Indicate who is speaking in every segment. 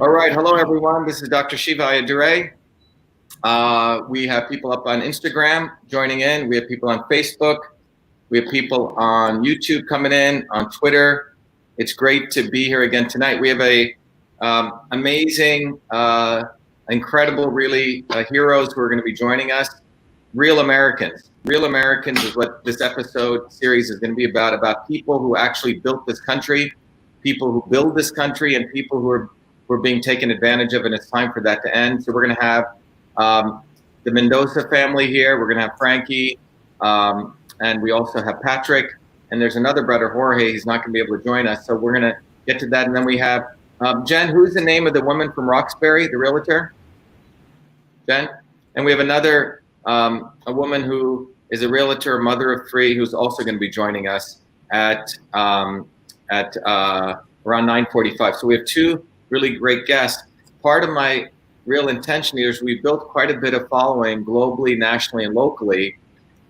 Speaker 1: All right, hello everyone. This is Dr. Shiva Ayyadurai. We have people up on Instagram joining in. We have people on Facebook. We have people on YouTube coming in, on Twitter. It's great to be here again tonight. We have a amazing, incredible, really heroes who are going to be joining us. Real Americans. Real Americans is what this episode series is going to be about people who actually built this country, people who build this country, and people who are being taken advantage of, and it's time for that to end. So we're going to have the Mendoza family here. We're going to have Frankie, and we also have Patrick, and there's another brother, Jorge. He's not going to be able to join us, so we're going to get to that. And then we have Jen. Who's the name of the woman from Roxbury, the realtor? Jen. And we have another a woman who is a realtor, a mother of three, who's also going to be joining us at around 9:45. So we have two really great guests. Part of my real intention here is we built quite a bit of following globally, nationally, and locally.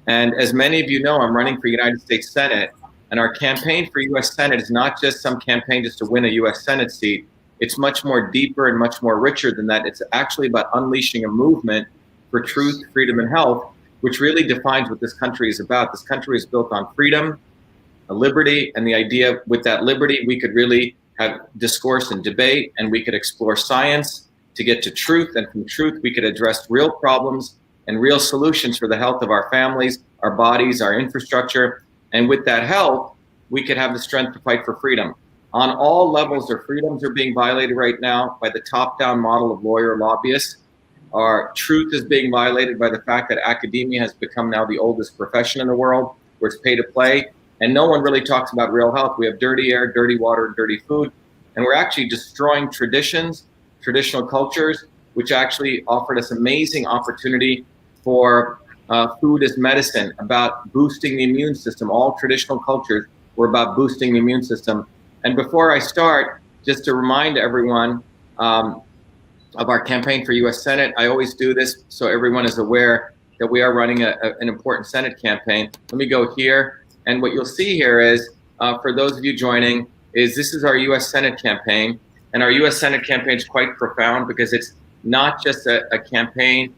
Speaker 1: And as many of you know, I'm running for United States Senate, and our campaign for U.S. Senate is not just some campaign just to win a U.S. Senate seat. It's much more deeper and much more richer than that. It's actually about unleashing a movement for truth, freedom, and health, which really defines what this country is about. This country is built on freedom, liberty, and the idea with that liberty, we could really have discourse and debate, and we could explore science to get to truth, and from truth, we could address real problems and real solutions for the health of our families, our bodies, our infrastructure, and with that health, we could have the strength to fight for freedom. On all levels, our freedoms are being violated right now by the top-down model of lawyer lobbyists. Our truth is being violated by the fact that academia has become now the oldest profession in the world, where it's pay to play, and no one really talks about real health. We have dirty air, dirty water, dirty food, and we're actually destroying traditions, traditional cultures, which actually offered us amazing opportunity for food as medicine, about boosting the immune system. All traditional cultures were about boosting the immune system. And before I start, just to remind everyone of our campaign for U.S. Senate, I always do this so everyone is aware that we are running an important Senate campaign. Let me go here. And what you'll see here is, for those of you joining, is this is our U.S. Senate campaign. And our U.S. Senate campaign is quite profound because it's not just a campaign,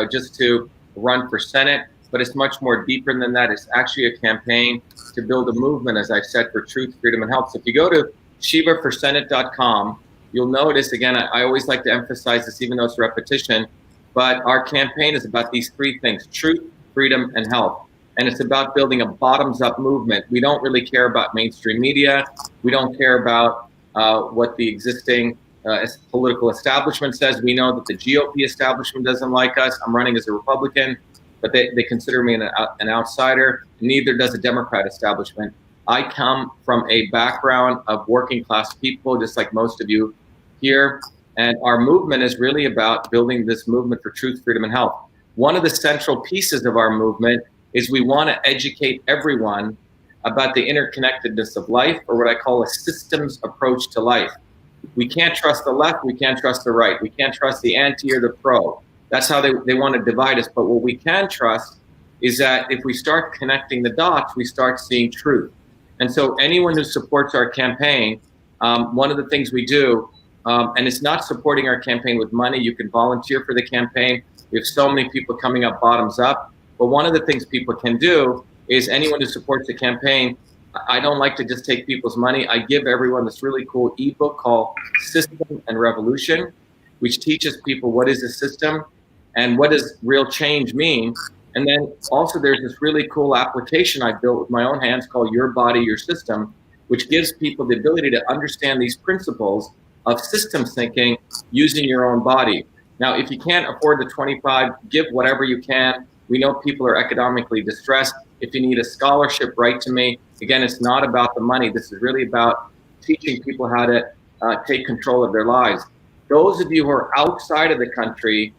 Speaker 1: just to run for Senate, but it's much more deeper than that. It's actually a campaign to build a movement, as I've said, for truth, freedom, and health. So if you go to shivaforsenate.com, you'll notice, again, I always like to emphasize this, even though it's repetition, but our campaign is about these three things: truth, freedom, and health. And it's about building a bottoms-up movement. We don't really care about mainstream media. We don't care about what the existing political establishment says. We know that the GOP establishment doesn't like us. I'm running as a Republican, but they consider me an outsider. Neither does the Democrat establishment. I come from a background of working class people, just like most of you here. And our movement is really about building this movement for truth, freedom, and health. One of the central pieces of our movement is we want to educate everyone about the interconnectedness of life, or what I call a systems approach to life. We can't trust the left, we can't trust the right, we can't trust the anti or the pro. That's how they want to divide us. But what we can trust is that if we start connecting the dots, we start seeing truth. And so anyone who supports our campaign, one of the things we do, and it's not supporting our campaign with money, you can volunteer for the campaign. We have so many people coming up bottoms up. But one of the things people can do is anyone who supports the campaign, I don't like to just take people's money. I give everyone this really cool ebook called System and Revolution, which teaches people what is a system and what does real change mean. And then also there's this really cool application I built with my own hands called Your Body, Your System, which gives people the ability to understand these principles of systems thinking using your own body. Now, if you can't afford the 25, give whatever you can. We know people are economically distressed. If you need a scholarship, write to me. Again, it's not about the money. This is really about teaching people how to take control of their lives. Those of you who are outside of the country,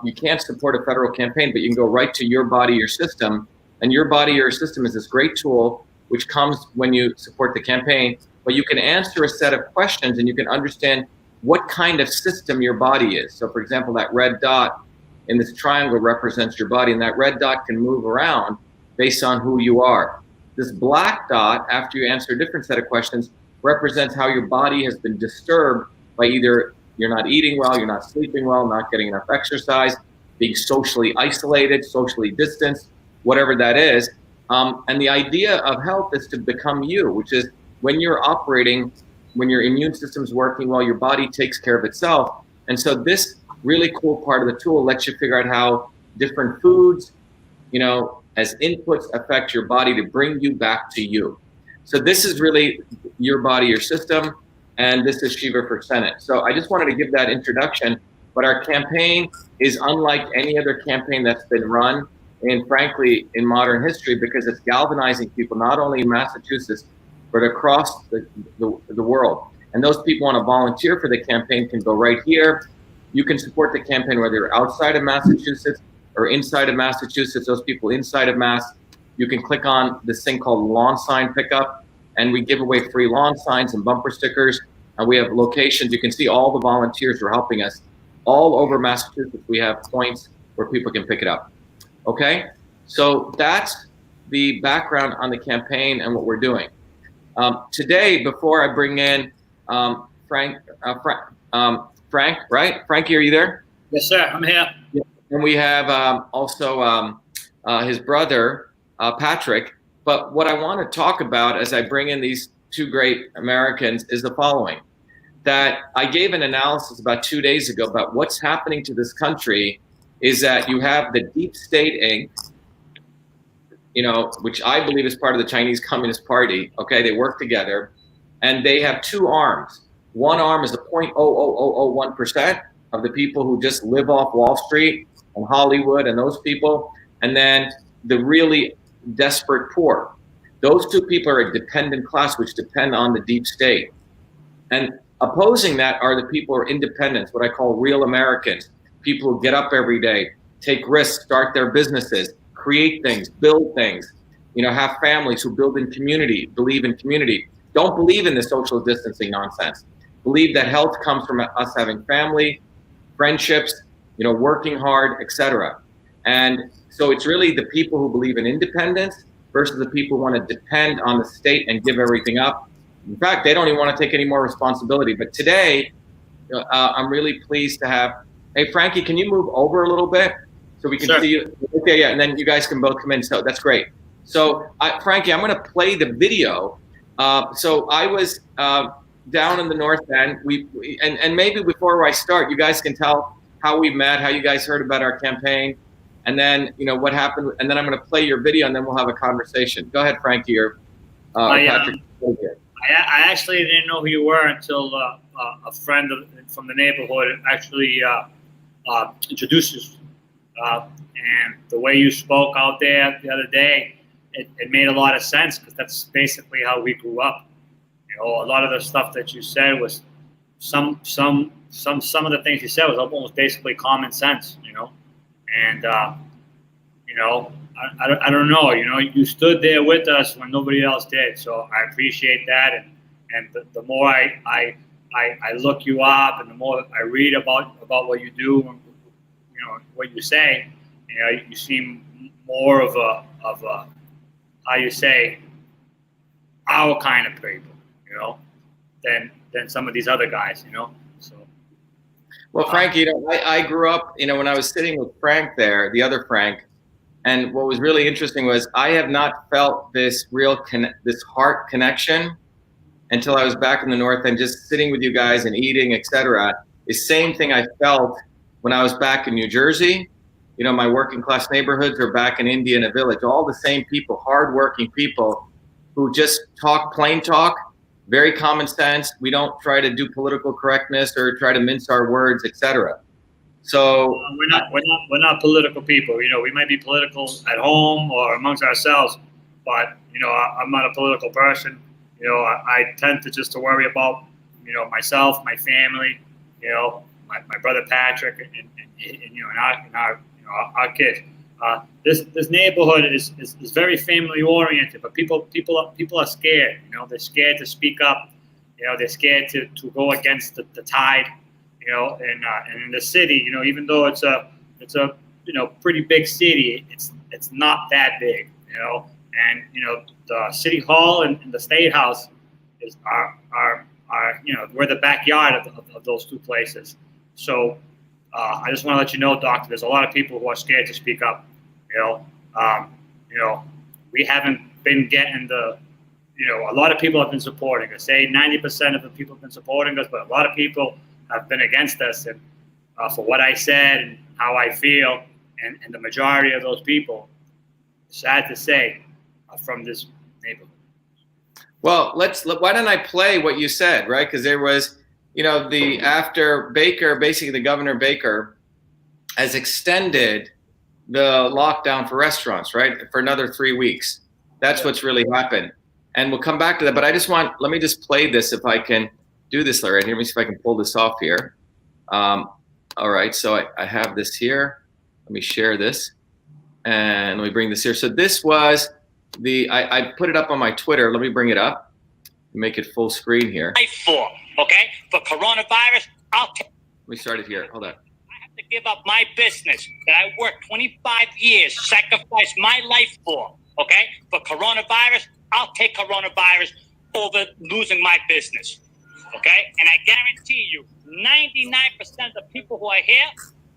Speaker 1: you can't support a federal campaign, but you can go right to Your Body, Your System. And Your Body, Your System is this great tool which comes when you support the campaign, but you can answer a set of questions and you can understand what kind of system your body is. So for example, that red dot in this triangle represents your body, and that red dot can move around based on who you are. This black dot, after you answer a different set of questions, represents how your body has been disturbed by either you're not eating well, you're not sleeping well, not getting enough exercise, being socially isolated, socially distanced, whatever that is. And the idea of health is to become you, which is when you're operating, when your immune system's working well, your body takes care of itself. And so this really cool part of the tool lets you figure out how different foods, as inputs affect your body to bring you back to you. So this is really your body, your system, and this is Shiva for Senate. So I just wanted to give that introduction, but our campaign is unlike any other campaign that's been run frankly, in modern history, because it's galvanizing people, not only in Massachusetts, but across the world. And those people want to volunteer for the campaign can go right here. You can support the campaign whether you're outside of Massachusetts or inside of Massachusetts. Those people inside of Mass, you can click on this thing called lawn sign pickup, and we give away free lawn signs and bumper stickers. And we have locations. You can see all the volunteers who are helping us all over Massachusetts. We have points where people can pick it up. Okay, so that's the background on the campaign and what we're doing. Today, before I bring in Frank, right? Frankie, are you there?
Speaker 2: Yes, sir. I'm here.
Speaker 1: And we have also his brother, Patrick. But what I want to talk about as I bring in these two great Americans is the following. That I gave an analysis about 2 days ago about what's happening to this country is that you have the Deep State Inc., which I believe is part of the Chinese Communist Party. Okay, they work together, and they have two arms. One arm is the 0.00001% of the people who just live off Wall Street and Hollywood and those people, and then the really desperate poor. Those two people are a dependent class which depend on the deep state. And opposing that are the people who are independents, what I call real Americans. People who get up every day, take risks, start their businesses, create things, build things, have families who build in community, believe in community. Don't believe in the social distancing nonsense. Believe that health comes from us having family, friendships, working hard, etc. And so it's really the people who believe in independence versus the people who want to depend on the state and give everything up. In fact, they don't even want to take any more responsibility. But today, I'm really pleased to have. Hey, Frankie, can you move over a little bit so we can see you? Okay, yeah, and then you guys can both come in. So that's great. So, Frankie, I'm going to play the video. So I was down in the North End. And maybe before I start, you guys can tell how we met, how you guys heard about our campaign, and then what happened. And then I'm going to play your video, and then we'll have a conversation. Go ahead, Frankie, or Patrick.
Speaker 2: I actually didn't know who you were until a friend from the neighborhood actually introduced you. And the way you spoke out there the other day, it made a lot of sense because that's basically how we grew up. A lot of the stuff that you said was some of the things you said was almost basically common sense. And I don't know. You stood there with us when nobody else did. So I appreciate that. And the more I look you up, and the more I read about what you do, and what you say, you seem more of a how you say, our kind of people, than some of these other guys, So.
Speaker 1: Well, Frank, I grew up, when I was sitting with Frank there, the other Frank. And what was really interesting was I have not felt this this heart connection until I was back in the North End, just sitting with you guys and eating, etc. The same thing I felt when I was back in New Jersey. My working class neighborhoods, or back in Indiana Village, all the same people, hardworking people who just talk plain talk, very common sense. We don't try to do political correctness or try to mince our words, etc. So
Speaker 2: we're not political people. We might be political at home or amongst ourselves, but I'm not a political person. I tend to worry about myself, my family, my brother Patrick, and our kids. This neighborhood is very family oriented, but people are scared. They're scared to speak up. They're scared to go against the tide. And in the city, even though it's a pretty big city, it's not that big, And the city hall and the state house are we're the backyard of those two places. So I just want to let you know, doctor, there's a lot of people who are scared to speak up. We haven't been getting a lot of people have been supporting us. Say 90% of the people have been supporting us, but a lot of people have been against us. And for what I said and how I feel, and the majority of those people, sad to say, are from this neighborhood.
Speaker 1: Well, why don't I play what you said, right? Because there was, after Baker, basically the Governor Baker has extended the lockdown for restaurants, right? For another 3 weeks. That's what's really happened. And we'll come back to that. But let me just play this if I can do this right here. Let me see if I can pull this off here. All right, so I have this here. Let me share this. And let me bring this here. So this was I put it up on my Twitter. Let me bring it up. Make it full screen here.
Speaker 3: For coronavirus, let
Speaker 1: me start it here. Hold on.
Speaker 3: I have to give up my business that I worked 25 years, sacrificed my life for. For coronavirus, I'll take coronavirus over losing my business. And I guarantee you, 99% of the people who are here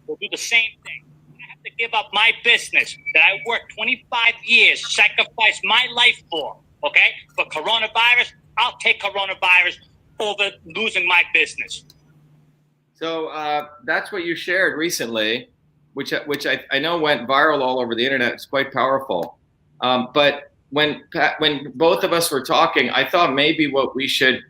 Speaker 3: will do the same thing. I have to give up my business that I worked 25 years, sacrificed my life for. For coronavirus, I'll take coronavirus over losing my business.
Speaker 1: So that's what you shared recently, which I know went viral all over the internet. It's quite powerful. But when both of us were talking, I thought maybe what we should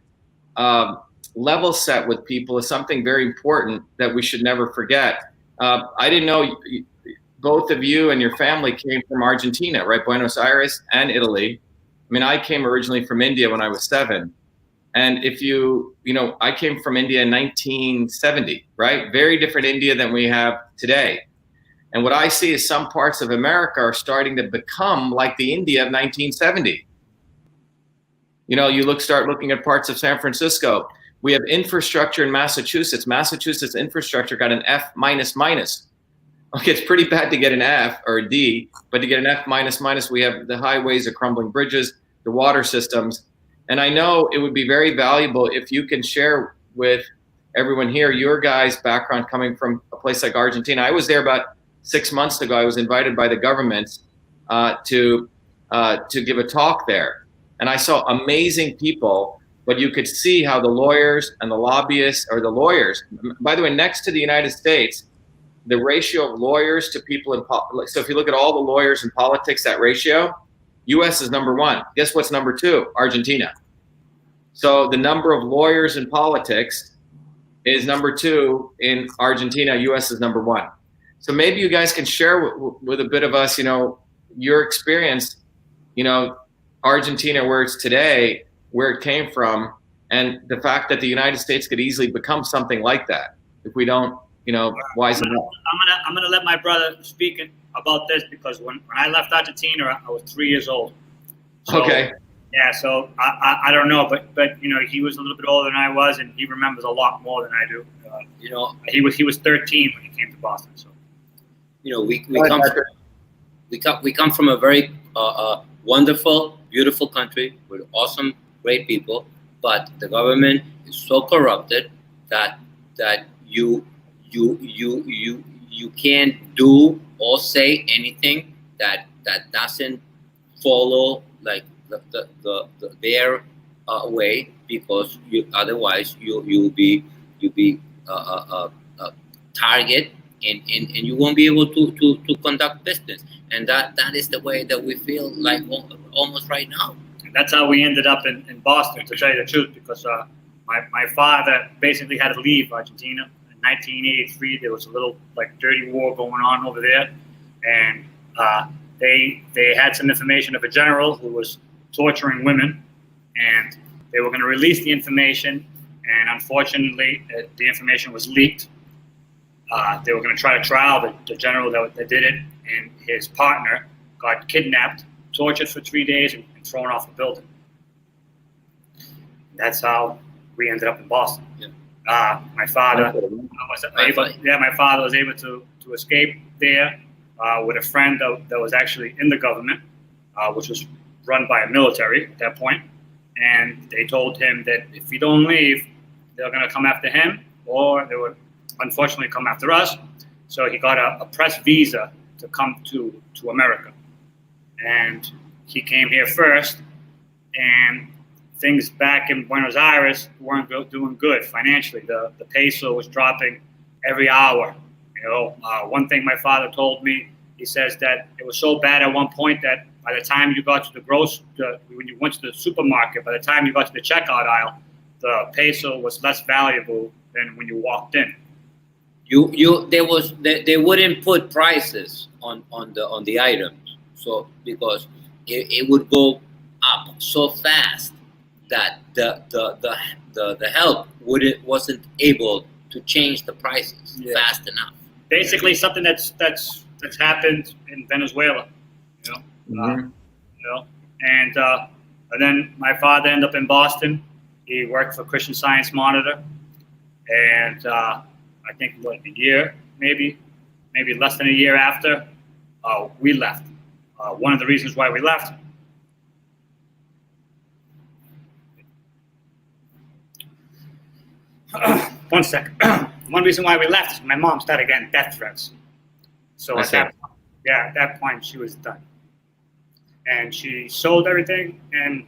Speaker 1: level set with people is something very important that we should never forget. I didn't know both of you and your family came from Argentina, right? Buenos Aires and Italy. I mean, I came originally from India when I was 7. And I came from India in 1970, right? Very different India than we have today. And what I see is some parts of America are starting to become like the India of 1970. Start looking at parts of San Francisco. We have infrastructure in Massachusetts. Massachusetts infrastructure got an F minus minus. Okay, it's pretty bad to get an F or a D, but to get an F minus minus, we have the highways, the crumbling bridges, the water systems. And I know it would be very valuable if you can share with everyone here your guys' background coming from a place like Argentina. I was there about 6 months ago. I was invited by the government to give a talk there. And I saw amazing people, but you could see how the lawyers and the lobbyists, or the lawyers, by the way, next to the United States, the ratio of lawyers to people in politics. So if you look at all the lawyers in politics, that ratio, US is number 1. Guess what's number 2? Argentina. So the number of lawyers in politics is number 2 in Argentina. US is number 1. So maybe you guys can share with a bit of us, your experience, Argentina, where it's today, where it came from, and the fact that the United States could easily become something like that if we don't, wisen up.
Speaker 2: I'm gonna let my brother speak about this, because when I left Argentina, I was 3 years old. So,
Speaker 1: okay.
Speaker 2: Yeah, so I don't know, but he was a little bit older than I was, and he remembers a lot more than I do. He was 13 when he came to Boston. So
Speaker 4: we come from a very wonderful, beautiful country with awesome, great people, but the government is so corrupted that you can't do or say anything that doesn't follow like their way, because otherwise you'll be target, and you won't be able to conduct business. And that is the way that we feel like almost right now.
Speaker 2: And that's how we ended up in Boston, to tell you the truth, because my father basically had to leave Argentina. In 1983, there was a little dirty war going on over there, and they had some information of a general who was torturing women, and they were going to release the information, and unfortunately the information was leaked. They were going to try to trial the general that did it, and his partner got kidnapped, tortured for 3 days, and thrown off the building. That's how we ended up in Boston. Yeah. My father was able to escape there with a friend that was actually in the government, which was run by a military at that point. And they told him that if you don't leave, they were going to come after him, or they would unfortunately come after us. So he got a press visa to come to America. And he came here first, and things back in Buenos Aires weren't doing good financially. The peso was dropping every hour. One thing my father told me, he says that it was so bad at one point that by the time you got to when you went to the supermarket, by the time you got to the checkout aisle, the peso was less valuable than when you walked in.
Speaker 4: They wouldn't put prices on the items, so because it would go up so fast that the help wasn't able to change the prices fast enough.
Speaker 2: Basically, something that's happened in Venezuela,
Speaker 1: Mm-hmm.
Speaker 2: And then my father ended up in Boston. He worked for Christian Science Monitor, and I think a year, maybe less than a year after, we left. One of the reasons why we left. One second. One reason why we left is my mom started getting death threats. So at that point, she was done. And she sold everything and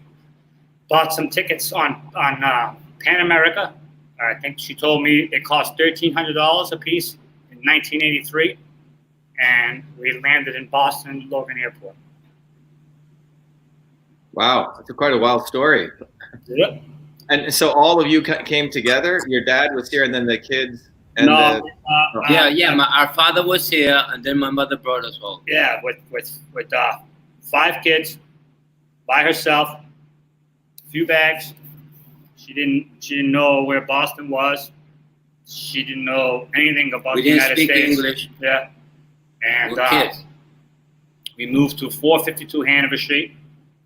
Speaker 2: bought some tickets on Pan America. I think she told me it cost $1,300 a piece in 1983. And we landed in Boston Logan Airport.
Speaker 1: Wow, that's quite a wild story.
Speaker 2: Yep.
Speaker 1: And so all of you came together. Your dad was here, and then the kids. And
Speaker 4: our father was here, and then my mother brought us home.
Speaker 2: Yeah, with 5 kids, by herself, a few bags. She didn't know where Boston was. She didn't know anything about the United States.
Speaker 4: We didn't speak English.
Speaker 2: Yeah, and
Speaker 4: kids.
Speaker 2: We moved to 452 Hanover Street,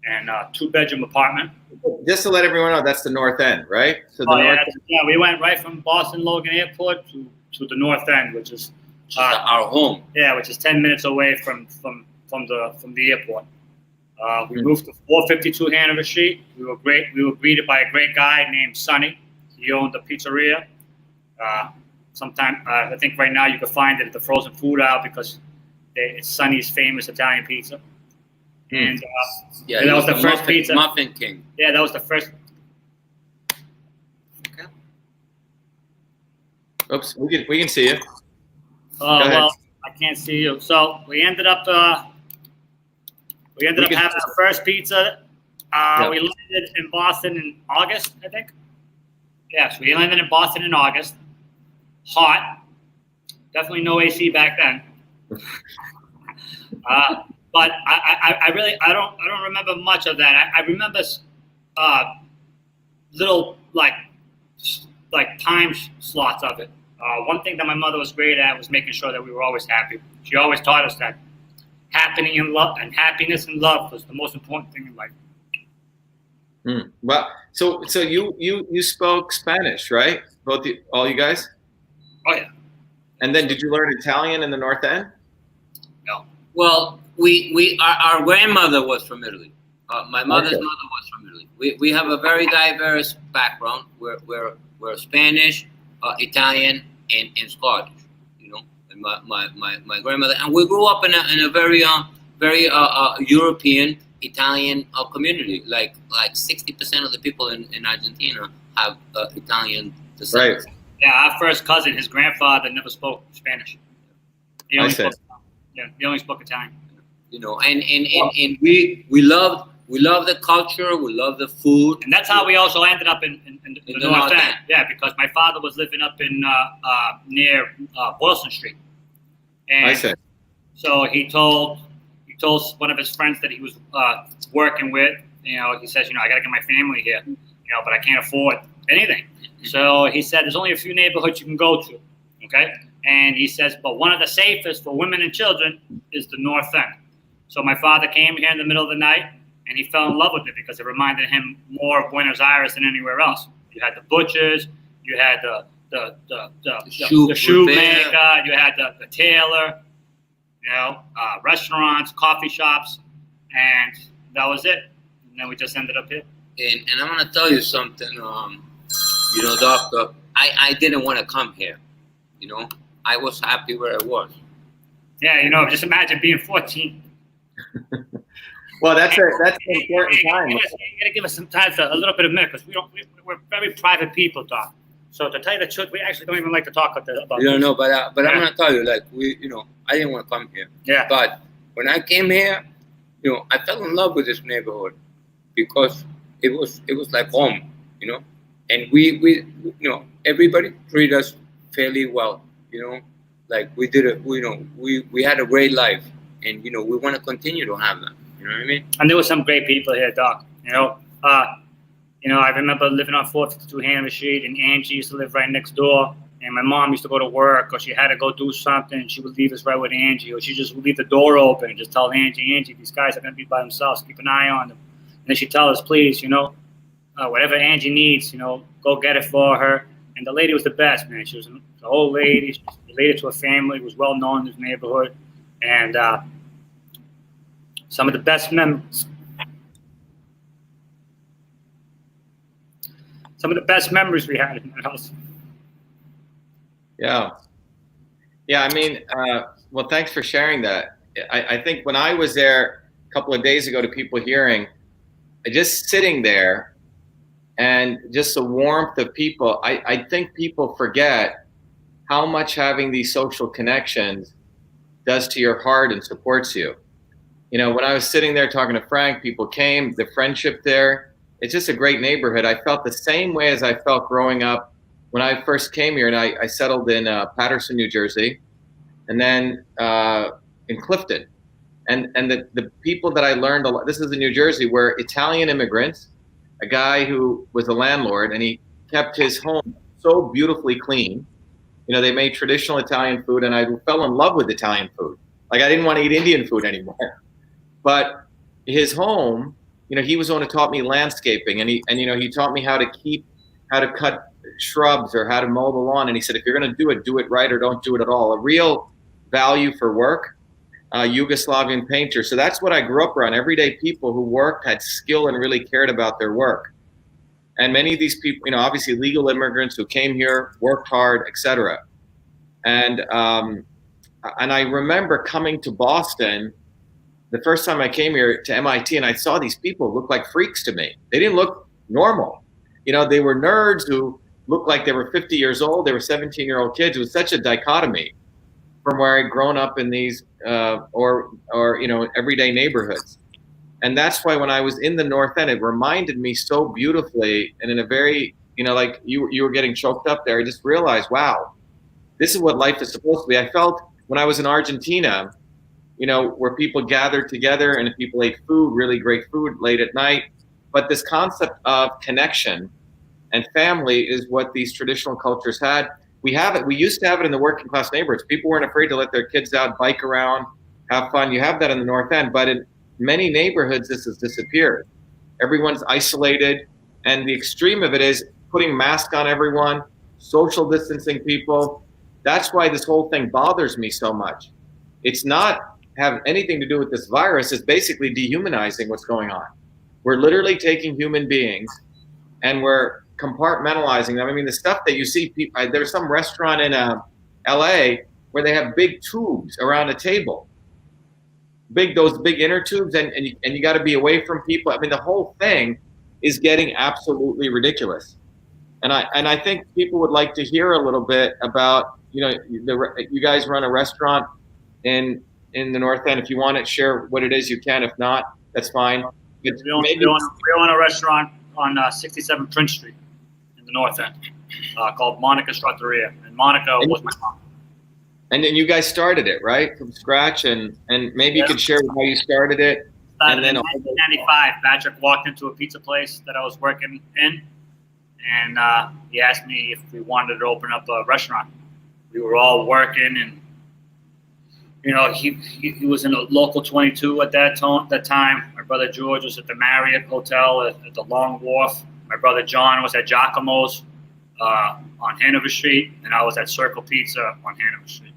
Speaker 2: and a 2-bedroom apartment.
Speaker 1: Just to let everyone know, that's the North End, right? So
Speaker 2: we went right from Boston Logan Airport to the North End, which is
Speaker 4: our home.
Speaker 2: Yeah, which is 10 minutes away from the airport. We moved to 452 Hanover Street. We were greeted by a great guy named Sonny. He owned a pizzeria. I think right now you can find it at the frozen food aisle because it's Sonny's famous Italian pizza. And that was the first pizza.
Speaker 4: Muffin King.
Speaker 2: Yeah, that was the first.
Speaker 1: Okay. Oops, we can see you.
Speaker 2: Oh well, I can't see you. So we ended up having our first pizza. We landed in Boston in August, I think. Yes, we landed in Boston in August. Hot. Definitely no AC back then. But I don't remember much of that. I remember little like time slots of it. One thing that my mother was great at was making sure that we were always happy. She always taught us that happiness and love was the most important thing in life.
Speaker 1: Well, so you spoke Spanish, right? All you guys?
Speaker 2: Oh yeah.
Speaker 1: And then did you learn Italian in the North End?
Speaker 2: No.
Speaker 4: Well, our grandmother was from Italy. My mother's mother was from Italy. We have a very diverse background. We're Spanish, Italian, and Scottish. And my grandmother, and we grew up in a very European Italian community. Like 60% of the people in Argentina have Italian descent.
Speaker 1: Right.
Speaker 2: Yeah, our first cousin, his grandfather never spoke Spanish. He only spoke Italian.
Speaker 4: And we love the culture, we love the food,
Speaker 2: and that's how we also ended up in the North End. Yeah, because my father was living up in near Boylston Street, and
Speaker 1: I see.
Speaker 2: So he told one of his friends that he was working with. He says, I got to get my family here, but I can't afford anything. So he said, there's only a few neighborhoods you can go to, okay? And he says, but one of the safest for women and children is the North End. So my father came here in the middle of the night, and he fell in love with it because it reminded him more of Buenos Aires than anywhere else. You had the butchers, you had the shoemaker, you had the tailor, restaurants, coffee shops, and that was it. And then we just ended up here.
Speaker 4: And I'm gonna tell you something. you know, doctor, I didn't want to come here. You know, I was happy where I was.
Speaker 2: Yeah, you know, just imagine being 14.
Speaker 1: Well, that's an important time.
Speaker 2: You gotta give us some time for a little bit of minute because we're very private people, Doc. So to tell you the truth, we actually don't even like to talk about
Speaker 4: You don't
Speaker 2: this.
Speaker 4: know, but I'm gonna tell you, like I didn't want to come here.
Speaker 2: Yeah.
Speaker 4: But when I came here, you know, I fell in love with this neighborhood because it was like home, you know, and we you know, everybody treated us fairly well, you know, like we did it, you know, we had a great life, and you know, we want to continue to have that. You know what I mean?
Speaker 2: And there were some great people here, Doc. You know, I remember living on 452 Hanover Street, and Angie used to live right next door. And my mom used to go to work, or she had to go do something, and she would leave us right with Angie, or she just would leave the door open and just tell Angie, these guys are going to be by themselves. Keep an eye on them. And then she'd tell us, please, you know, whatever Angie needs, you know, go get it for her. And the lady was the best, man. She was an old lady. She was related to a family, was well known in this neighborhood. And some of the best memories. Some of the best memories we had in that house.
Speaker 1: Yeah. I mean, well, thanks for sharing that. I think when I was there a couple of days ago to people hearing, just sitting there and just the warmth of people, I think people forget how much having these social connections does to your heart and supports you. You know, when I was sitting there talking to Frank, people came, the friendship there, it's just a great neighborhood. I felt the same way as I felt growing up when I first came here, and I settled in Paterson, New Jersey, and then in Clifton. And the people that I learned a lot, this is in New Jersey, were Italian immigrants, a guy who was a landlord, and he kept his home so beautifully clean. You know, they made traditional Italian food, and I fell in love with Italian food. Like, I didn't want to eat Indian food anymore. But his home, you know, he was the one who taught me landscaping, and he taught me how to cut shrubs or how to mow the lawn. And he said, if you're going to do it right or don't do it at all. A real value for work, Yugoslavian painter. So that's what I grew up around. Everyday people who worked, had skill, and really cared about their work. And many of these people, you know, obviously legal immigrants who came here, worked hard, etc. And I remember coming to Boston the first time I came here to MIT, and I saw these people look like freaks to me. They didn't look normal. You know, they were nerds who looked like they were 50 years old. They were 17-year-old kids. It was such a dichotomy from where I'd grown up in these or you know, everyday neighborhoods. And that's why when I was in the North End, it reminded me so beautifully, and in a very, you know, like you were getting choked up there. I just realized, wow, this is what life is supposed to be. I felt when I was in Argentina, you know, where people gathered together and people ate food, really great food late at night. But this concept of connection and family is what these traditional cultures had. We have it. We used to have it in the working class neighborhoods. People weren't afraid to let their kids out, bike around, have fun. You have that in the North End, but in many neighborhoods, this has disappeared. Everyone's isolated, and the extreme of it is putting masks on everyone, social distancing people. That's why this whole thing bothers me so much. It's not have anything to do with this virus. It's basically dehumanizing what's going on. We're literally taking human beings and we're compartmentalizing them. I mean, the stuff that you see, there's some restaurant in LA where they have big tubes around a table, those big inner tubes, and you got to be away from people. I mean, the whole thing is getting absolutely ridiculous. And I think people would like to hear a little bit about, you know, you guys run a restaurant in the North End. If you want to share what it is, you can. If not, that's fine.
Speaker 2: We own a restaurant on 67 Prince Street in the North End called Monica's Trattoria. And Monica was my mom.
Speaker 1: And then you guys started it, right? From scratch. And maybe you could share how you started it.
Speaker 2: Started in 1995. Patrick walked into a pizza place that I was working in. And he asked me if we wanted to open up a restaurant. We were all working, and you know, he was in a local 22 at that time. My brother George was at the Marriott Hotel at the Long Wharf. My brother John was at Giacomo's on Hanover Street, and I was at Circle Pizza on Hanover Street.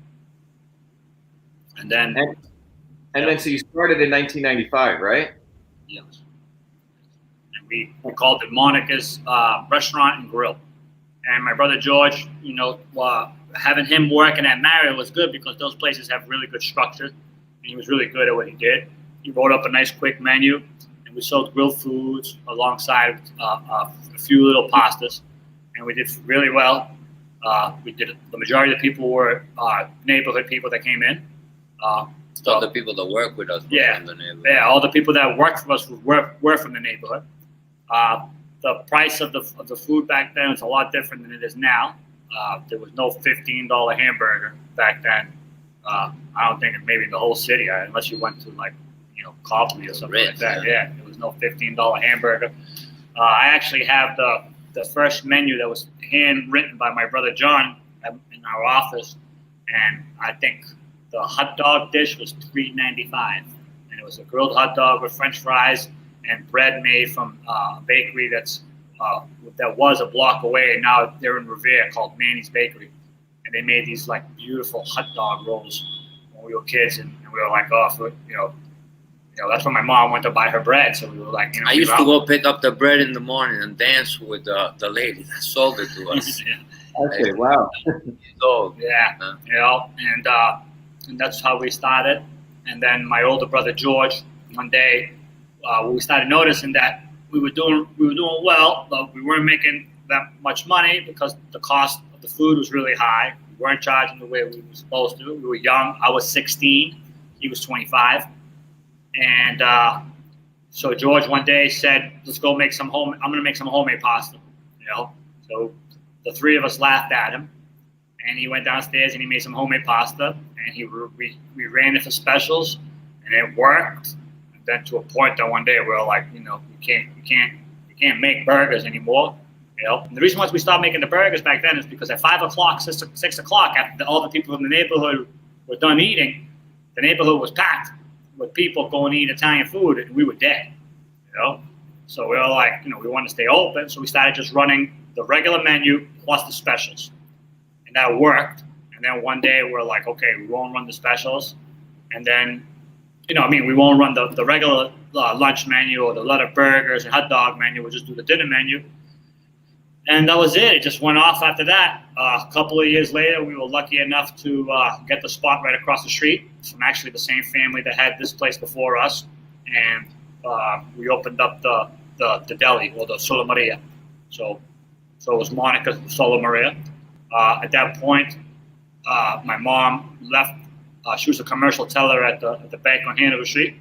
Speaker 2: And then,
Speaker 1: then so you started in 1995, right?
Speaker 2: Yes. And we called it Monica's Restaurant and Grill. And my brother George, having him working at Marriott was good because those places have really good structure, and he was really good at what he did. He wrote up a nice quick menu, and we sold grilled foods alongside a few little pastas, and we did really well. The majority of the people were neighborhood people that came in.
Speaker 4: So the people that work with us from the neighborhood.
Speaker 2: Yeah, all the people that worked for us were from the neighborhood. The price of the food back then was a lot different than it is now. There was no $15 hamburger back then. I don't think maybe in the whole city, unless you went to Copley or something like that. Yeah, there was no $15 hamburger. I actually have the first menu that was handwritten by my brother John in our office, and I think the hot dog dish was $3.95, and it was a grilled hot dog with French fries and bread made from a bakery that was a block away, and now they're in Revere, called Manny's Bakery, and they made these like beautiful hot dog rolls when we were kids, and we were like, that's when my mom went to buy her bread, so we were like,
Speaker 4: I used to go pick up the bread in the morning and dance with the lady that sold it to us.
Speaker 1: Okay, wow.
Speaker 4: So
Speaker 2: and that's how we started. And then my older brother George, one day, we started noticing that we were doing well, but we weren't making that much money because the cost of the food was really high. We weren't charging the way we were supposed to. We were young. I was 16. He was 25. And so George one day said, "Let's go make I'm going to make some homemade pasta." So the three of us laughed at him, and he went downstairs and he made some homemade pasta, and we ran it for specials, and it worked. And then to a point that one day we were like, we can't make burgers anymore. And the reason why we stopped making the burgers back then is because at 5 o'clock, 6 o'clock, after all the people in the neighborhood were done eating, the neighborhood was packed with people going to eat Italian food, and we were dead. So we were like, we want to stay open, so we started just running the regular menu plus the specials, and that worked. And then one day we're like, okay, we won't run the specials, and then we won't run the regular lunch menu or the lot of burgers and hot dog menu. We'll just do the dinner menu, and that was it. It just went off after that. A couple of years later, we were lucky enough to get the spot right across the street from actually the same family that had this place before us, and we opened up the deli, or the Solo Maria. So it was Monica Solo Maria. At that point, my mom left. She was a commercial teller at the bank on Hanover Street.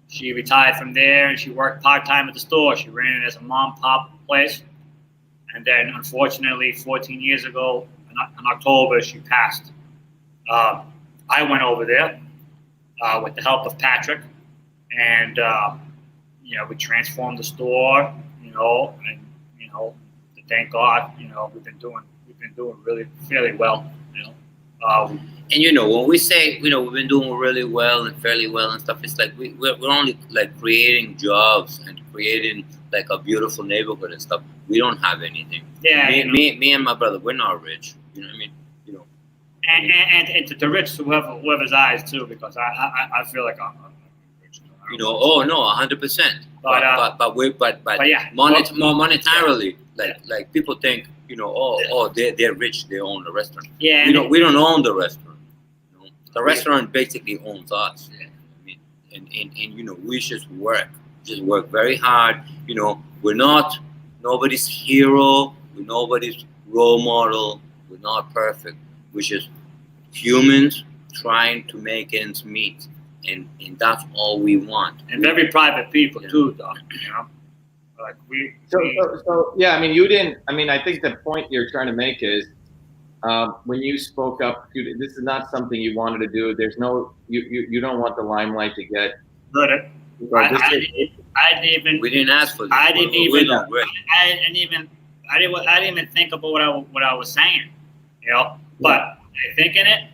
Speaker 2: She retired from there, and she worked part-time at the store. She ran it as a mom-pop place. And then, unfortunately, 14 years ago, in October, she passed. I went over there with the help of Patrick, and we transformed the store. Thank God, we've been doing really fairly well.
Speaker 4: And when we say we've been doing really well and fairly well and stuff, it's like we're only like creating jobs and creating like a beautiful neighborhood and stuff. We don't have anything.
Speaker 2: Yeah.
Speaker 4: Me and my brother, we're not rich. You know what I mean?
Speaker 2: And to rich to whoever's eyes too, because I feel like I'm rich.
Speaker 4: Oh no, 100%. But
Speaker 2: yeah,
Speaker 4: monetarily, like people think, they're rich, they own the restaurant.
Speaker 2: Yeah.
Speaker 4: We don't own the restaurant. The restaurant basically owns us.
Speaker 2: Yeah.
Speaker 4: We just work very hard. We're not nobody's hero, we're nobody's role model, we're not perfect. We're just humans trying to make ends meet, and that's all we want.
Speaker 2: And very private people too, though. Like
Speaker 1: So yeah, you didn't. I think the point you're trying to make is when you spoke up, this is not something you wanted to do. There's no, you don't want the limelight to get.
Speaker 2: Good.
Speaker 4: We didn't ask for this.
Speaker 2: I didn't even think about what I was saying, But thinking it,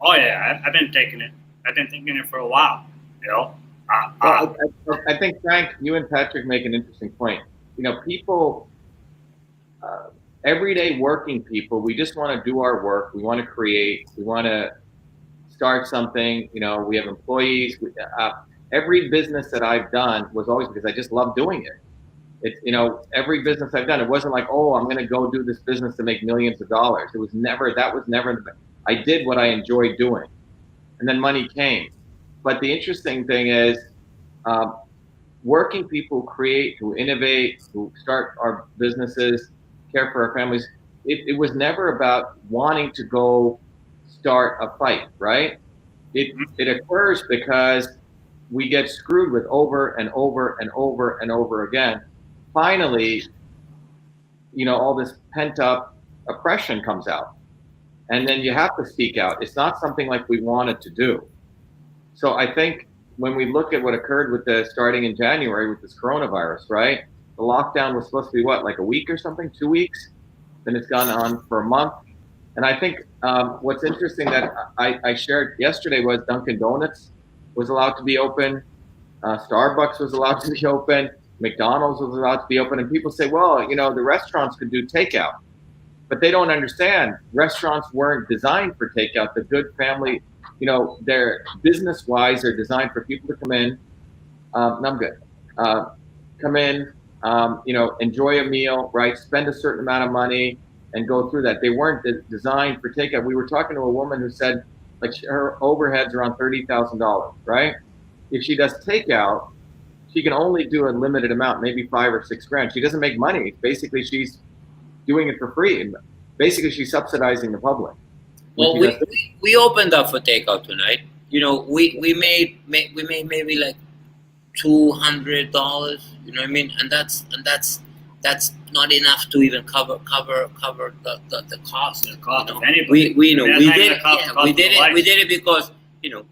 Speaker 2: oh yeah, I've been thinking it. I've been thinking it for a while,
Speaker 1: I think, Frank, you and Patrick make an interesting point. People, everyday working people, we just want to do our work. We want to create. We want to start something. We have employees. Every business that I've done was always because I just love doing it. It's, you know, every business I've done, it wasn't like, oh, I'm going to go do this business to make millions of dollars. It was never, that was never, I did what I enjoyed doing. And then money came. But the interesting thing is, working people who create, who innovate, who start our businesses, care for our families, it was never about wanting to go start a fight, right? It occurs because we get screwed with over and over and over and over again. Finally, you know, all this pent up oppression comes out, and then you have to speak out. It's not something like we wanted to do. So I think when we look at what occurred with the starting in January with this coronavirus, right? The lockdown was supposed to be what, like a week or something, 2 weeks? Then it's gone on for a month. And I think what's interesting that I shared yesterday was Dunkin' Donuts was allowed to be open. Starbucks was allowed to be open. McDonald's was allowed to be open. And people say, well, you know, the restaurants could do takeout. But they don't understand. Restaurants weren't designed for takeout. The good family, you know, they're business-wise, they're designed for people to come in. No, I'm good. Come in, you know, enjoy a meal, right? Spend a certain amount of money and go through that. They weren't designed for takeout. We were talking to a woman who said, like, her overhead's around $30,000, right? If she does takeout, she can only do a limited amount, maybe $5 or $6 grand. She doesn't make money. Basically, she's doing it for free. And basically, she's subsidizing the public.
Speaker 4: Well, we opened up for takeout tonight. You know, we made maybe like $200. You know what I mean? And that's not enough to even cover the cost.
Speaker 2: The cost
Speaker 4: you know?
Speaker 2: of anybody.
Speaker 4: We did
Speaker 2: We
Speaker 4: did it because, you know,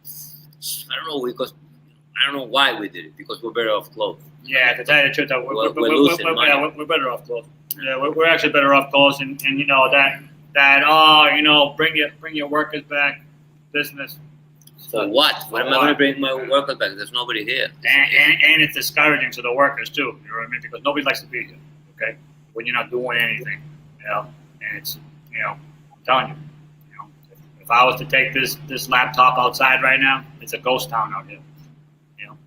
Speaker 4: I don't know why we did it, because we're better off closed.
Speaker 2: Yeah, to tell you the truth,
Speaker 4: we're losing money.
Speaker 2: Yeah, we're better off closed. Yeah, we're actually better off closed, and you know that you know, bring your workers back, business.
Speaker 4: For what? When am I going to bring my workers back? There's nobody here.
Speaker 2: And it's discouraging to the workers too. You know what I mean? Because nobody likes to be here. Okay, when you're not doing anything, you know, and it's, you know, I'm telling you, you know, if I was to take this laptop outside right now, it's a ghost town out here. You know,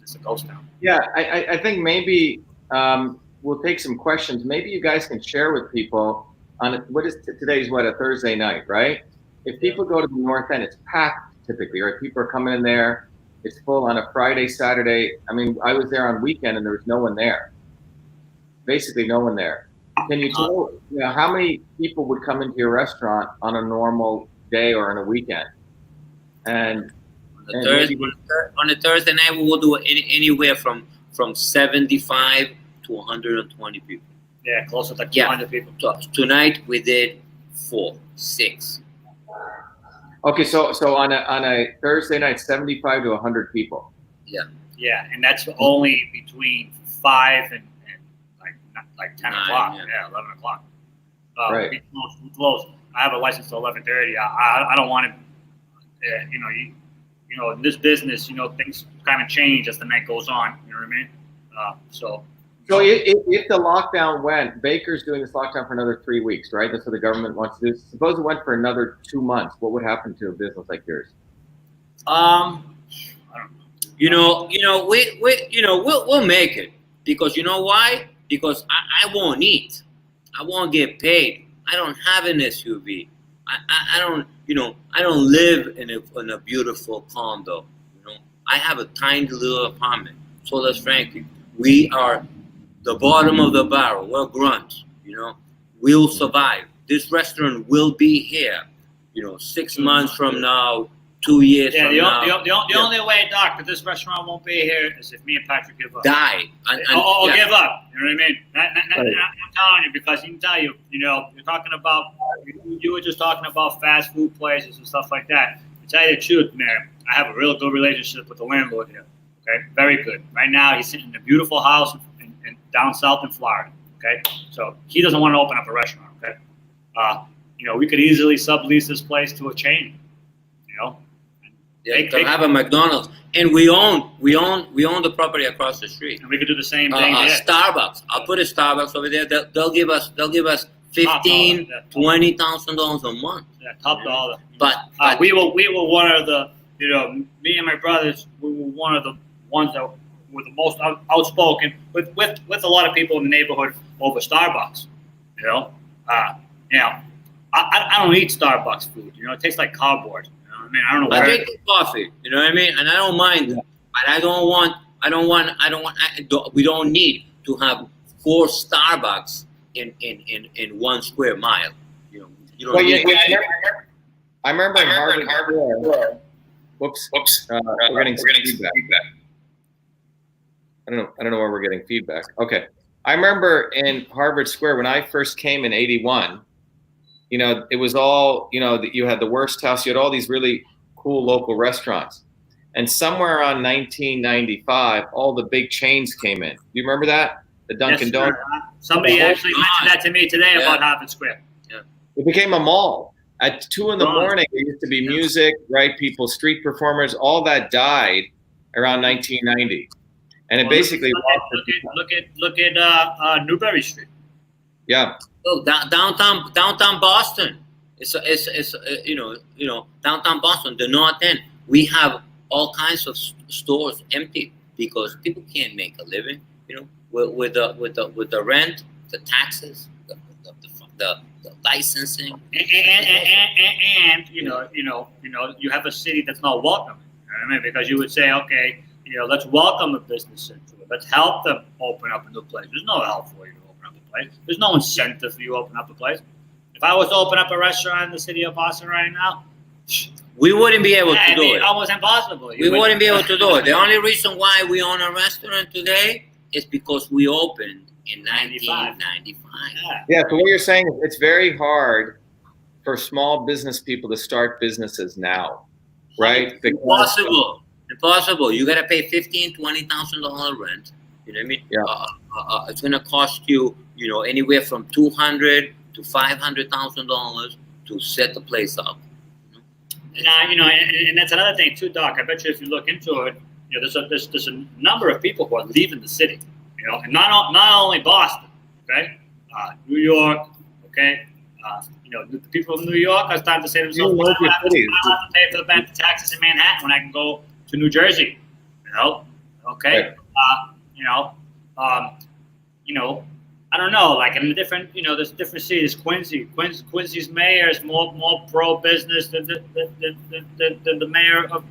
Speaker 2: it's a ghost town.
Speaker 1: Yeah, I think maybe we'll take some questions. Maybe you guys can share with people on what is today's what, a Thursday night, right? If people go to the North End, it's packed typically, right? People are coming in there. It's full on a Friday, Saturday. I mean, I was there on weekend and there was no one there. Basically, no one there. Can you tell, you know, how many people would come into your restaurant on a normal day or on a weekend? And
Speaker 4: on a Thursday night, we will do anywhere from 75 to 120 people.
Speaker 2: Yeah, close to like 200 people.
Speaker 4: So tonight we did 6.
Speaker 1: Okay, so on a Thursday night, 75 to 100 people.
Speaker 4: Yeah.
Speaker 2: Yeah, and that's only between 5 and like 10 o'clock. Yeah, 11 o'clock.
Speaker 1: Right.
Speaker 2: We close. I have a license till 11:30. I don't want to. You know, in this business, you know, things kind of change as the night goes on. You know what I mean? So
Speaker 1: if the lockdown went, Baker's doing this lockdown for another 3 weeks, right? That's what the government wants to do. Suppose it went for another 2 months. What would happen to a business like yours?
Speaker 2: I don't know.
Speaker 4: We'll make it, because you know why? Because I won't eat. I won't get paid. I don't have an SUV. I don't live in a beautiful condo. You know, I have a tiny little apartment. So let's frankly, we are the bottom of the barrel. We're grunts. You know, we'll survive. This restaurant will be here. You know, 6 months from now, 2 years from now.
Speaker 2: The only way, Doc, that this restaurant won't be here is if me and Patrick give up.
Speaker 4: Die.
Speaker 2: Give up. You know what I mean? I'm telling you, because you know, you're talking about, you were just talking about fast food places and stuff like that. To tell you the truth, man, I have a real good relationship with the landlord here. Okay, very good. Right now, he's sitting in a beautiful house in down south in Florida. Okay, so he doesn't want to open up a restaurant. Okay, you know, we could easily sublease this place to a chain. You know.
Speaker 4: Yeah, they have a McDonald's, and we own the property across the street.
Speaker 2: And we could do the same thing here.
Speaker 4: Starbucks. I'll put a Starbucks over there. They'll give us $15,000, $20,000 a month.
Speaker 2: Yeah, top dollar.
Speaker 4: But
Speaker 2: we were one of the, you know, me and my brothers, we were one of the ones that were the most outspoken with a lot of people in the neighborhood over Starbucks. You know, I don't eat Starbucks food. You know, it tastes like cardboard. You know what I mean? I don't know.
Speaker 4: I drink coffee. You know what I mean? And I don't mind.
Speaker 1: Yeah.
Speaker 4: But we don't need to have 4 Starbucks in 1 square mile. You know, you don't need
Speaker 1: I remember in Harvard Square. Whoops. We're getting feedback. I don't know where we're getting feedback. Okay. I remember in Harvard Square when I first came in '81. You know, it was all, you know, you had the Worst House. You had all these really cool local restaurants. And somewhere around 1995, all the big chains came in. Do you remember that? The Dunkin' Donuts.
Speaker 2: Somebody actually mentioned that to me today about Harvard Square. Yeah.
Speaker 1: It became a mall. At 2 in the morning, there used to be music, right? People, street performers, all that died around 1990. And it basically
Speaker 2: look at Newberry Street.
Speaker 1: Yeah.
Speaker 4: Oh, downtown Boston. It's downtown Boston, the North End. We have all kinds of stores empty because people can't make a living. You know, with the rent, the taxes, the licensing,
Speaker 2: and you have a city that's not welcoming. You know what I mean? Because you would say, okay, let's welcome a business into it. Let's help them open up a new place. There's no help for you to open up a place. There's no incentive for you to open up a place. If I was to open up a restaurant in the city of Boston right now,
Speaker 4: we wouldn't be able to do it.
Speaker 2: Almost impossible.
Speaker 4: We wouldn't be able to do it. The only reason why we own a restaurant today is because we opened in 1995.
Speaker 1: Yeah, so what you're saying is it's very hard for small business people to start businesses now, right?
Speaker 4: Impossible. You got to pay $15,000-$20,000 rent. You know what I mean?
Speaker 1: Yeah.
Speaker 4: It's going to cost you, anywhere from $200,000 to $500,000 to set the place up.
Speaker 2: And that's another thing too, Doc. I bet you if you look into it, there's a number of people who are leaving the city. And not only Boston, okay, New York, okay. The people of New York are starting to say to themselves, "I don't have to pay for the taxes in Manhattan when I can go to New Jersey." Okay. I don't know. Like in the different, there's different cities. Quincy's mayor is more pro business than the mayor of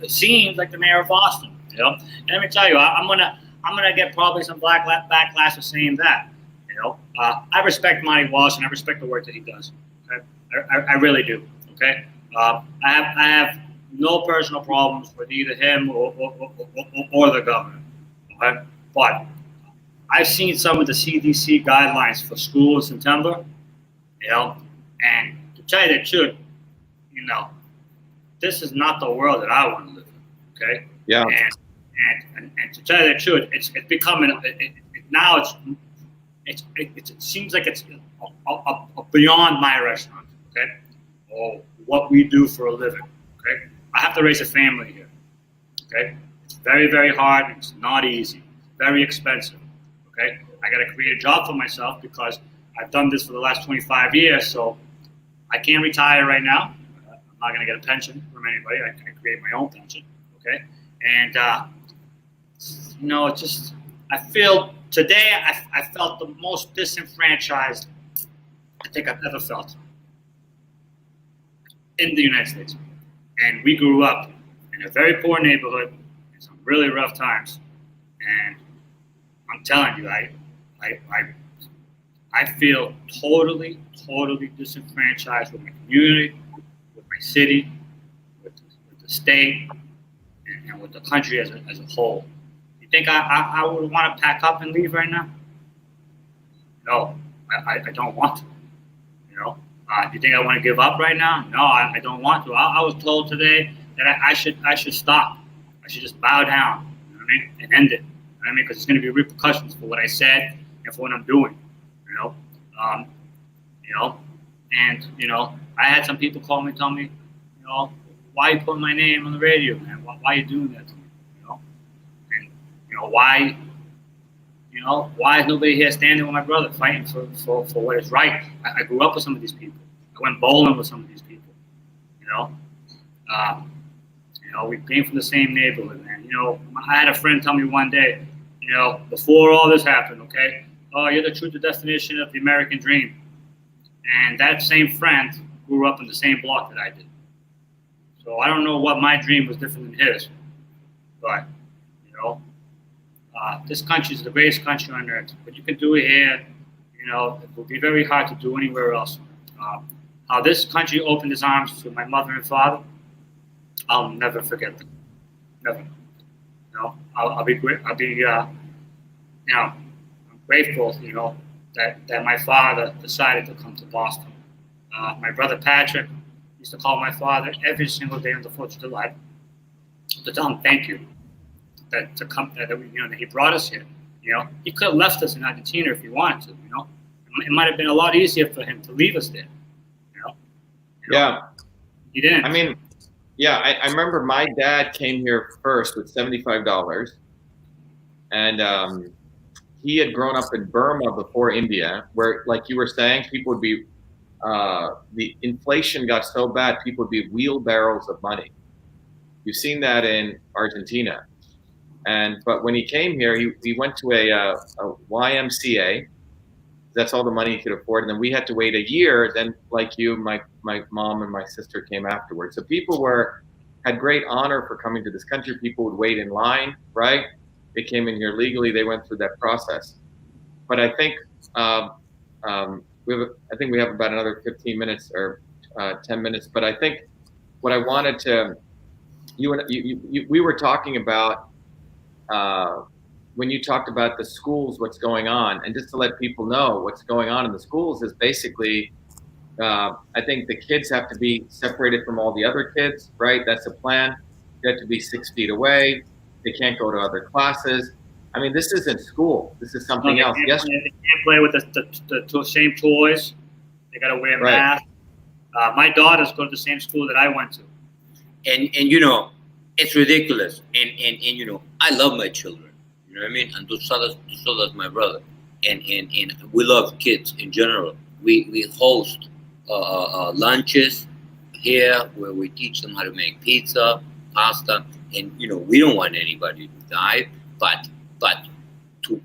Speaker 2: it seems like the mayor of Boston. And let me tell you, I'm gonna get probably some backlash for saying that. I respect Monty Walsh and I respect the work that he does. Okay? I really do. Okay. I have no personal problems with either him or the governor. Okay, but I've seen some of the CDC guidelines for school in September, and to tell you the truth, this is not the world that I want to live in. Okay.
Speaker 1: Yeah.
Speaker 2: And to tell you the truth, it's becoming now it seems like it's beyond my restaurant. Okay. Or what we do for a living. Okay. I have to raise a family here. Okay. It's very, very hard. It's not easy. It's very expensive. Okay. I got to create a job for myself because I've done this for the last 25 years. So I can't retire right now. I'm not going to get a pension from anybody. I can create my own pension. Okay. And, I feel today I felt the most disenfranchised I think I've ever felt in the United States. And we grew up in a very poor neighborhood in some really rough times. And I'm telling you, I feel totally disenfranchised with my community, with my city, with the state, and with the country as a whole. You think I would want to pack up and leave right now? No, I don't want to. Do you think I want to give up right now? No, I don't want to. I was told today that I should stop. I should just bow down, and end it. Because there's going to be repercussions for what I said and for what I'm doing. I had some people call me, tell me, why are you putting my name on the radio, man? Why are you doing that to me? And why is nobody here standing with my brother fighting for what is right? I grew up with some of these people. I went bowling with some of these people. You know, we came from the same neighborhood, man. You know, I had a friend tell me one day, you know, before all this happened, okay, oh, you're the true definition of the American dream. And that same friend grew up in the same block that I did. So I don't know what my dream was different than his. But, you know, this country is the greatest country on earth. What you can do here, you know, it will be very hard to do anywhere else. How this country opened its arms to my mother and father, I'll never forget them. Never. You know, I'll be great. I'll be, you know, I'm grateful, you know, that my father decided to come to Boston. My brother Patrick used to call my father every single day on the 4th of July to tell him thank you that he brought us here. You know, he could have left us in Argentina if he wanted to. You know, it might have been a lot easier for him to leave us there. You know?
Speaker 1: Yeah.
Speaker 2: He didn't.
Speaker 1: I mean, yeah, I remember my dad came here first with $75, and he had grown up in Burma before India, where, like you were saying, people would be, the inflation got so bad, people would be wheelbarrows of money. You've seen that in Argentina. But when he came here, he went to a YMCA. That's all the money he could afford. And then we had to wait a year. Then, like you, my mom and my sister came afterwards. So people had great honor for coming to this country. People would wait in line, right? They came in here legally. They went through that process. But I think we have about another 15 minutes or 10 minutes. But I think what I wanted to, we were talking about when you talked about the schools, what's going on, and just to let people know what's going on in the schools is basically, I think the kids have to be separated from all the other kids, right? That's the plan. They have to be 6 feet away. They can't go to other classes. I mean, this isn't school. This is something else. Yes.
Speaker 2: They can't play with the same toys. They got to wear masks. My daughters go to the same school that I went to.
Speaker 4: And you know, it's ridiculous. And you know, I love my children. You know what I mean? And so does my brother. And we love kids in general. We host lunches here where we teach them how to make pizza, pasta, and you know, we don't want anybody to die. But to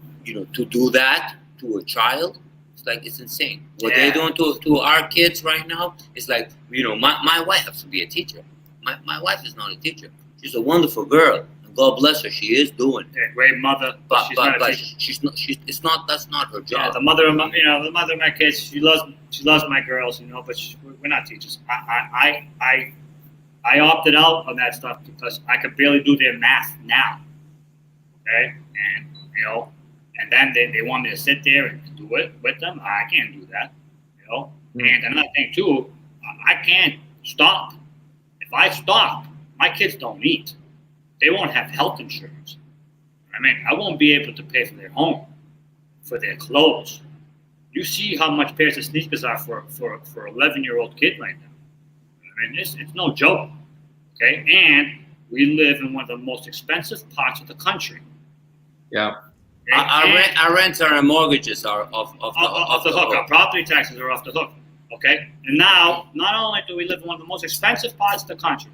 Speaker 4: do that to a child, it's like, it's insane. What they're doing to our kids right now, it's like, you know, my wife has to be a teacher. My wife is not a teacher. She's a wonderful girl. And God bless her. She is doing it.
Speaker 2: Yeah, great mother.
Speaker 4: But
Speaker 2: she's not.
Speaker 4: That's not her job.
Speaker 2: Yeah, the mother of my kids. She loves my girls, you know. But we're not teachers. I opted out on that stuff because I could barely do their math now. Okay, and you know, and then they want me to sit there and do it with them. I can't do that. You know, and another thing too, I can't stop. If I stop, my kids don't eat. They won't have health insurance. I mean, I won't be able to pay for their home, for their clothes. You see how much pairs of sneakers are for 11-year-old kid right now. I mean, it's no joke. Okay, and we live in one of the most expensive parts of the country.
Speaker 4: Yeah. Okay? Our rents and our mortgages are off the hook.
Speaker 2: Our property taxes are off the hook. Okay, and now not only do we live in one of the most expensive parts of the country,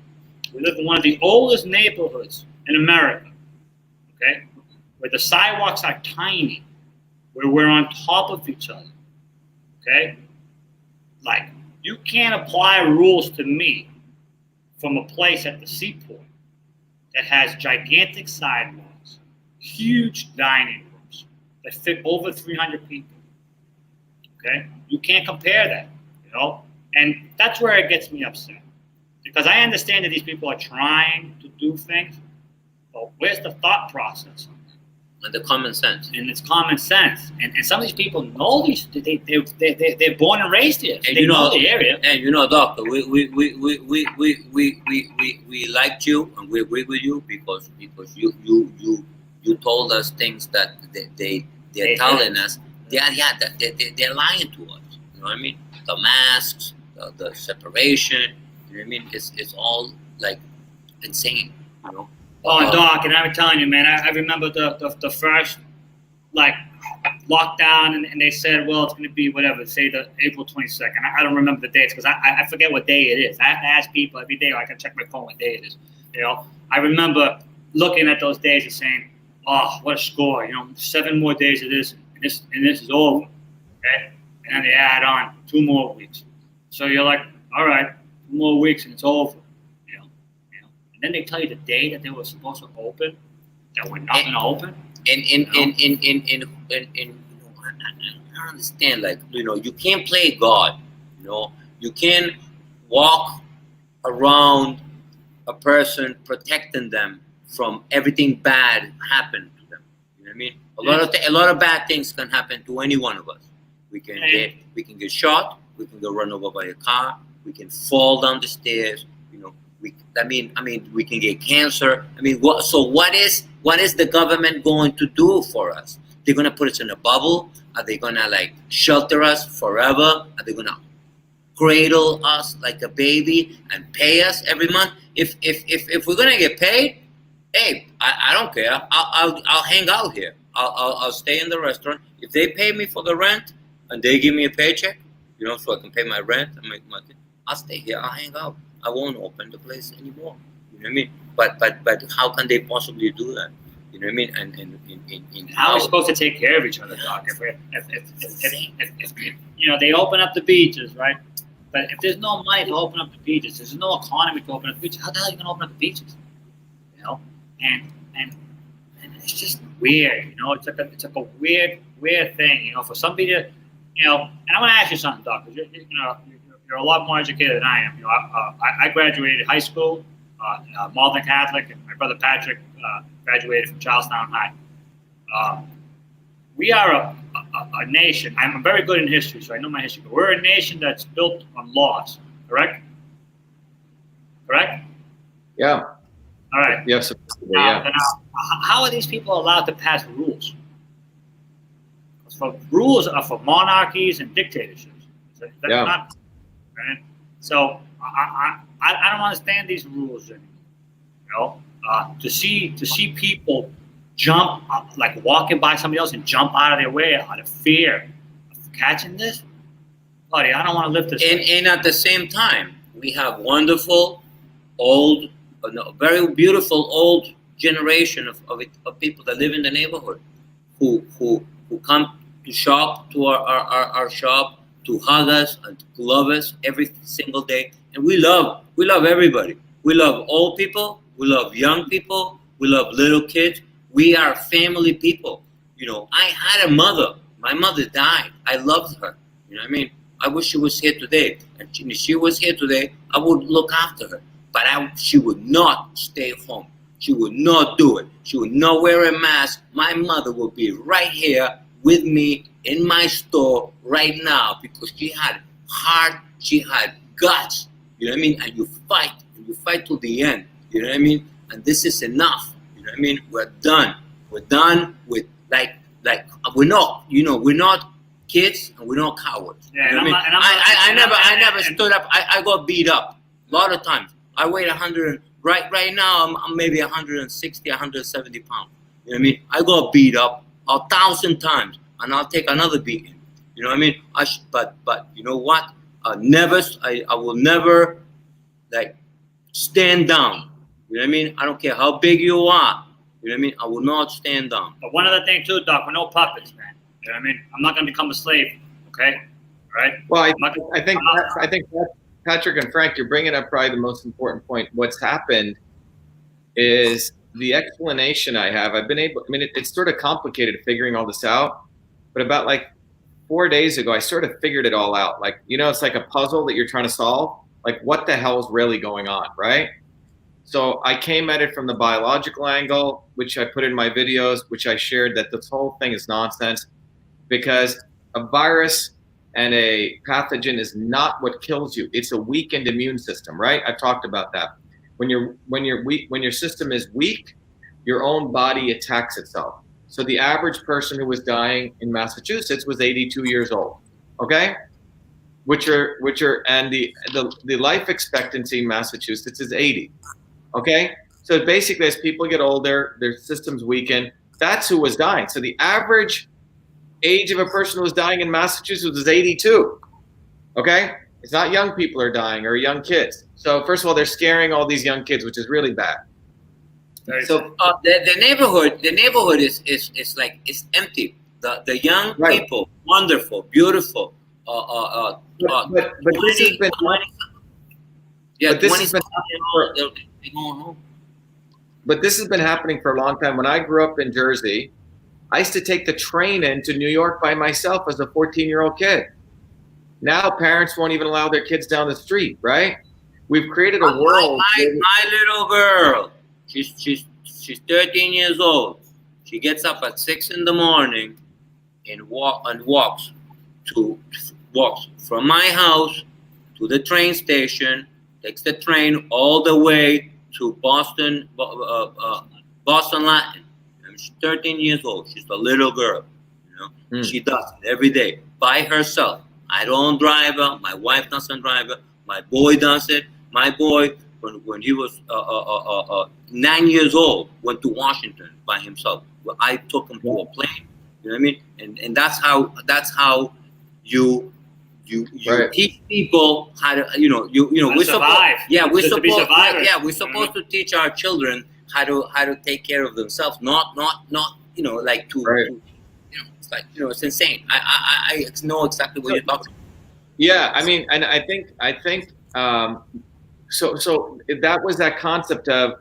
Speaker 2: we live in one of the oldest neighborhoods in America. Okay, where the sidewalks are tiny, where we're on top of each other. Okay, like you can't apply rules to me from a place at the seaport that has gigantic sidewalks, huge dining rooms that fit over 300 people. Okay, you can't compare that. You know, and that's where it gets me upset, because I understand that these people are trying to do things, but where's the thought process?
Speaker 4: And the common sense.
Speaker 2: And it's common sense. And some of these people know these. They're born and raised here. So they know the area.
Speaker 4: And you know, doctor, we liked you and we agree with you because you told us things that they're telling us. They're lying to us. You know what I mean? The masks, the separation, you know what I mean? It's all like insane, you know?
Speaker 2: Oh, Doc, and I'm telling you, man, I remember the first like lockdown, and they said, well, it's going to be whatever, say the April 22nd. I don't remember the dates because I forget what day it is. I have to ask people every day, or I can check my phone what day it is. You know, I remember looking at those days and saying, "Oh, what a score! 7 more days of this, and this is over." Okay, and then they add on 2 more weeks. So you're like, "All right, 2 more weeks and it's over." And then they tell you the day that they were supposed to open, that we're not going to open.
Speaker 4: I don't understand. Like, you can't play God. You can't walk around a person protecting them from everything bad happen to them. You know what I mean? A lot of bad things can happen to any one of us. We can get shot. We can get run over by a car. We can fall down the stairs. We can get cancer. What is the government going to do for us? They're gonna put us in a bubble? Are they gonna shelter us forever? Are they gonna cradle us like a baby and pay us every month? If we're gonna get paid, hey, I don't care. I'll hang out here. I'll stay in the restaurant. If they pay me for the rent and they give me a paycheck, so I can pay my rent and make money, I'll stay here. I'll hang out. I won't open the place anymore. You know what I mean? But how can they possibly do that? You know what I mean? And
Speaker 2: how are we supposed to take care of each other, Doc? If they open up the beaches, right? But if there's no money to open up the beaches, there's no economy to open up the beaches. How the hell are you gonna open up the beaches? And it's just weird. It's like a weird thing. For somebody to, and I want to ask you something, Doc. You're a lot more educated than I am. I graduated high school, Malden Catholic, and my brother Patrick graduated from Charlestown High. We are a nation. I'm very good in history, so I know my history. But we're a nation that's built on laws. Correct?
Speaker 1: Yeah.
Speaker 2: All right.
Speaker 1: Yes. Yeah.
Speaker 2: How are these people allowed to pass rules? Rules are for monarchies and dictatorships. That's not. Right? So I don't understand these rules anymore. To see people jump up, like walking by somebody else and jump out of their way out of fear of catching this, buddy, I don't want to live this way.
Speaker 4: And at the same time, we have wonderful, old, very beautiful old generation of people that live in the neighborhood who come to shop to our shop, to hug us and to love us every single day. And we love everybody. We love old people. We love young people. We love little kids. We are family people. I had a mother. My mother died. I loved her. You know what I mean? I wish she was here today. And if she was here today, I would look after her. But she would not stay home. She would not do it. She would not wear a mask. My mother would be right here with me in my store right now because she had heart, she had guts. You know what I mean? And you fight to the end. You know what I mean? And this is enough. You know what I mean? We're done. We're done with we're not kids and we're not cowards.
Speaker 2: Yeah,
Speaker 4: you know what I mean? I never stood up. I got beat up a lot of times. I weighed 100. Right now I'm maybe 160, 170 pounds. You know what I mean? I got beat up 1,000 times, and I'll take another beating. You know what I mean? But you know what? I will never stand down. You know what I mean? I don't care how big you are. You know what I mean? I will not stand down.
Speaker 2: But one other thing too, Doc, we're no puppets, man. You know what I mean? I'm not going to become a slave. Okay? Right?
Speaker 1: Well, I think Patrick and Frank, you're bringing up probably the most important point. What's happened is the explanation I have. It's sort of complicated figuring all this out, but about 4 days ago, I sort of figured it all out. It's like a puzzle that you're trying to solve. What the hell is really going on, right? So I came at it from the biological angle, which I put in my videos, which I shared that this whole thing is nonsense because a virus and a pathogen is not what kills you. It's a weakened immune system, right? I've talked about that. When you're weak, when your system is weak, your own body attacks itself. So the average person who was dying in Massachusetts was 82 years old. Okay, and the life expectancy in Massachusetts is 80. Okay, so basically as people get older, their systems weaken. That's who was dying. So the average age of a person who was dying in Massachusetts was 82. Okay, it's not young people are dying or young kids. So first of all, they're scaring all these young kids, which is really bad.
Speaker 2: So
Speaker 4: the neighborhood is like it's empty. The young
Speaker 1: Right.
Speaker 4: people, wonderful, beautiful.
Speaker 1: But this has been.
Speaker 4: Yeah,
Speaker 1: But this has
Speaker 4: 20
Speaker 1: been.
Speaker 4: they're going home.
Speaker 1: But this has been happening for a long time. When I grew up in Jersey, I used to take the train into New York by myself as a 14-year-old kid. Now parents won't even allow their kids down the street, right? We've created a world.
Speaker 4: My little girl, she's 13 years old. She gets up at 6 in the morning and walks from my house to the train station, takes the train all the way to Boston Latin. And she's 13 years old. She's a little girl. She does it every day by herself. I don't drive her. My wife doesn't drive her. My boy does it. My boy, when he was 9 years old, went to Washington by himself. I took him to a plane. You know what I mean? And that's how you
Speaker 1: Right.
Speaker 4: teach people how to we're
Speaker 2: survive.
Speaker 4: We're supposed to teach our children how to take care of themselves, not like to.
Speaker 1: Right.
Speaker 4: It's like it's insane. I know exactly what you're talking about.
Speaker 1: Yeah, I mean, and I think so that was that concept of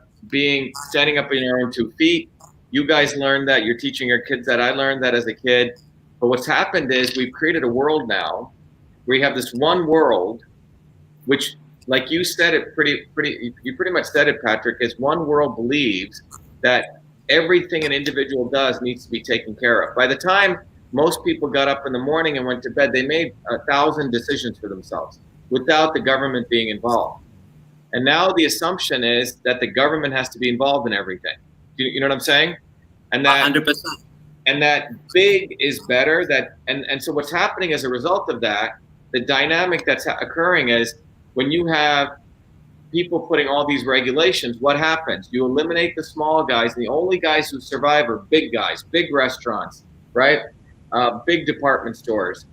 Speaker 1: standing up on your own 2 feet. You guys learned that. You're teaching your kids that. I learned that as a kid. But what's happened is we've created a world now where you have this one world, which, like you said it you pretty much said it, Patrick, is one world believes that everything an individual does needs to be taken care of. By the time most people got up in the morning and went to bed, they made 1,000 decisions for themselves without the government being involved. And now the assumption is that the government has to be involved in everything. You know what I'm saying? And that
Speaker 4: 100%.
Speaker 1: And that big is better. And so what's happening as a result of that, the dynamic that's occurring is when you have people putting all these regulations, what happens? You eliminate the small guys, and the only guys who survive are big guys, big restaurants, right? Big department stores,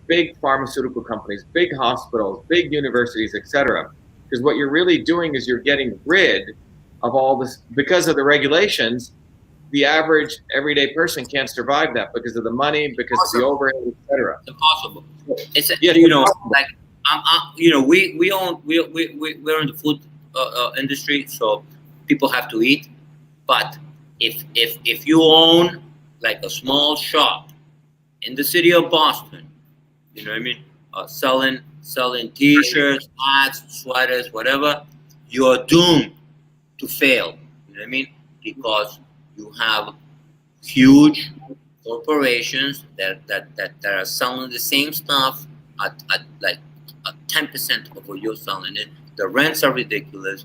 Speaker 1: big pharmaceutical companies, big hospitals, big universities, etc. Because what you're really doing is you're getting rid of all this. Because of the regulations, the average everyday person can't survive that because of the money, because of the overhead, etc.
Speaker 4: It's impossible. It's
Speaker 1: Yeah,
Speaker 4: like we're in the food industry, so people have to eat. But if you own like a small shop in the city of Boston, you know what I mean, selling T-shirts, hats, sweaters, whatever, you are doomed to fail. You know what I mean? Because you have huge corporations that are selling the same stuff at like 10% of what you're selling it. The rents are ridiculous.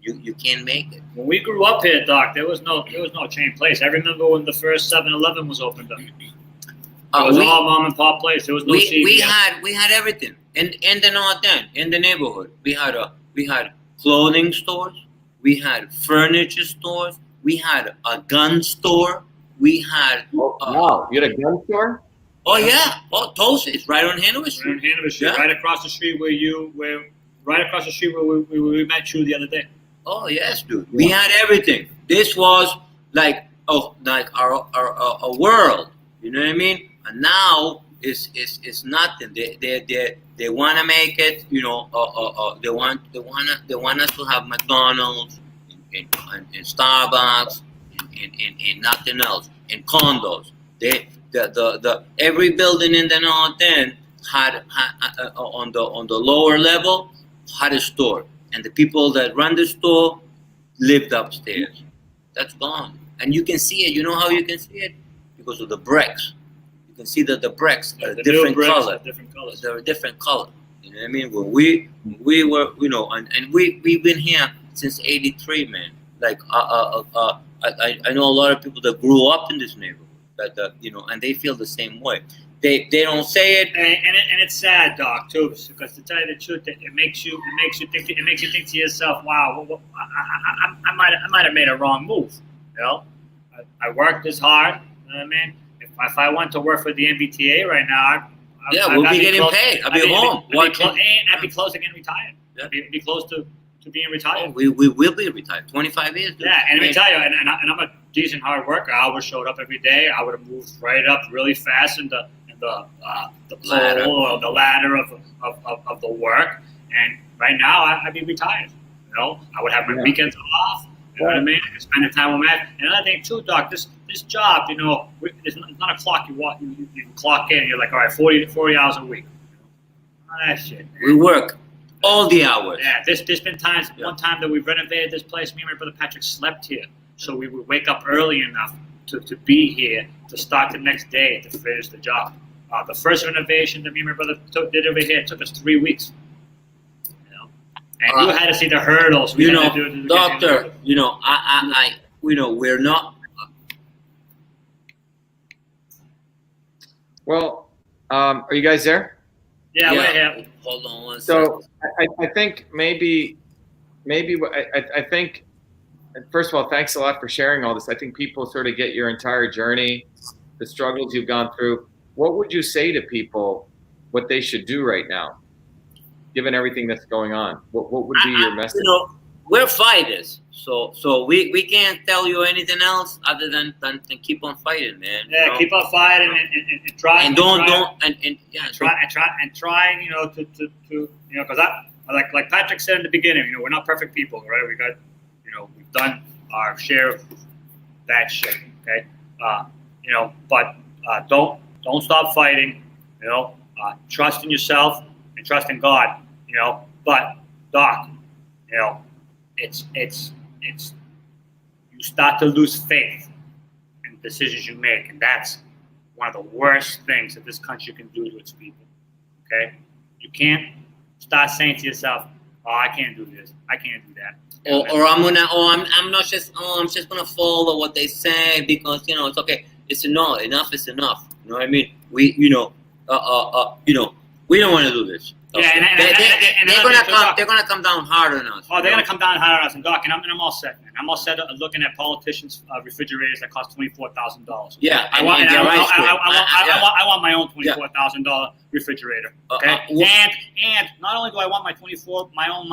Speaker 4: You can't make it.
Speaker 2: When we grew up here, Doc, there was no chain place. I remember when the first 7-Eleven was opened up. It was all mom and pop place. There was no CVS.
Speaker 4: We had everything in the North End, in the neighborhood. We had clothing stores, we had furniture stores, we had a gun store, we had
Speaker 1: wow, you had a gun store?
Speaker 4: Oh yeah, Tulsa is right on Hanover Street.
Speaker 2: Right on Hanover Street,
Speaker 4: Yeah.
Speaker 2: right across the street where we met you the other day.
Speaker 4: Oh yes, dude. We had everything. This was like our world. You know what I mean? And now it's nothing. They want to make it. They want us to have McDonald's and Starbucks and nothing else, and condos. Every building in the North End had on the lower level had a store, and the people that run the store lived upstairs. That's gone, and you can see it. You know how you can see it? Because of the bricks. You can see that the bricks are different color.
Speaker 2: Different colors.
Speaker 4: They're a different color. You know what I mean? When we were, and we've been here since '83, man. Like I know a lot of people that grew up in this neighborhood and they feel the same way. They don't say it,
Speaker 2: and it's sad, Doc, too, because to tell you the truth, it makes you think to yourself, wow, I might have made a wrong move. I worked this hard. You know what I mean? If I went to work for the MBTA right now,
Speaker 4: we'll be getting paid. I'll be home.
Speaker 2: I'd be close to getting retired.
Speaker 4: Yeah.
Speaker 2: Be close to being retired.
Speaker 4: Oh, we will be retired. 25 years. Dude.
Speaker 2: Yeah, and let me tell you, and I'm a decent hard worker. I would have showed up every day. I would have moved right up really fast in the
Speaker 4: Ladder.
Speaker 2: pole or the ladder of the work. And right now, I'd be retired. You know, I would have my weekends off. You know what I mean? I could spend the time with my. And another thing too, Doc, this job, you know, it's not a clock. You clock in. You're like, all right, 40 hours a week. All that shit. Man.
Speaker 4: We work all the hours.
Speaker 2: Yeah, there's been times. Yeah. One time that we renovated this place, me and my brother Patrick slept here, so we would wake up early enough to be here to start the next day to finish the job. The first renovation that me and my brother did over here took us 3 weeks. And you had to see the hurdles.
Speaker 4: You know, doctor. You know, I we're not.
Speaker 1: Well, are you guys there?
Speaker 2: Yeah, we're here.
Speaker 4: Hold on one
Speaker 1: second. I think maybe I think, first of all, thanks a lot for sharing all this. I think people sort of get your entire journey, the struggles you've gone through. What would you say to people what they should do right now, given everything that's going on? What would be your message?
Speaker 4: You know, we're fighters, so we can't tell you anything else other than keep on fighting, man.
Speaker 2: Yeah,
Speaker 4: you know?
Speaker 2: Keep on fighting and try.
Speaker 4: And
Speaker 2: try. You know, to you know, because like Patrick said in the beginning, you know, we're not perfect people, right? We got, you know, we've done our share of bad shit, okay? You know, but don't stop fighting. You know, trust in yourself and trust in God. You know, but Doc, you know, it's you start to lose faith in the decisions you make, and that's one of the worst things that this country can do to its people. Okay, you can't start saying to yourself, "Oh, I can't do this. I can't do that."
Speaker 4: Or I'm just gonna follow what they say because, you know, it's okay. It's enough. Enough is enough. You know what I mean? We don't want to do this.
Speaker 2: Yeah, and
Speaker 4: they're gonna come down hard on us.
Speaker 2: Oh, they're gonna come down hard on us, and Doc, and I'm all set, man. I'm all set looking at politicians' refrigerators that cost $24,000.
Speaker 4: Yeah,
Speaker 2: I want my own $24,000 refrigerator. Okay, and not only do I want my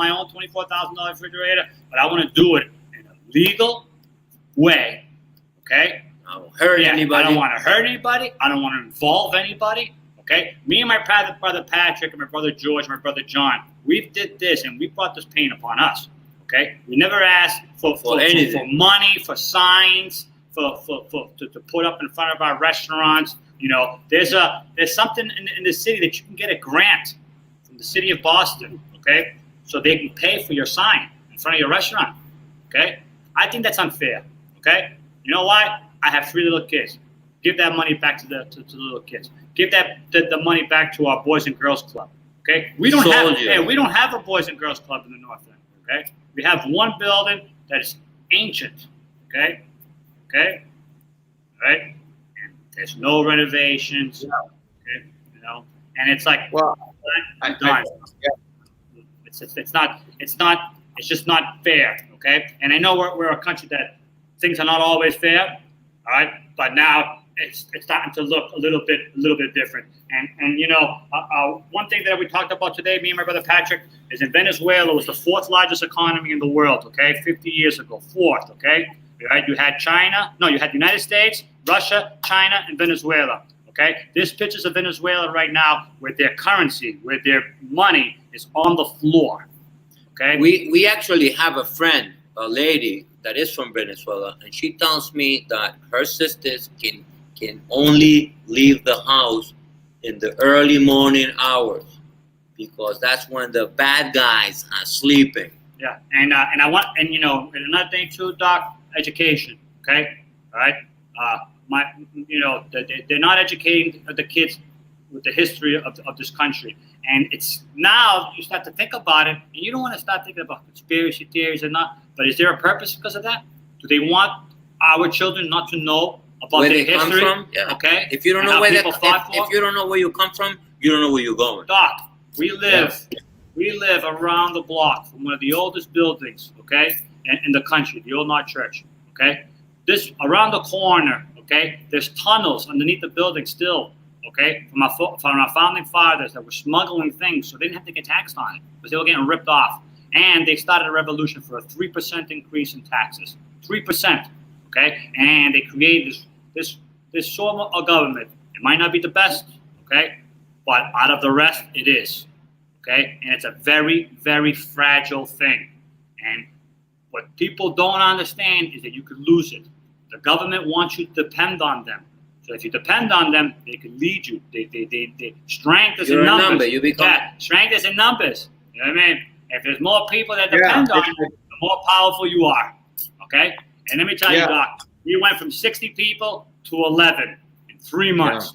Speaker 2: own $24,000 refrigerator, but I want to do it in a legal way. Okay,
Speaker 4: I don't hurt anybody.
Speaker 2: I don't want to hurt anybody. I don't want to involve anybody. Okay, me and my brother Patrick and my brother George and my brother John, we did this and we brought this pain upon us. Okay, we never asked for money, for signs, to put up in front of our restaurants. You know, there's something in the city that you can get a grant from the city of Boston. Okay, so they can pay for your sign in front of your restaurant. Okay, I think that's unfair. Okay, you know why? I have 3 little kids. Give that money back to the little kids. Give the money back to our Boys and Girls Club. Okay, we don't have a Boys and Girls Club in the North End. Okay, we have one building that is ancient. Okay, right, and there's no renovations. Okay, you know, and it's like,
Speaker 1: well,
Speaker 2: I'm done. It's just not fair. Okay, and I know we're a country that things are not always fair. All right, but now it's starting to look a little bit different. And you know, one thing that we talked about today, me and my brother Patrick, is in Venezuela was the 4th largest economy in the world. Okay, 50 years ago, 4th. Okay, right? You had you had the United States, Russia, China, and Venezuela. Okay, this pictures of Venezuela right now, where their currency, where their money is on the floor. Okay,
Speaker 4: we actually have a friend, a lady that is from Venezuela, and she tells me that her sisters can only leave the house in the early morning hours because that's when the bad guys are sleeping.
Speaker 2: Yeah, and you know, and another thing too, Doc, education. Okay, all right. They're not educating the kids with the history of this country, and it's now you start to think about it, and you don't want to start thinking about conspiracy theories or not. But is there a purpose because of that? Do they want our children not to know about
Speaker 4: where
Speaker 2: their
Speaker 4: they
Speaker 2: history?
Speaker 4: come from? Yeah.
Speaker 2: Okay.
Speaker 4: If you don't know where if you don't know where you come from, you don't know where you're going.
Speaker 2: Doc, we live around the block from one of the oldest buildings, okay, in the country, the Old North Church. Okay, this around the corner, okay, there's tunnels underneath the building still okay, from our founding fathers that were smuggling things so they didn't have to get taxed on it because they were getting ripped off. And they started a revolution for a 3% increase in taxes. 3%, okay? And they created this sort of government. It might not be the best, okay? But out of the rest, it is, okay? And it's a very, very fragile thing. And what people don't understand is that you could lose it. The government wants you to depend on them. So if you depend on them, they can lead you. They strength is in numbers.
Speaker 4: Number. You become
Speaker 2: strength is in numbers. You know what I mean? If there's more people that depend on you, the more powerful you are. Okay? And let me tell you, Doc, we went from 60 people to 11 in 3 months.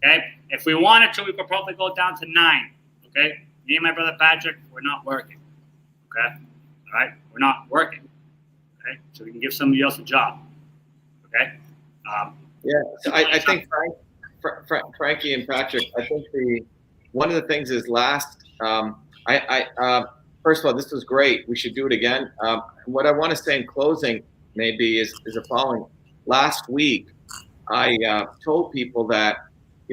Speaker 2: Okay? If we wanted to, we could probably go down to 9. Okay? Me and my brother Patrick, we're not working. Okay? All right? We're not working. Okay? So we can give somebody else a job. Okay?
Speaker 1: So I think Frankie and Patrick, I think one of the things is first of all, this was great. We should do it again. What I want to say in closing maybe is the following. Last week, I told people that,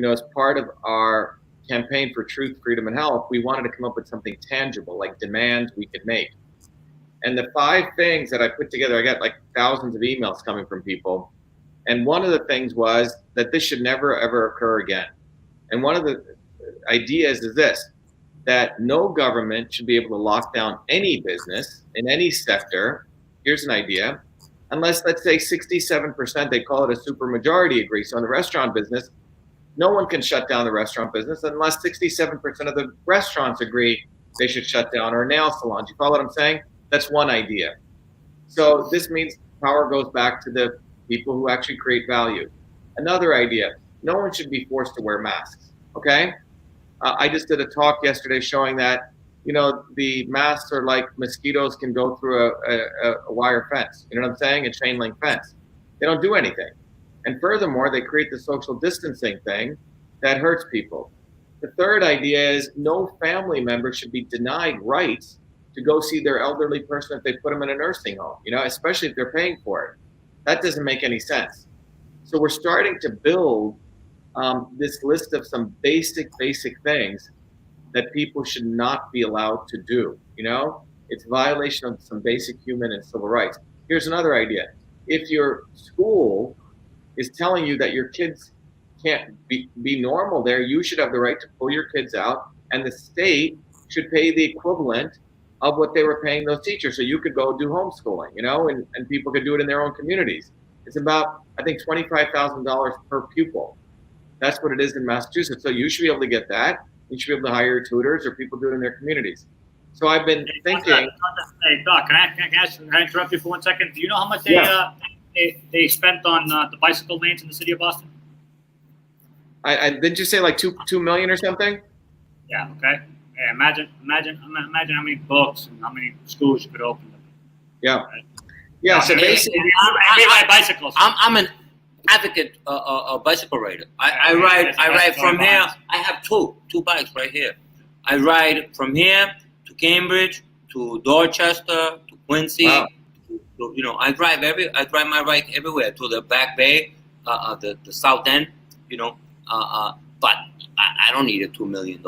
Speaker 1: as part of our campaign for truth, freedom, and health, we wanted to come up with something tangible, like demands we could make. And the 5 things that I put together, I got like thousands of emails coming from people. And one of the things was that this should never, ever occur again. And one of the ideas is this, that no government should be able to lock down any business in any sector. Here's an idea. Unless, let's say, 67%, they call it a supermajority agree. So in the restaurant business, no one can shut down the restaurant business unless 67% of the restaurants agree they should shut down, or nail salons. You follow what I'm saying? That's one idea. So this means power goes back to the people who actually create value. Another idea, no one should be forced to wear masks, okay? I just did a talk yesterday showing that, the masks are like mosquitoes can go through a wire fence, you know what I'm saying? A chain link fence. They don't do anything. And furthermore, they create the social distancing thing that hurts people. The third idea is no family member should be denied rights to go see their elderly person if they put them in a nursing home, especially if they're paying for it. That doesn't make any sense. So we're starting to build this list of some basic things that people should not be allowed to do. It's violation of some basic human and civil rights. Here's another idea. If your school is telling you that your kids can't be normal there, you should have the right to pull your kids out, and the state should pay the equivalent of what they were paying those teachers. So you could go do homeschooling, and people could do it in their own communities. It's about, I think, $25,000 per pupil. That's what it is in Massachusetts. So you should be able to get that. You should be able to hire your tutors, or people do it in their communities. So I've been thinking.
Speaker 2: Hey, Doc, can I interrupt you for 1 second? Do you know how much they spent on the bicycle lanes in the city of Boston?
Speaker 1: I didn't you say like $2 million or something?
Speaker 2: Yeah. Okay. Yeah, imagine how many books and how many schools you could open.
Speaker 1: Yeah. Right? Yeah. So basically,
Speaker 2: I ride bicycles.
Speaker 4: I'm an advocate, a bicycle rider. I ride from here. I have two bikes right here. I ride from here to Cambridge, to Dorchester, to Quincy.
Speaker 1: Wow.
Speaker 4: I drive my bike everywhere, to the Back Bay, the South End. But I don't need a $2 million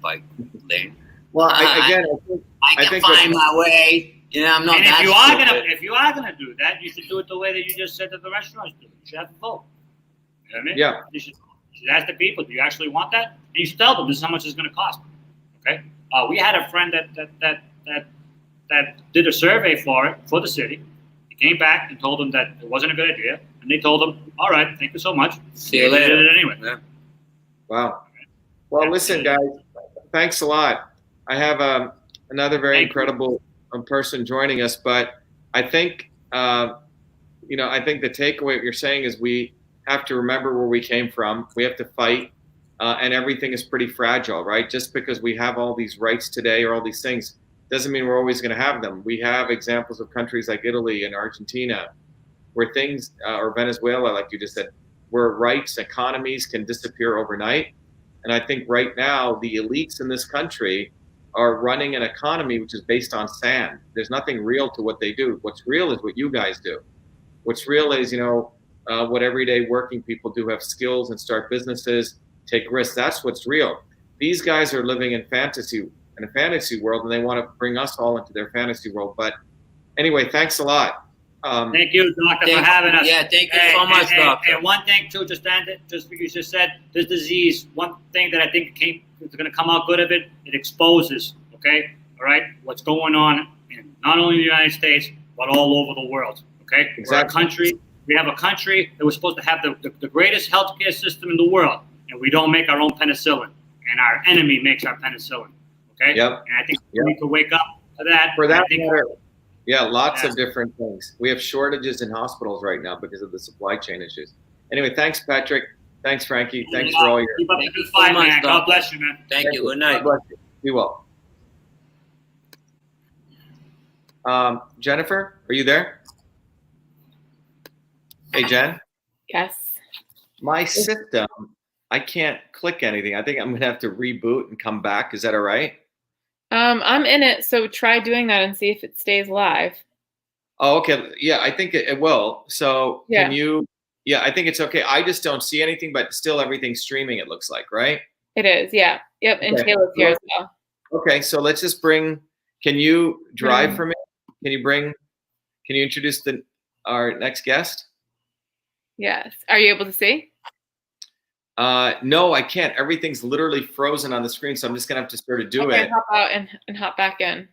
Speaker 4: bike lane.
Speaker 1: Well,
Speaker 4: I can find my way. I'm not.
Speaker 2: And
Speaker 4: that
Speaker 2: if you are gonna do that, you should do it the way that you just said that the restaurants do. You should have a vote. You know what I mean?
Speaker 1: Yeah.
Speaker 2: You should ask the people, do you actually want that? And you should tell them this is how much it's gonna cost. Okay. We had a friend that did a survey for the city. He came back and told them that it wasn't a good idea, and they told him, "All right, thank you so much.
Speaker 4: See you later."
Speaker 2: Did it anyway.
Speaker 4: Yeah.
Speaker 1: Wow. Well, listen, guys, thanks a lot. I have another very incredible person joining us, but I think, I think the takeaway what you're saying is we have to remember where we came from. We have to fight, and everything is pretty fragile, right? Just because we have all these rights today or all these things doesn't mean we're always going to have them. We have examples of countries like Italy and Argentina where things, or Venezuela, like you just said, where rights, economies can disappear overnight. And I think right now, the elites in this country are running an economy which is based on sand. There's nothing real to what they do. What's real is what you guys do. What's real is, what everyday working people do, have skills and start businesses take risks. That's what's real. These guys are living in a fantasy world, and they want to bring us all into their fantasy world. But anyway, thanks a lot.
Speaker 2: Thank you, Doctor, for having us.
Speaker 4: Yeah, thank you so much, Doctor.
Speaker 2: And one thing too, just what you just said, this disease, one thing that I think is going to come out good of it, it exposes, okay, all right, what's going on in not only the United States, but all over the world, okay?
Speaker 1: Exactly.
Speaker 2: We have a country that was supposed to have the greatest healthcare system in the world, and we don't make our own penicillin, and our enemy makes our penicillin, okay?
Speaker 1: Yep.
Speaker 2: And I think we need to wake up to that.
Speaker 1: For that matter, yeah, lots of different things. We have shortages in hospitals right now because of the supply chain issues. Anyway, thanks, Patrick. Thanks, Frankie. Thanks for all your.
Speaker 2: Keep up the good fight, man. God bless you, man.
Speaker 4: Thank you. Good night.
Speaker 1: God bless you. Be well. Jennifer, are you there? Hey, Jen.
Speaker 5: Yes.
Speaker 1: My system, I can't click anything. I think I'm gonna have to reboot and come back. Is that all right?
Speaker 5: I'm in it, so try doing that and see if it stays live.
Speaker 1: Oh, okay. Yeah, I think it will. So can you? Yeah, I think it's okay. I just don't see anything, but still everything's streaming. It looks like, right?
Speaker 5: It is. Yeah. Yep. And
Speaker 1: Okay.
Speaker 5: Taylor's here as well.
Speaker 1: Okay, so let's just bring. Can you drive for me? Can you introduce our next guest?
Speaker 5: Yes. Are you able to see?
Speaker 1: No, I can't. Everything's literally frozen on the screen, so I'm just gonna have to sort of do it.
Speaker 5: Hop out and hop back in.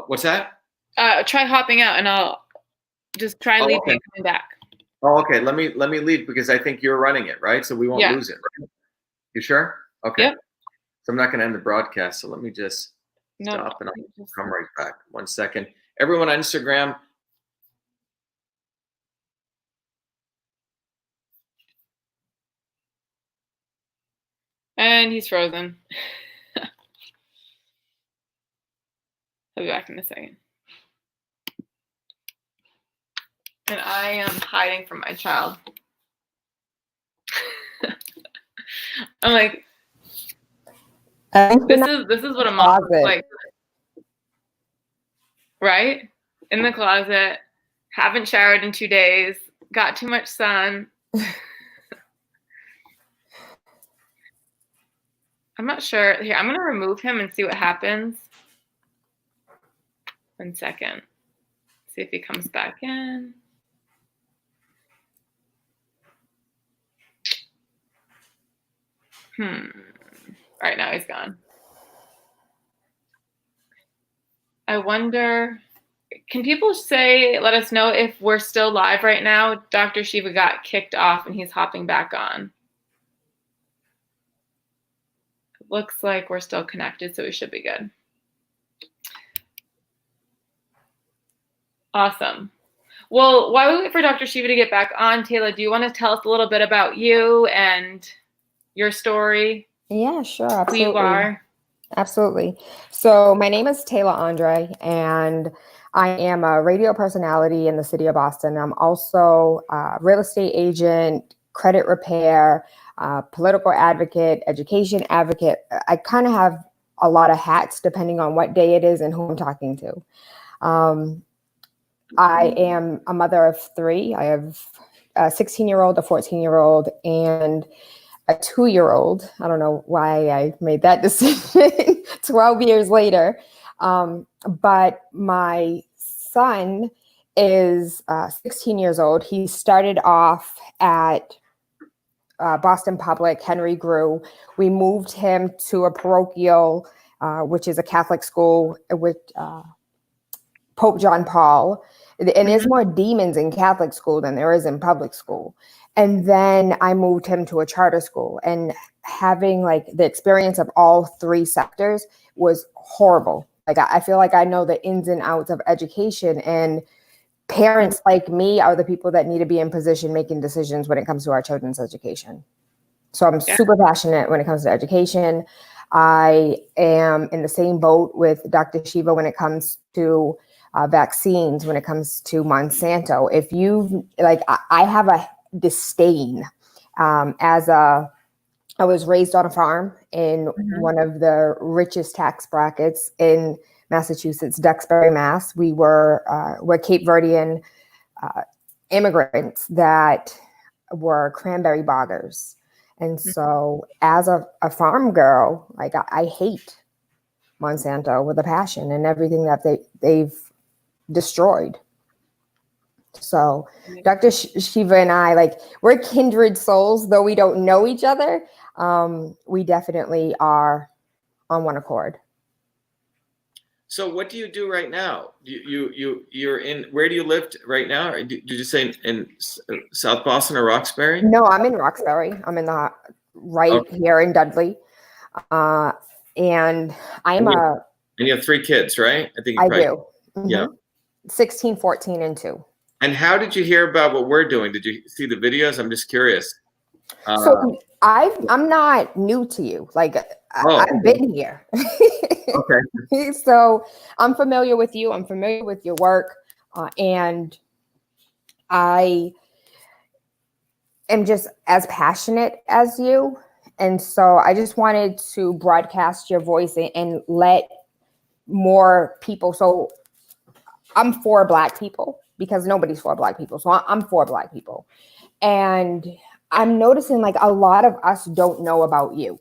Speaker 1: What's that?
Speaker 5: Try hopping out, and I'll just try leaving and coming back.
Speaker 1: Oh, okay. Let me leave because I think you're running it, right? So we won't lose it, right? You sure? Okay.
Speaker 5: Yep.
Speaker 1: So I'm not gonna end the broadcast. So let me just stop and I'll come right back. 1 second. Everyone on Instagram.
Speaker 5: And he's frozen. I'll be back in a second. And I am hiding from my child. I'm like, this is what a mom looks like. Right? In the closet, haven't showered in 2 days, got too much sun. I'm not sure. Here, I'm going to remove him and see what happens. 1 second. See if he comes back in. All right, now he's gone. I wonder, can people let us know if we're still live right now? Dr. Shiva got kicked off and he's hopping back on. It looks like we're still connected, so we should be good. Awesome. Well, while we wait for Dr. Shiva to get back on, Taylor, do you want to tell us a little bit about you and your story?
Speaker 6: Yeah, sure. Absolutely.
Speaker 5: Who you are?
Speaker 6: Absolutely. So my name is Taylor Andre, and I am a radio personality in the city of Boston. I'm also a real estate agent, credit repair, political advocate, education advocate. I kind of have a lot of hats depending on what day it is and who I'm talking to. I am a mother of 3. I have a 16-year-old, a 14-year-old, and a 2-year-old. I don't know why I made that decision 12 years later. But my son is 16 years old. He started off at Boston Public, Henry Grew. We moved him to a parochial, which is a Catholic school with Pope John Paul. And there's more demons in Catholic school than there is in public school. And then I moved him to a charter school, and having like the experience of all 3 sectors was horrible. Like, I feel like I know the ins and outs of education, and parents like me are the people that need to be in position making decisions when it comes to our children's education. So I'm super passionate when it comes to education. I am in the same boat with Dr. Shiva when it comes to vaccines, when it comes to Monsanto. If you like, I have a disdain. I was raised on a farm in one of the richest tax brackets in Massachusetts, Duxbury, Mass. We're Cape Verdean immigrants that were cranberry boggers. And so as a farm girl, like I hate Monsanto with a passion and everything that they've destroyed. So Dr. Shiva and I, like, we're kindred souls, though we don't know each other. We definitely are on one accord.
Speaker 1: So what do you do right now? You're in, where do you live right now? Or did you say in South Boston or Roxbury?
Speaker 6: No, I'm in Roxbury. I'm in the here in Dudley. And I'm
Speaker 1: and you have 3 kids, right? I think
Speaker 6: I do. Mm-hmm.
Speaker 1: Yeah.
Speaker 6: 16, 14, and 2. And
Speaker 1: how did you hear about what we're doing? Did you see the videos? I'm just curious.
Speaker 6: So I'm not new to you. Like, I've been here. Okay. So I'm familiar with you. I'm familiar with your work. And I am just as passionate as you. And so I just wanted to broadcast your voice and let more people. So I'm for Black people because nobody's for Black people. So I'm for Black people. And I'm noticing like a lot of us don't know about you.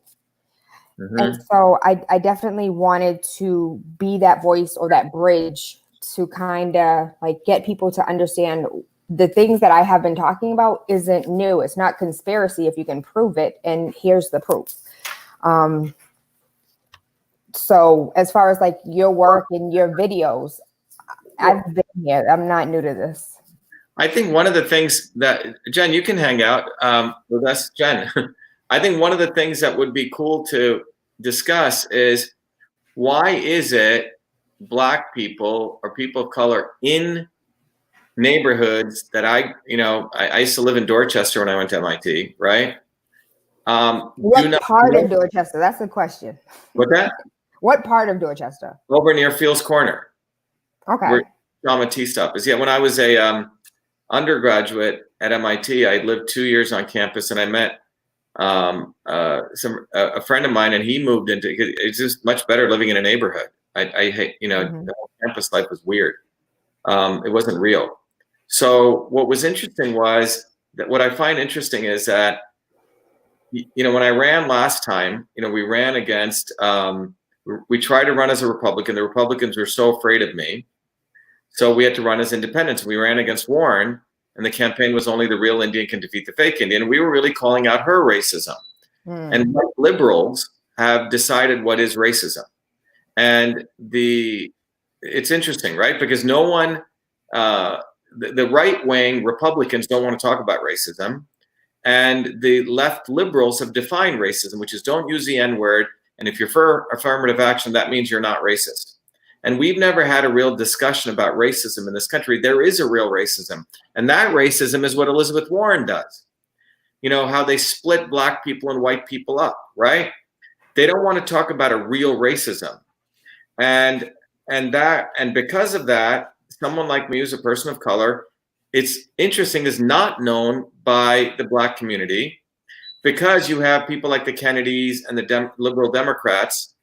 Speaker 6: Mm-hmm. And so I definitely wanted to be that voice or that bridge to kind of like get people to understand the things that I have been talking about isn't new. It's not conspiracy if you can prove it. And here's the proof. So as far as like your work and your videos, I've been here. I'm not new to this.
Speaker 1: I think one of the things that, Jen, you can hang out with us, Jen. I think one of the things that would be cool to discuss is why is it Black people or people of color in neighborhoods that I used to live in Dorchester when I went to MIT, right?
Speaker 6: What part of Dorchester? That's the question.
Speaker 1: What's that?
Speaker 6: What part of Dorchester?
Speaker 1: Over near Fields Corner.
Speaker 6: Okay.
Speaker 1: Where Drama Tea stop is. Yeah, when I was a undergraduate at MIT, I lived 2 years on campus, and I met a friend of mine, and he moved into. It's just much better living in a neighborhood. I hate, mm-hmm. The whole campus life was weird. It wasn't real. So what was interesting was that what I find interesting is that, when I ran last time, we ran against. We tried to run as a Republican. The Republicans were so afraid of me. So we had to run as independents. We ran against Warren, and the campaign was only the real Indian can defeat the fake Indian. We were really calling out her racism. And liberals have decided what is racism. And it's interesting, right? Because no one, the right-wing Republicans don't want to talk about racism. And the left liberals have defined racism, which is don't use the N-word. And if you're for affirmative action, that means you're not racist. And we've never had a real discussion about racism in this country. There is a real racism. And that racism is what Elizabeth Warren does. How they split Black people and white people up, right? They don't want to talk about a real racism. And because of that, someone like me who's a person of color, it's interesting, is not known by the Black community because you have people like the Kennedys and the liberal Democrats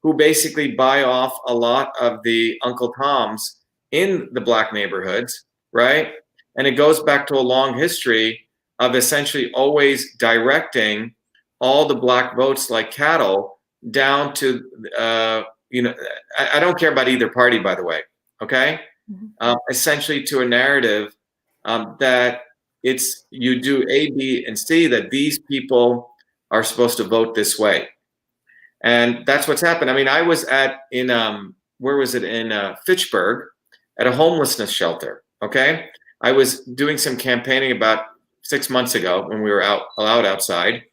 Speaker 1: who basically buy off a lot of the Uncle Toms in the Black neighborhoods, right? And it goes back to a long history of essentially always directing all the Black votes like cattle down to, I don't care about either party, by the way, okay? Mm-hmm. Essentially to a narrative that you do A, B, and C, that these people are supposed to vote this way. And that's what's happened. I mean, I was in Fitchburg at a homelessness shelter. Okay. I was doing some campaigning about 6 months ago when we were allowed outside.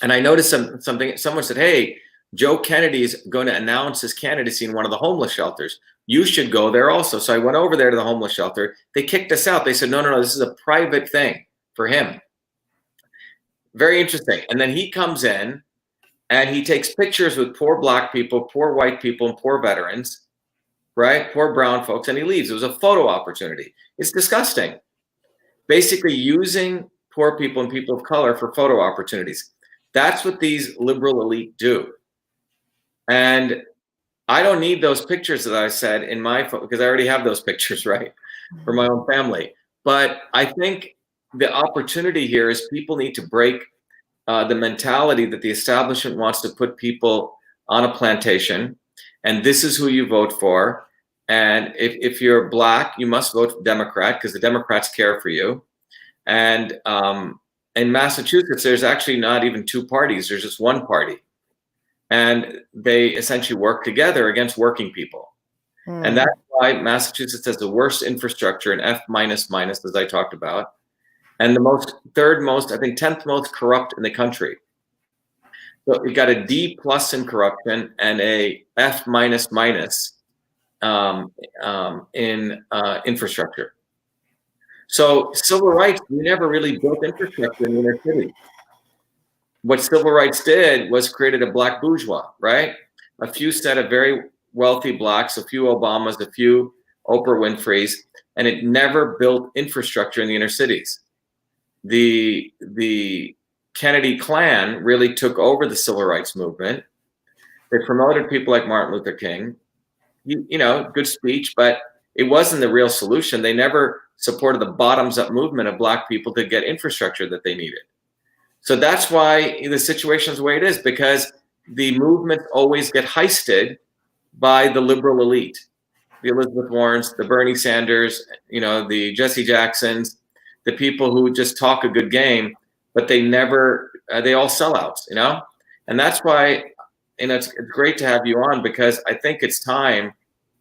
Speaker 1: And I noticed something. Someone said, "Hey, Joe Kennedy is going to announce his candidacy in one of the homeless shelters. You should go there also." So I went over there to the homeless shelter. They kicked us out. They said, no, this is a private thing for him. Very interesting. And then he comes in, and he takes pictures with poor Black people, poor white people, and poor veterans, right? Poor brown folks, and he leaves. It was a photo opportunity. It's disgusting. Basically using poor people and people of color for photo opportunities. That's what these liberal elite do. And I don't need those pictures that I said in my photo, because I already have those pictures, right? For my own family. But I think the opportunity here is people need to break the mentality that the establishment wants to put people on a plantation, and this is who you vote for. And if you're Black, you must vote Democrat because the Democrats care for you. And in Massachusetts, there's actually not even two parties. There's just one party. And they essentially work together against working people. And that's why Massachusetts has the worst infrastructure, an F minus minus, as I talked about, and the third most, I think 10th most corrupt in the country. So you got a D plus in corruption and a F minus minus in infrastructure. So civil rights, we never really built infrastructure in the inner city. What civil rights did was created a Black bourgeois, right? A few set of very wealthy Blacks, a few Obamas, a few Oprah Winfreys, and it never built infrastructure in the inner cities. The Kennedy clan really took over the civil rights movement. They promoted people like Martin Luther King, you know, good speech, but it wasn't the real solution. They never supported the bottoms up movement of Black people to get infrastructure that they needed. So that's why the situation is the way it is, because the movements always get heisted by the liberal elite, the Elizabeth Warrens, the Bernie Sanders, you know, the Jesse Jacksons, the people who just talk a good game, but they never, they all sellouts, you know? And that's why, you know, it's great to have you on, because I think it's time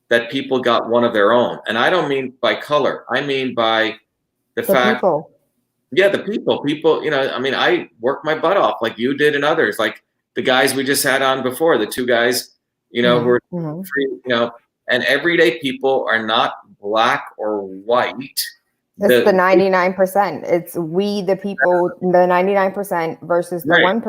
Speaker 1: that people got one of their own. And I don't mean by color, I mean by the fact,
Speaker 6: people.
Speaker 1: Yeah, the people, you know, I mean, I work my butt off like you did and others, like the guys we just had on before, the two guys, you know, who are free, you know, and everyday people are not Black or white.
Speaker 6: It's the 99%. It's we, the people, the 99% versus the 1%.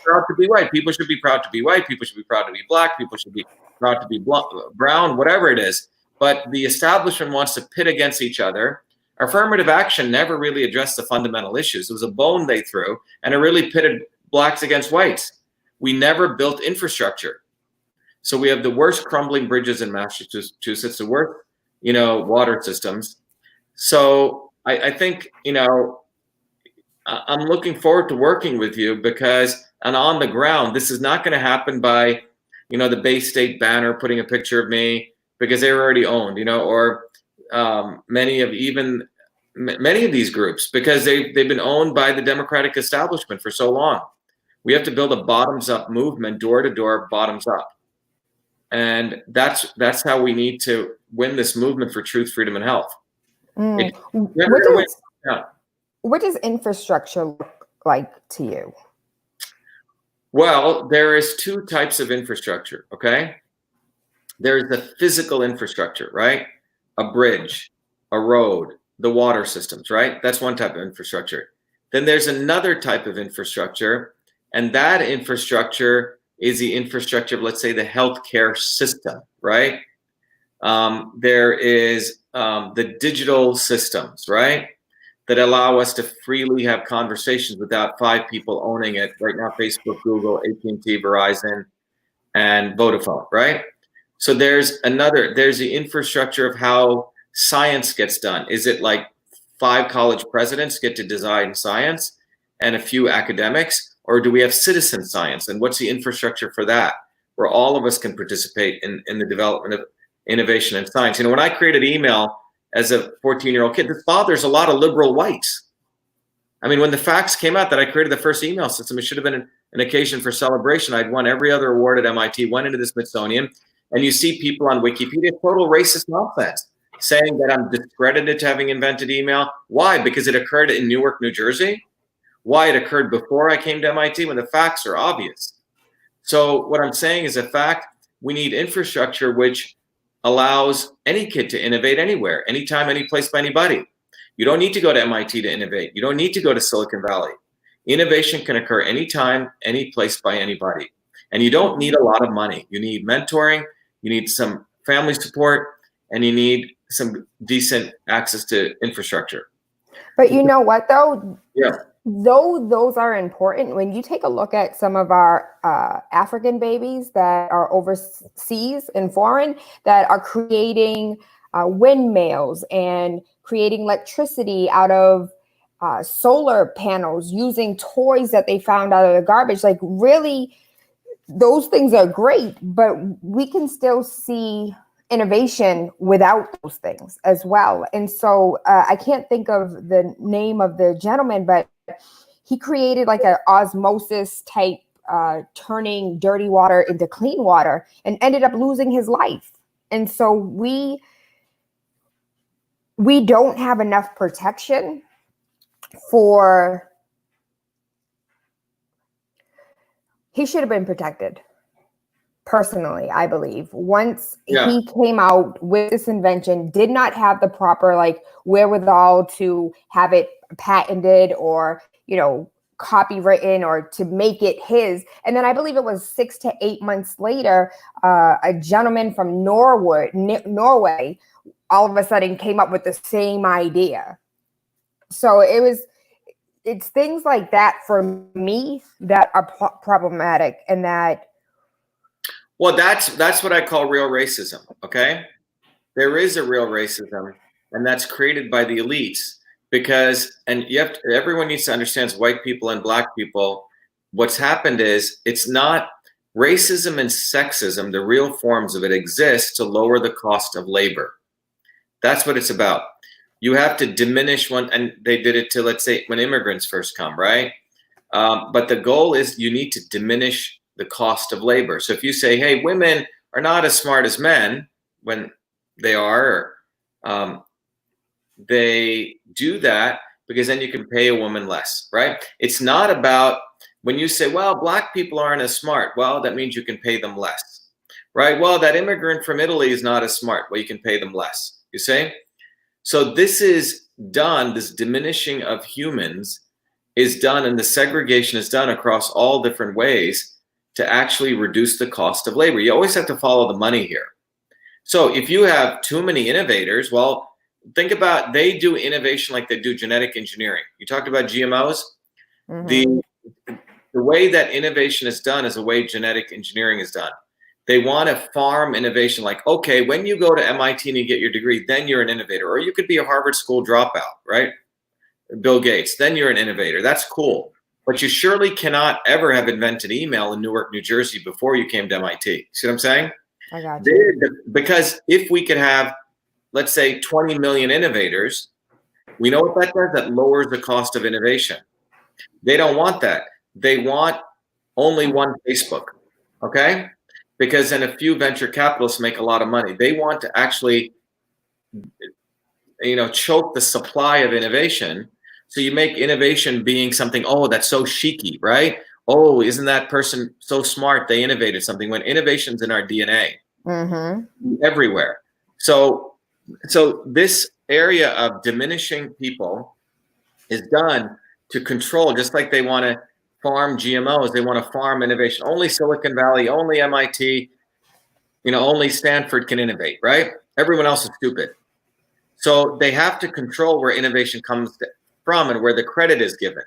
Speaker 1: Proud to be white. People should be proud to be white. People should be proud to be Black. People should be proud to be brown, whatever it is. But the establishment wants to pit against each other. Affirmative action never really addressed the fundamental issues. It was a bone they threw, and it really pitted Blacks against whites. We never built infrastructure. So we have the worst crumbling bridges in Massachusetts, the worst, you know, water systems. So I think, you know, I'm looking forward to working with you, because, and on the ground, this is not going to happen by, you know, the Bay State banner putting a picture of me, because they're already owned, you know, or many of these groups, because they've been owned by the Democratic establishment for so long. We have to build a bottoms up movement, door to door, bottoms up. And that's how we need to win this movement for truth, freedom, and health.
Speaker 6: What does infrastructure look like to you?
Speaker 1: Well, there is two types of infrastructure, okay? There's the physical infrastructure, right? A bridge, a road, the water systems, right? That's one type of infrastructure. Then there's another type of infrastructure, and that infrastructure is the infrastructure of, let's say, the healthcare system, right? There is the digital systems, right? That allow us to freely have conversations without 5 people owning it. Right now, Facebook, Google, AT&T, Verizon, and Vodafone, right? So there's the infrastructure of how science gets done. Is it like 5 college presidents get to design science and a few academics? Or do we have citizen science? And what's the infrastructure for that, where all of us can participate in the development of innovation and science? You know, when I created email as a 14-year-old kid, this bothers a lot of liberal whites. I mean, when the facts came out that I created the first email system, it should have been an occasion for celebration. I'd won every other award at MIT, went into the Smithsonian, and you see people on Wikipedia, total racist nonsense, saying that I'm discredited to having invented email. Why? Because it occurred in Newark, New Jersey? Why? It occurred before I came to MIT, when the facts are obvious. So what I'm saying is, in fact, we need infrastructure which allows any kid to innovate anywhere, anytime, any place, by anybody. You don't need to go to MIT to innovate. You don't need to go to Silicon Valley. Innovation can occur anytime, any place, by anybody. And you don't need a lot of money. You need mentoring, you need some family support, and you need some decent access to infrastructure.
Speaker 6: But you know what, though?
Speaker 1: Yeah.
Speaker 6: Though those are important, when you take a look at some of our African babies that are overseas and foreign, that are creating windmills and creating electricity out of solar panels, using toys that they found out of the garbage. Like, really, those things are great, but we can still see innovation without those things as well. And so I can't think of the name of the gentleman, but he created like an osmosis type turning dirty water into clean water and ended up losing his life. And so we don't have enough protection for, he should have been protected. Personally, I believe once he came out with this invention, did not have the proper like wherewithal to have it patented or, you know, copywritten or to make it his. And then I believe it was 6 to 8 months later, a gentleman from Norway, all of a sudden came up with the same idea. So it's things like that for me that are problematic, and that.
Speaker 1: Well, that's what I call real racism, okay? There is a real racism, and that's created by the elites because, and everyone needs to understand, white people and black people, what's happened is it's not racism and sexism, the real forms of it exist to lower the cost of labor. That's what it's about. You have to diminish one, and they did it to, let's say, when immigrants first come, right? But the goal is you need to diminish the cost of labor. So if you say, hey, women are not as smart as men, when they are, they do that because then you can pay a woman less, right? It's not about when you say, well, black people aren't as smart. Well, that means you can pay them less, right? Well, that immigrant from Italy is not as smart. Well, you can pay them less, you see? So this is done, this diminishing of humans is done, and the segregation is done across all different ways to actually reduce the cost of labor. You always have to follow the money here. So if you have too many innovators, well, think about, they do innovation like they do genetic engineering. You talked about GMOs. Mm-hmm. The way that innovation is done is the way genetic engineering is done. They want to farm innovation like, okay, when you go to MIT and you get your degree, then you're an innovator. Or you could be a Harvard School dropout, right? Bill Gates, then you're an innovator. That's cool. But you surely cannot ever have invented email in Newark, New Jersey before you came to MIT. See what I'm saying?
Speaker 6: I got you.
Speaker 1: Because if we could have, let's say, 20 million innovators, we know what that does? That lowers the cost of innovation. They don't want that. They want only one Facebook, okay? Because then a few venture capitalists make a lot of money. They want to actually, choke the supply of innovation. So you make innovation being something, oh, that's so chic-y, right? Oh, isn't that person so smart? They innovated something, when innovation's in our DNA, everywhere. So this area of diminishing people is done to control, just like they want to farm GMOs, they want to farm innovation. Only Silicon Valley, only MIT, only Stanford can innovate, right? Everyone else is stupid. So they have to control where innovation comes from and where the credit is given.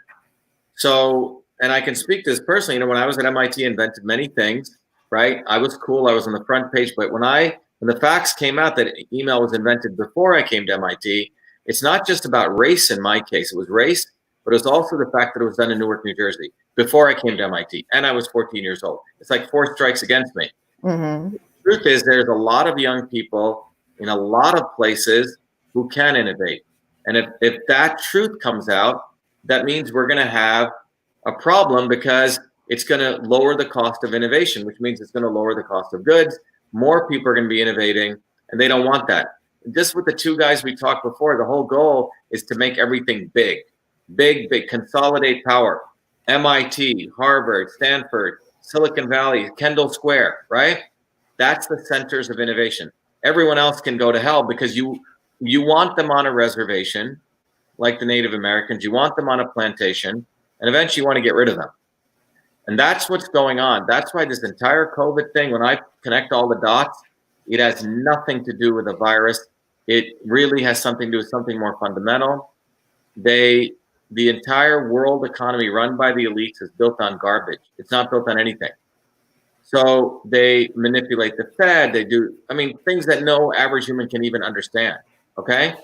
Speaker 1: So, and I can speak to this personally, when I was at MIT, I invented many things, right? I was cool, I was on the front page, but when the facts came out that email was invented before I came to MIT, it's not just about race in my case, it was race, but it was also the fact that it was done in Newark, New Jersey, before I came to MIT, and I was 14 years old. It's like 4 strikes against me. The truth is, there's a lot of young people in a lot of places who can innovate. And if that truth comes out, that means we're going to have a problem, because it's going to lower the cost of innovation, which means it's going to lower the cost of goods. More people are going to be innovating, and they don't want that. Just with the 2 guys we talked before, the whole goal is to make everything big, consolidate power. MIT, Harvard, Stanford, Silicon Valley, Kendall Square, right? That's the centers of innovation. Everyone else can go to hell, because you want them on a reservation, like the Native Americans. You want them on a plantation, and eventually you want to get rid of them. And that's what's going on. That's why this entire COVID thing, when I connect all the dots, it has nothing to do with a virus. It really has something to do with something more fundamental. The entire world economy run by the elites is built on garbage. It's not built on anything. So they manipulate the Fed. They do, things that no average human can even understand. Okay?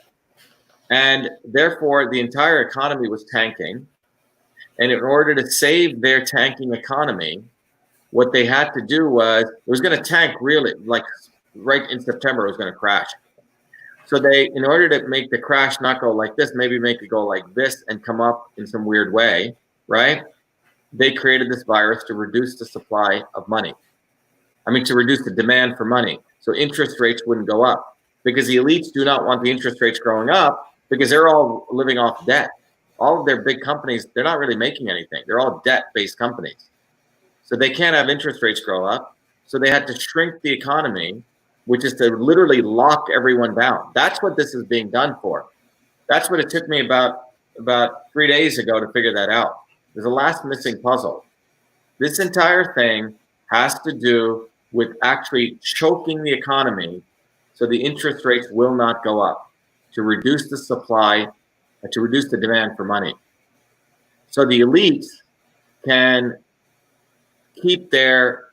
Speaker 1: And therefore, the entire economy was tanking. And in order to save their tanking economy, what they had to do was, it was going to tank really, like right in September, it was going to crash. So they, in order to make the crash not go like this, maybe make it go like this and come up in some weird way, right? They created this virus to reduce the supply of money. I mean, to reduce the demand for money. So interest rates wouldn't go up, because the elites do not want the interest rates growing up, because they're all living off debt. All of their big companies, they're not really making anything. They're all debt-based companies. So they can't have interest rates grow up. So they had to shrink the economy, which is to literally lock everyone down. That's what this is being done for. That's what it took me about 3 days ago to figure that out. There's a last missing puzzle. This entire thing has to do with actually choking the economy so the interest rates will not go up, to reduce the supply, to reduce the demand for money. So the elites can keep their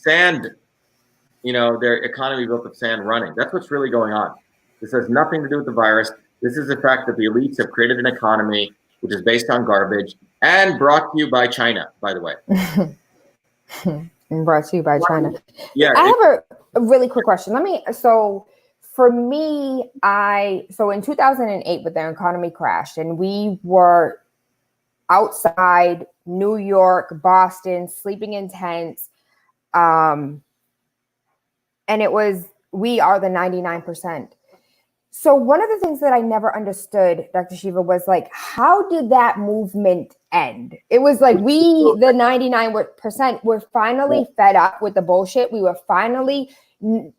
Speaker 1: sand, their economy built of sand running. That's what's really going on. This has nothing to do with the virus. This is the fact that the elites have created an economy which is based on garbage, and brought to you by China, by the way.
Speaker 6: Brought to you by China.
Speaker 1: Yeah.
Speaker 6: I have a really quick question. So for me, so in 2008, when the economy crashed and we were outside New York, Boston, sleeping in tents, and we are the 99%. So one of the things that I never understood, Dr. Shiva, was like, how did that movement end? It was like we, the 99%, were finally fed up with the bullshit. We were finally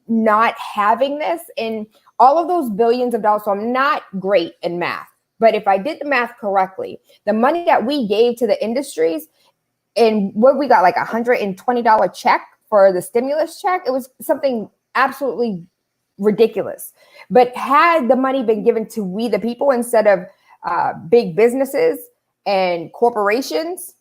Speaker 6: not having this, and all of those billions of dollars. So I'm not great in math, but if I did the math correctly, the money that we gave to the industries, and what we got, like $120 check for the stimulus check, it was something absolutely ridiculous. But had the money been given to we the people instead of big businesses and corporations,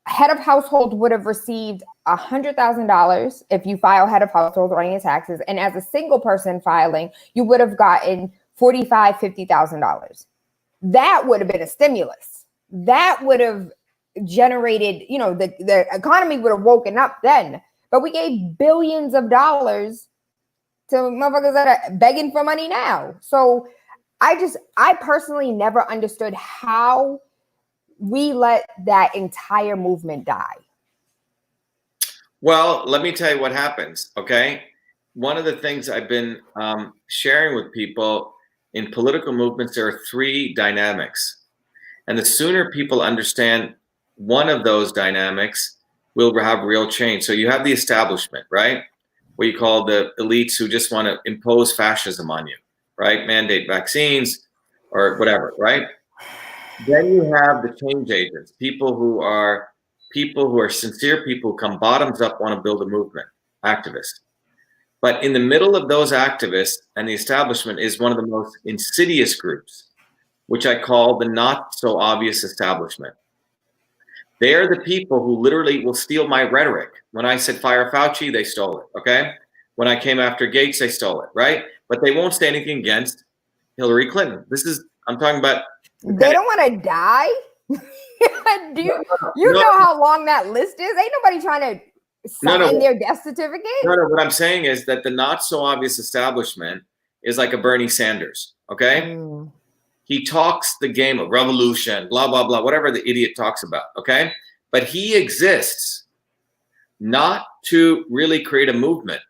Speaker 6: head of household would have received $100,000 if you file head of household or any taxes, and as a single person filing, you would have gotten $45,000, $50,000. That would have been a stimulus. That would have generated, the economy would have woken up then. But we gave billions of dollars to motherfuckers that are begging for money now. So I personally never understood how we let that entire movement die.
Speaker 1: Well, let me tell you what happens, okay? One of the things I've been sharing with people in political movements, there are 3 dynamics. And the sooner people understand one of those dynamics, we'll have real change. So you have the establishment, right? What you call the elites who just want to impose fascism on you, right? Mandate vaccines or whatever, right? Then you have the change agents, people who are sincere, people who come bottoms up, want to build a movement, activists. But in the middle of those activists and the establishment is one of the most insidious groups, which I call the not so obvious establishment. They are the people who literally will steal my rhetoric. When I said fire Fauci, they stole it, okay? When I came after Gates, they stole it, right? But they won't say anything against Hillary Clinton. I'm talking about.
Speaker 6: They don't want to die? Do you know how long that list is? Ain't nobody trying to sign their death certificate?
Speaker 1: No, what I'm saying is that the not so obvious establishment is like a Bernie Sanders, okay? He talks the game of revolution, blah, blah, blah, whatever the idiot talks about, okay? But he exists not to really create a movement.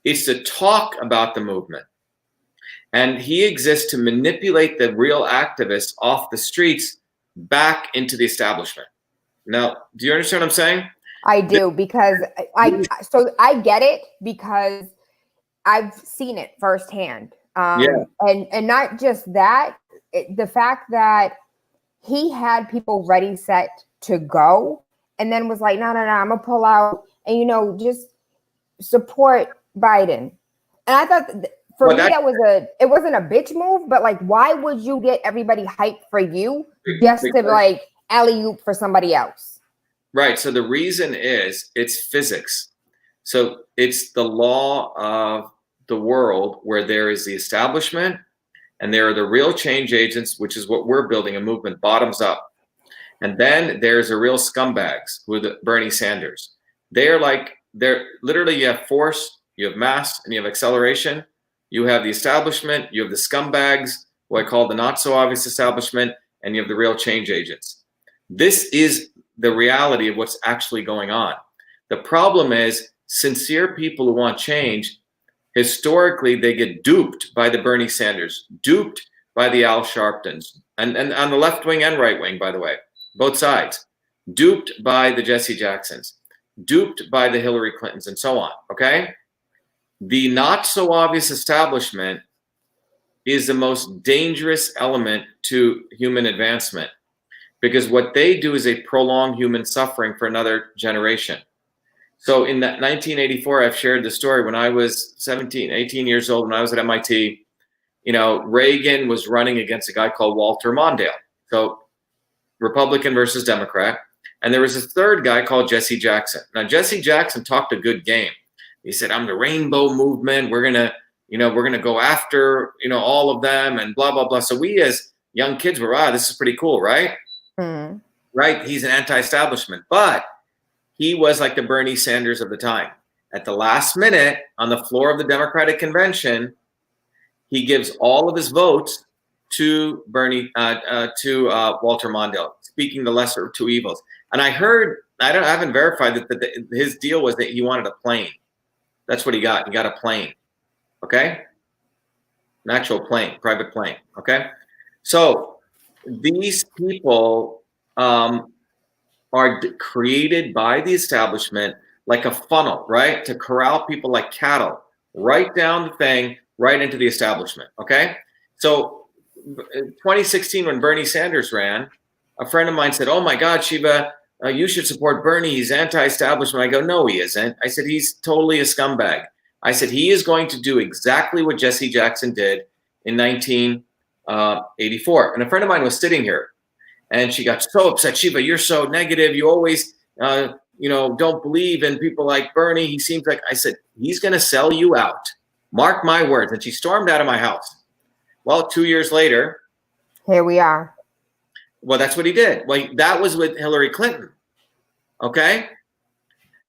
Speaker 1: It's to talk about the movement. And he exists to manipulate the real activists off the streets back into the establishment. Now, do you understand what I'm saying?
Speaker 6: I do, because I get it, because I've seen it firsthand. And not just that, the fact that he had people ready, set to go, and then was like, no, I'm gonna pull out and, just support Biden. And I thought for me, it wasn't a bitch move, but like, why would you get everybody hyped for you just to like alley-oop for somebody else?
Speaker 1: Right. So the reason is it's physics. So it's the law of the world where there is the establishment and there are the real change agents, which is what we're building, a movement bottoms up. And then there's the real scumbags with Bernie Sanders. They're literally, you have force, you have mass, and you have acceleration. You have the establishment, you have the scumbags, who I call the not so obvious establishment, and you have the real change agents. This is the reality of what's actually going on. The problem is sincere people who want change, historically, they get duped by the Bernie Sanders, duped by the Al Sharptons, and on the left wing and right wing, by the way, both sides, duped by the Jesse Jacksons, duped by the Hillary Clintons, and so on, okay? The not so obvious establishment is the most dangerous element to human advancement, because what they do is they prolong human suffering for another generation. So in that 1984, I've shared the story when I was 18 years old, when I was at MIT, Reagan was running against a guy called Walter Mondale. So Republican versus Democrat. And there was a third guy called Jesse Jackson. Now, Jesse Jackson talked a good game. He said, I'm the rainbow movement. We're going to go after, all of them and blah, blah, blah. So we as young kids were, this is pretty cool, right? Mm. Right? He's an anti-establishment, but he was like the Bernie Sanders of the time. At the last minute, on the floor of the Democratic Convention, he gives all of his votes to Walter Mondale, speaking the lesser of two evils. And I heard, I haven't verified that his deal was that he wanted a plane. That's what he got. He got a plane. Okay? An actual plane, private plane. Okay? So these people are created by the establishment like a funnel, right? To corral people like cattle, right down the thing, right into the establishment. Okay? So 2016, when Bernie Sanders ran, a friend of mine said, oh my God, Shiva, you should support Bernie. He's anti-establishment. I go, no, he isn't. I said, he's totally a scumbag. I said, he is going to do exactly what Jesse Jackson did in 1984. And a friend of mine was sitting here, and she got so upset. Shiva, you're so negative. You always, don't believe in people like Bernie. He seems like, I said, he's going to sell you out. Mark my words. And she stormed out of my house. Well, 2 years later,
Speaker 6: here we are.
Speaker 1: Well, that's what he did. Well, that was with Hillary Clinton. Okay?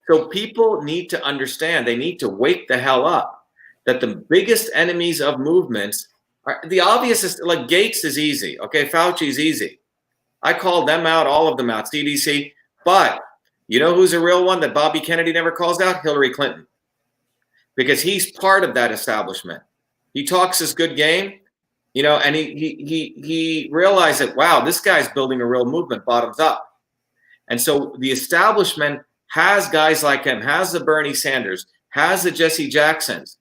Speaker 1: So people need to understand, they need to wake the hell up, that the biggest enemies of movements are the obvious, like Gates is easy. Okay, Fauci is easy. I called them out, all of them out, CDC. But you know who's a real one that Bobby Kennedy never calls out? Hillary Clinton. Because he's part of that establishment. He talks this good game. And he realized that, wow, this guy's building a real movement bottoms up. And so the establishment has guys like him, has the Bernie Sanders, has the Jesse Jacksons.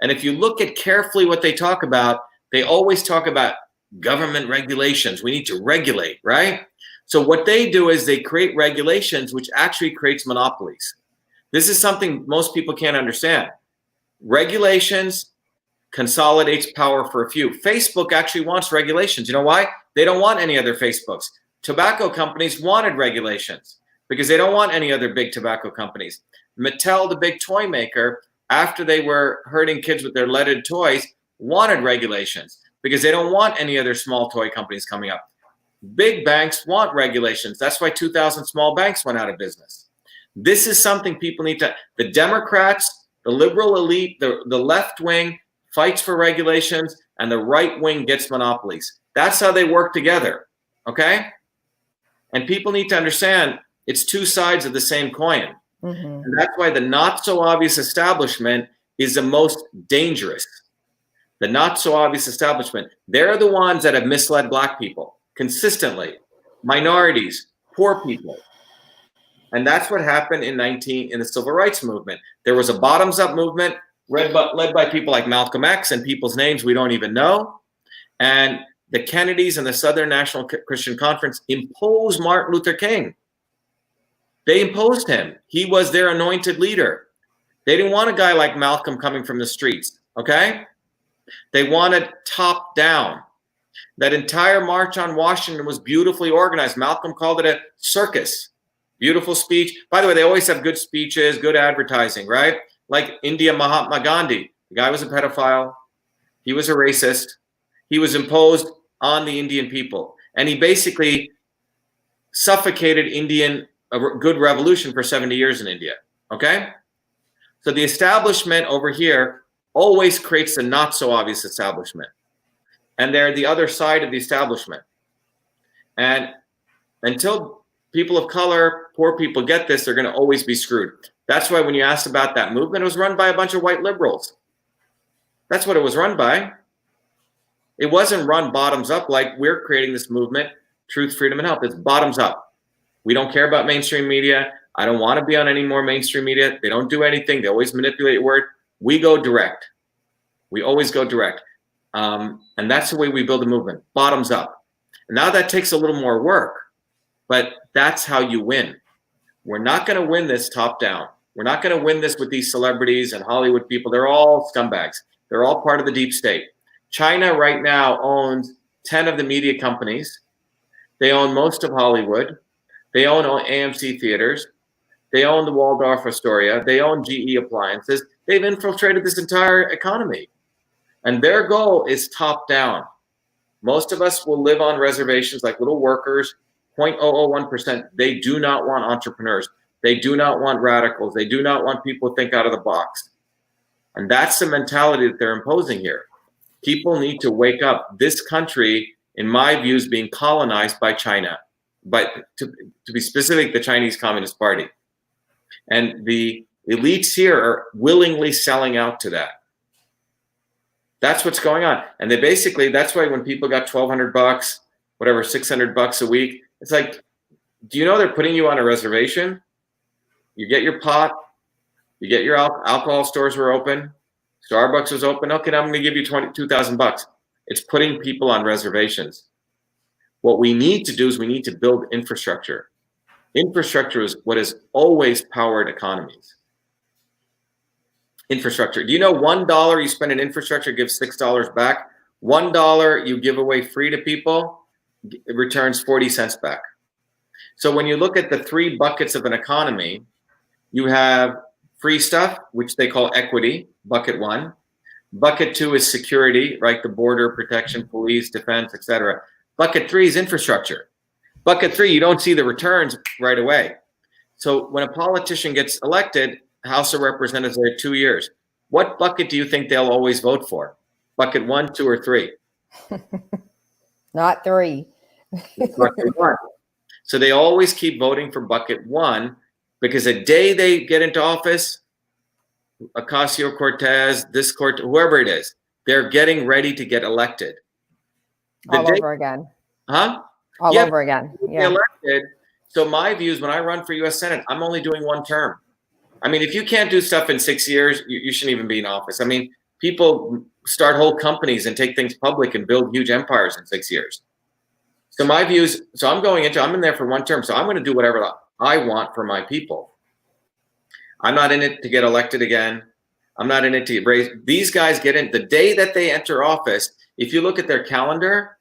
Speaker 1: And if you look at carefully what they talk about, they always talk about government regulations. We need to regulate, right? So what they do is they create regulations, which actually creates monopolies. This is something most people can't understand. Regulations consolidates power for a few. Facebook actually wants regulations. You know why? They don't want any other Facebooks. Tobacco companies wanted regulations because they don't want any other big tobacco companies. Mattel, the big toy maker, after they were hurting kids with their leaded toys, wanted regulations because they don't want any other small toy companies coming up. Big banks want regulations. That's why 2,000 small banks went out of business. This is something people need to, the Democrats, the liberal elite, the left wing, fights for regulations, and the right wing gets monopolies. That's how they work together, okay? And people need to understand it's two sides of the same coin. Mm-hmm. And that's why the not so obvious establishment is the most dangerous. The not so obvious establishment, they're the ones that have misled Black people consistently, minorities, poor people. And that's what happened in the Civil Rights Movement. There was a bottoms-up movement led by people like Malcolm X and people's names we don't even know. And the Kennedys and the Southern National Christian Conference imposed Martin Luther King. They imposed him. He was their anointed leader. They didn't want a guy like Malcolm coming from the streets, okay? They wanted top down. That entire March on Washington was beautifully organized. Malcolm called it a circus. Beautiful speech. By the way, they always have good speeches, good advertising, right? Like India Mahatma Gandhi. The guy was a pedophile. He was a racist. he was imposed on the Indian people. And he basically suffocated a good revolution for 70 years in India. Okay? So the establishment over here always creates a not so obvious establishment. And they're the other side of the establishment. And until people of color, poor people get this, they're going to always be screwed. That's why when you asked about that movement, it was run by a bunch of white liberals. That's what it was run by. It wasn't run bottoms up like we're creating this movement, truth, freedom, and health. It's bottoms up. We don't care about mainstream media. I don't want to be on any more mainstream media. They don't do anything. They always manipulate word. We go direct. We always go direct. And that's the way we build a movement, bottoms up. And now that takes a little more work, but that's how you win. We're not going to win this top down. We're not going to win this with these celebrities and Hollywood people. They're all scumbags. They're all part of the deep state. China right now owns 10 of the media companies. They own most of Hollywood. They own AMC theaters. They own the Waldorf Astoria. They own GE appliances. They've infiltrated this entire economy. And their goal is top down. Most of us will live on reservations like little workers, 0.001%. They do not want entrepreneurs. They do not want radicals. They do not want people to think out of the box. And that's the mentality that they're imposing here. People need to wake up. This country, in my view, is being colonized by China, but to be specific, the Chinese Communist Party. And the elites here are willingly selling out to that. That's what's going on. And they basically, that's why when people got $1,200, whatever, $600 a week, it's like, do you know they're putting you on a reservation? You get your pot, you get your alcohol stores were open, Starbucks was open. Okay, now I'm going to give you $22,000. It's putting people on reservations. What we need to do is we need to build infrastructure. Infrastructure is what has always powered economies. Infrastructure. Do you know $1 you spend in infrastructure gives $6 back? $1 you give away free to people, it returns 40 cents back. So when you look at the three buckets of an economy, you have free stuff, which they call equity, bucket one. Bucket two is security, right? The border protection, police, defense, etc. Bucket three is infrastructure. Bucket three, you don't see the returns right away. So when a politician gets elected, House of Representatives are 2 years. What bucket do you think they'll always vote for? Bucket 1, 2, or 3?
Speaker 6: Not 3.
Speaker 1: Bucket 1. So they always keep voting for bucket 1 because the day they get into office, Ocasio-Cortez, whoever it is, they're getting ready to get elected.
Speaker 6: Over again.
Speaker 1: Huh?
Speaker 6: Over again. Yeah.
Speaker 1: Elected. So my view is when I run for U.S. Senate, I'm only doing 1 term. I mean, if you can't do stuff in 6 years, you shouldn't even be in office. I mean, people start whole companies and take things public and build huge empires in 6 years. So my view is, I'm in there for 1 term. So I'm going to do whatever I want for my people. I'm not in it to get elected again. I'm not in it to raise. These guys get in the day that they enter office. If you look at their calendar,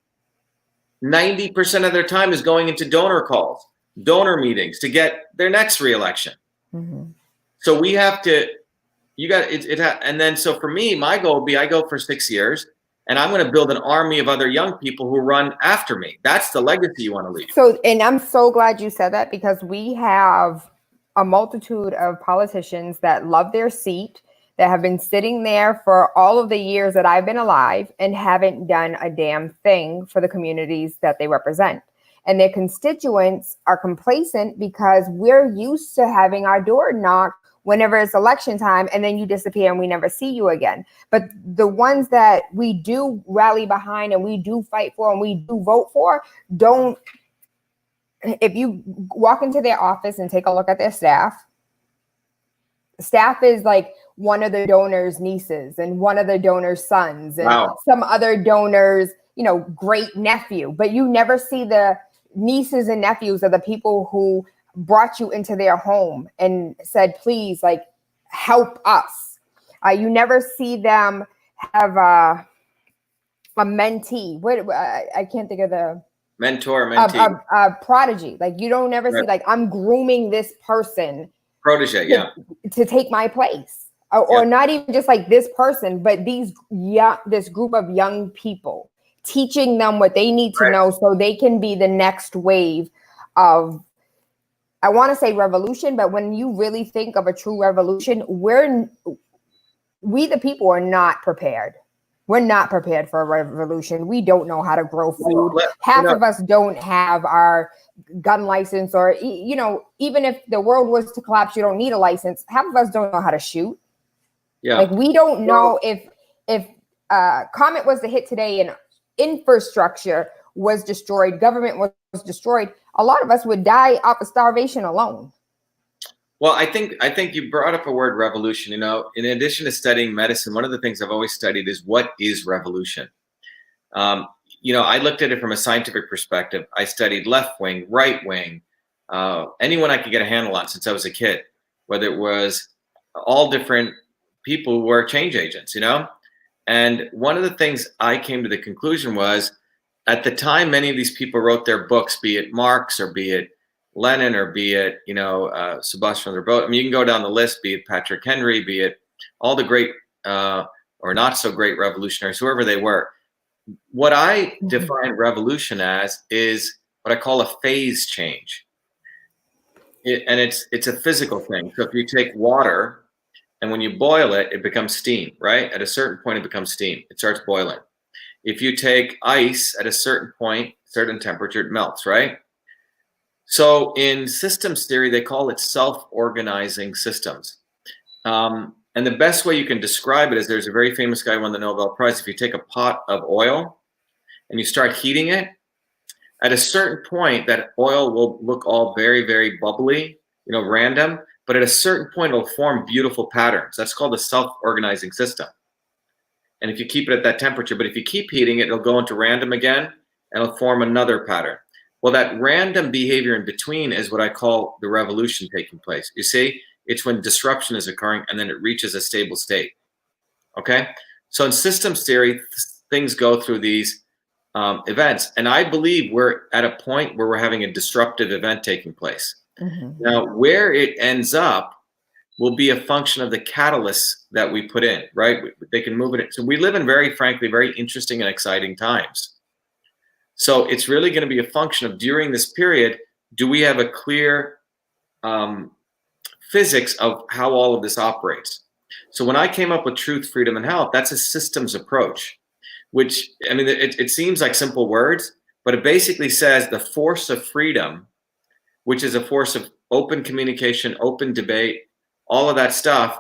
Speaker 1: 90% of their time is going into donor calls, donor meetings to get their next reelection. Mm-hmm. So we have to, and then so for me, my goal would be I go for 6 years and I'm going to build an army of other young people who run after me. That's the legacy you want to leave.
Speaker 6: So, and I'm so glad you said that because we have a multitude of politicians that love their seat, that have been sitting there for all of the years that I've been alive and haven't done a damn thing for the communities that they represent. And their constituents are complacent because we're used to having our door knocked whenever it's election time, and then you disappear and we never see you again. But the ones that we do rally behind and we do fight for and we do vote for, don't, if you walk into their office and take a look at their staff is like one of the donors' nieces and one of the donors' sons and some other donors, great nephew, but you never see the nieces and nephews of the people who brought you into their home and said, please, help us. You never see them have a mentee. I can't think of the
Speaker 1: mentor, mentee.
Speaker 6: A prodigy. You don't never see I'm grooming this person.
Speaker 1: Protege,
Speaker 6: to take my place. Or not even just this person, but this group of young people teaching them what they need to know so they can be the next wave of, I want to say revolution, but when you really think of a true revolution, we the people are not prepared. We're not prepared for a revolution. We don't know how to grow food. Half of us don't have our gun license, or, you know, even if the world was to collapse, you don't need a license. Half of us don't know how to shoot.
Speaker 1: Yeah.
Speaker 6: Like, we don't know if comet was to hit today and infrastructure was destroyed, government was destroyed, a lot of us would die off of starvation alone.
Speaker 1: Well, I think you brought up a word, revolution. You know, in addition to studying medicine, one of the things I've always studied is what is revolution. You know, I looked at it from a scientific perspective. I studied left wing, right wing, anyone I could get a handle on since I was a kid, whether it was all different people who were change agents, you know? And one of the things I came to the conclusion was, at the time, many of these people wrote their books, be it Marx or be it Lenin or be it, you know, Subhash Chandra Bose. I mean, you can go down the list, be it Patrick Henry, be it all the great or not so great revolutionaries, whoever they were. What I define revolution as is what I call a phase change. And it's a physical thing. So if you take water and when you boil it, it becomes steam, right? At a certain point, it becomes steam. It starts boiling. If you take ice at a certain point, certain temperature, it melts, right? So in systems theory, they call it self-organizing systems. And the best way you can describe it is, there's a very famous guy who won the Nobel Prize. If you take a pot of oil and you start heating it, at a certain point, that oil will look all very, very bubbly, you know, random. But at a certain point, it'll form beautiful patterns. That's called a self-organizing system. And if you keep it at that temperature, but if you keep heating it, it'll go into random again, and it'll form another pattern. Well, that random behavior in between is what I call the revolution taking place. You see, it's when disruption is occurring and then it reaches a stable state. Okay? So in systems theory, things go through these events. And I believe we're at a point where we're having a disruptive event taking place. Now, where it ends up will be a function of the catalysts that we put in, right? They can move it. So we live in, very frankly, very interesting and exciting times. So it's really going to be a function of, during this period, do we have a clear physics of how all of this operates? So when I came up with truth, freedom, and health, that's a systems approach, which, I mean, it seems like simple words, but it basically says the force of freedom, which is a force of open communication, open debate, all of that stuff,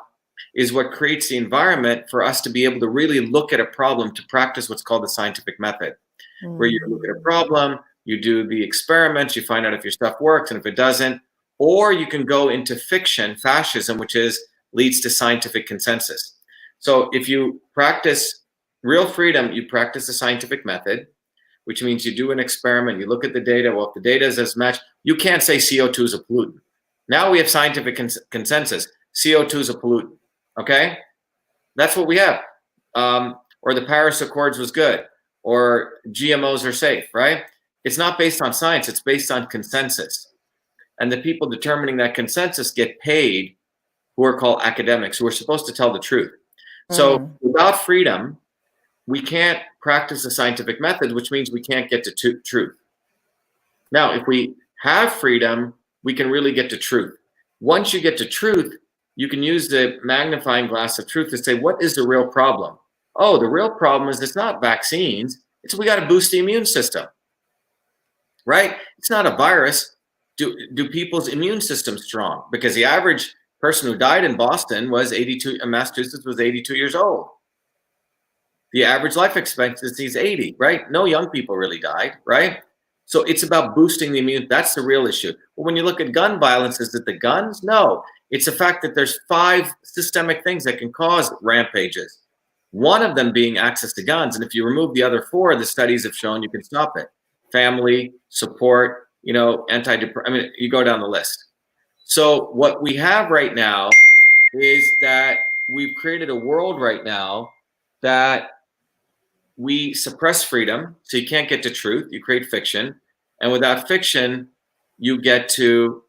Speaker 1: is what creates the environment for us to be able to really look at a problem, to practice what's called the scientific method. Where you look at a problem, you do the experiments, you find out if your stuff works and if it doesn't, or you can go into fiction, fascism, which leads to scientific consensus. So if you practice real freedom, you practice the scientific method, which means you do an experiment, you look at the data. Well, if the data is as matched, you can't say CO2 is a pollutant. Now we have scientific consensus. CO2 is a pollutant. Okay? That's what we have. Or the Paris Accords was good. Or GMOs are safe, right? It's not based on science, it's based on consensus. And the people determining that consensus get paid, who are called academics, who are supposed to tell the truth. So without freedom, we can't practice the scientific method, which means we can't get to truth. Now, if we have freedom, we can really get to truth. Once you get to truth, you can use the magnifying glass of truth to say, what is the real problem? Oh, the real problem is it's not vaccines. It's we got to boost the immune system, right? It's not a virus. Do people's immune system strong? Because the average person who died in Boston was 82, in Massachusetts was 82 years old. The average life expectancy is 80, right? No young people really died, right? So it's about boosting the immune. That's the real issue. But when you look at gun violence, is it the guns? No, it's the fact that there's 5 systemic things that can cause rampages. One of them being access to guns. And if you remove the other 4, the studies have shown you can stop it. Family, support, you know, I mean, you go down the list. So what we have right now is that we've created a world right now that we suppress freedom. So you can't get to truth. You create fiction. And without fiction, you get to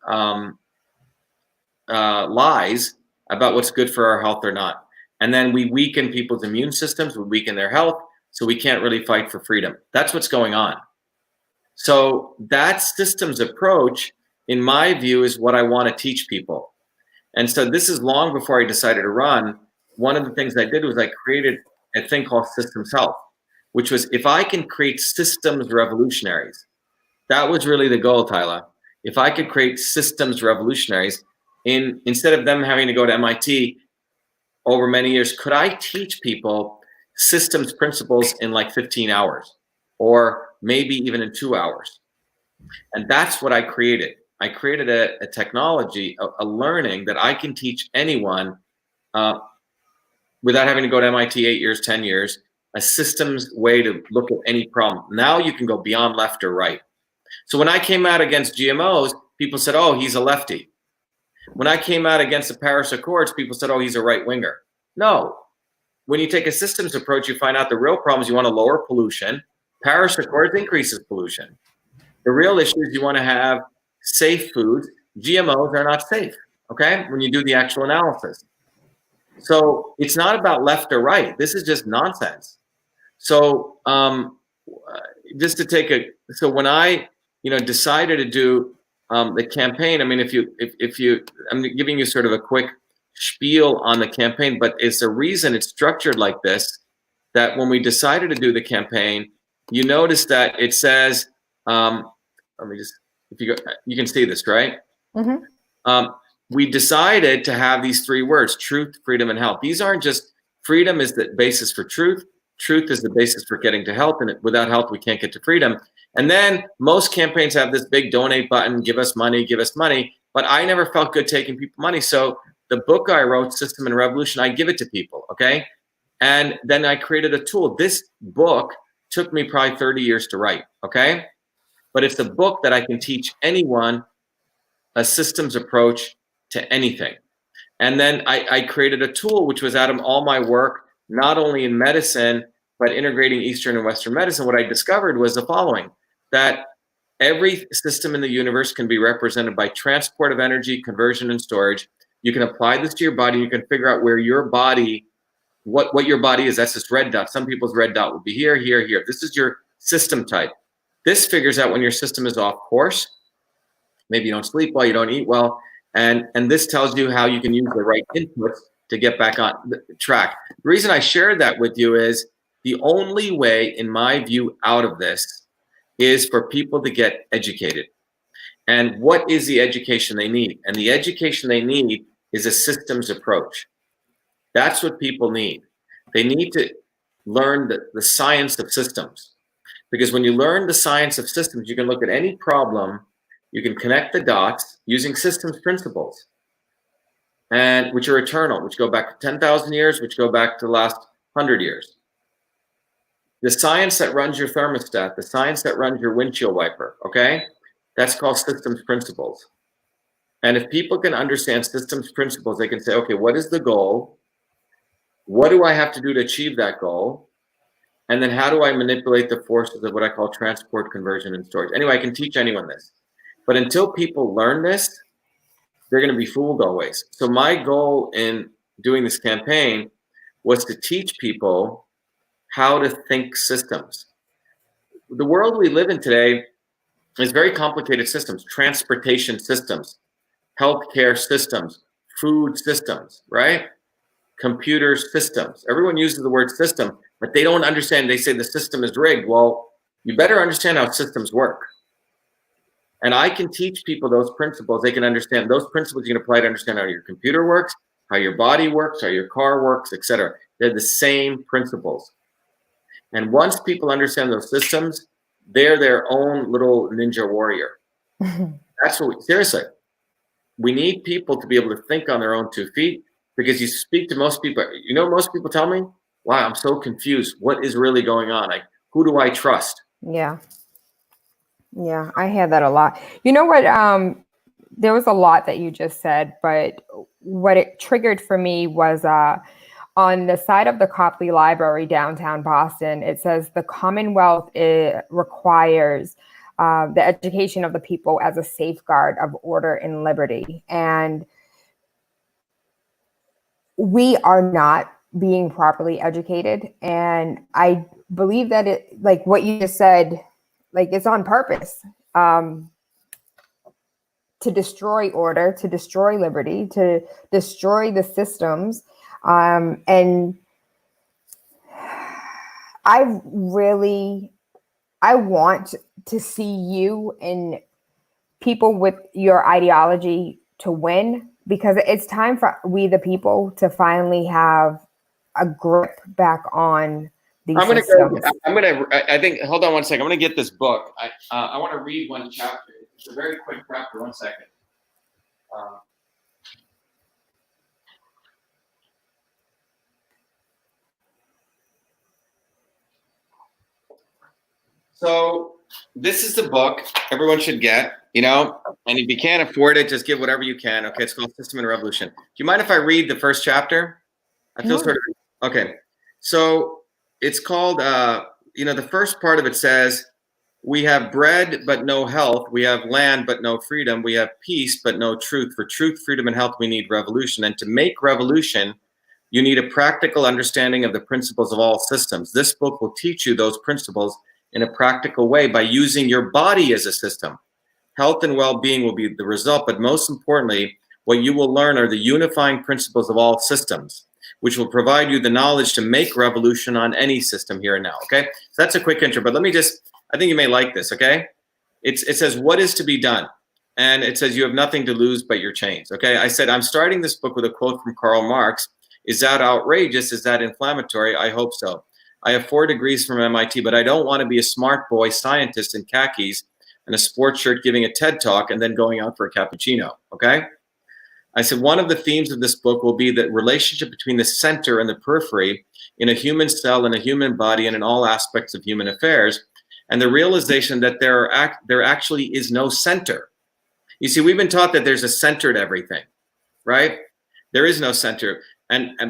Speaker 1: lies about what's good for our health or not. And then we weaken people's immune systems, we weaken their health, so we can't really fight for freedom. That's what's going on. So that systems approach, in my view, is what I want to teach people. And so this is long before I decided to run. One of the things I did was I created a thing called Systems Health, which was, if I can create systems revolutionaries, that was really the goal, Tyler. If I could create systems revolutionaries, instead of them having to go to MIT over many years, could I teach people systems principles in like 15 hours, or maybe even in 2 hours? And that's what I created. I created a technology, a learning that I can teach anyone without having to go to MIT 8 years, 10 years, a systems way to look at any problem. Now you can go beyond left or right. So when I came out against GMOs, people said, oh, he's a lefty. When I came out against the Paris Accords, people said, oh, he's a right winger. No. When you take a systems approach, you find out the real problem is you want to lower pollution. Paris Accords increases pollution. The real issue is you want to have safe foods. GMOs are not safe, okay, when you do the actual analysis. So it's not about left or right. This is just nonsense. So just to take so when I decided to do the campaign, I mean, if you, I'm giving you sort of a quick spiel on the campaign, but it's a reason it's structured like this, that when we decided to do the campaign, you notice that it says, let me just, if you go, you can see this, right? Mm-hmm. We decided to have these 3 words: truth, freedom, and health. These aren't just, freedom is the basis for truth. Truth is the basis for getting to health, and without health, we can't get to freedom. And then most campaigns have this big donate button, give us money, but I never felt good taking people money. So the book I wrote, System and Revolution, I give it to people, okay? And then I created a tool. This book took me probably 30 years to write, okay? But it's a book that I can teach anyone a systems approach to anything. And then I created a tool, which was out of all my work, not only in medicine, but integrating Eastern and Western medicine. What I discovered was the following, that every system in the universe can be represented by transport of energy, conversion, and storage. You can apply this to your body. You can figure out where your body, what your body is. That's this red dot. Some people's red dot will be here, here, here. This is your system type. This figures out when your system is off course. Maybe you don't sleep well, you don't eat well. And this tells you how you can use the right inputs to get back on the track. The reason I shared that with you is the only way, in my view, out of this is for people to get educated. And what is the education they need? And the education they need is a systems approach. That's what people need. They need to learn the science of systems. Because when you learn the science of systems, you can look at any problem, you can connect the dots using systems principles, and which are eternal, which go back to 10,000 years, which go back to the last 100 years. The science that runs your thermostat, the science that runs your windshield wiper, okay? That's called systems principles. And if people can understand systems principles, they can say, okay, what is the goal? What do I have to do to achieve that goal? And then how do I manipulate the forces of what I call transport, conversion, and storage? Anyway, I can teach anyone this. But until people learn this, they're going to be fooled always. So my goal in doing this campaign was to teach people how to think systems. The world we live in today is very complicated systems: transportation systems, healthcare systems, food systems, right? Computer systems. Everyone uses the word system, but they don't understand. They say the system is rigged. Well, you better understand how systems work. And I can teach people those principles. They can understand those principles. You can apply to understand how your computer works, how your body works, how your car works, etc. They're the same principles. And once people understand those systems, they're their own little ninja warrior. That's what seriously, we need people to be able to think on their own 2 feet, because you speak to most people, most people tell me, wow, I'm so confused. What is really going on? Who do I trust?
Speaker 6: Yeah. Yeah, I hear that a lot. You know what? There was a lot that you just said, but what it triggered for me was on the side of the Copley Library, downtown Boston, it says the Commonwealth requires the education of the people as a safeguard of order and liberty. And we are not being properly educated. And I believe that it, like what you just said, like it's on purpose, to destroy order, to destroy liberty, to destroy the systems. And I want to see you and people with your ideology to win, because it's time for we the people to finally have a grip back on these systems.
Speaker 1: I think, hold on one second. I'm going to get this book. I want to read one chapter. It's a very quick chapter. 1 second. So this is the book everyone should get, you know, and if you can't afford it, just give whatever you can. Okay, it's called System and Revolution. Do you mind if I read the first chapter? I feel sort of, okay. So it's called, you know, the first part of it says, we have bread, but no health. We have land, but no freedom. We have peace, but no truth. For truth, freedom, and health, we need revolution. And to make revolution, you need a practical understanding of the principles of all systems. This book will teach you those principles in a practical way by using your body as a system. Health and well-being will be the result, but most importantly, what you will learn are the unifying principles of all systems, which will provide you the knowledge to make revolution on any system here and now, okay? So that's a quick intro, but let me just, I think you may like this, okay? It says, what is to be done? And it says, you have nothing to lose but your chains, okay? I said, I'm starting this book with a quote from Karl Marx. Is that outrageous? Is that inflammatory? I hope so. I have 4 degrees from MIT, but I don't want to be a smart boy scientist in khakis and a sports shirt giving a TED talk and then going out for a cappuccino, okay? I said, one of the themes of this book will be the relationship between the center and the periphery in a human cell, in a human body, and in all aspects of human affairs, and the realization that there actually is no center. You see, we've been taught that there's a center to everything, right? There is no center,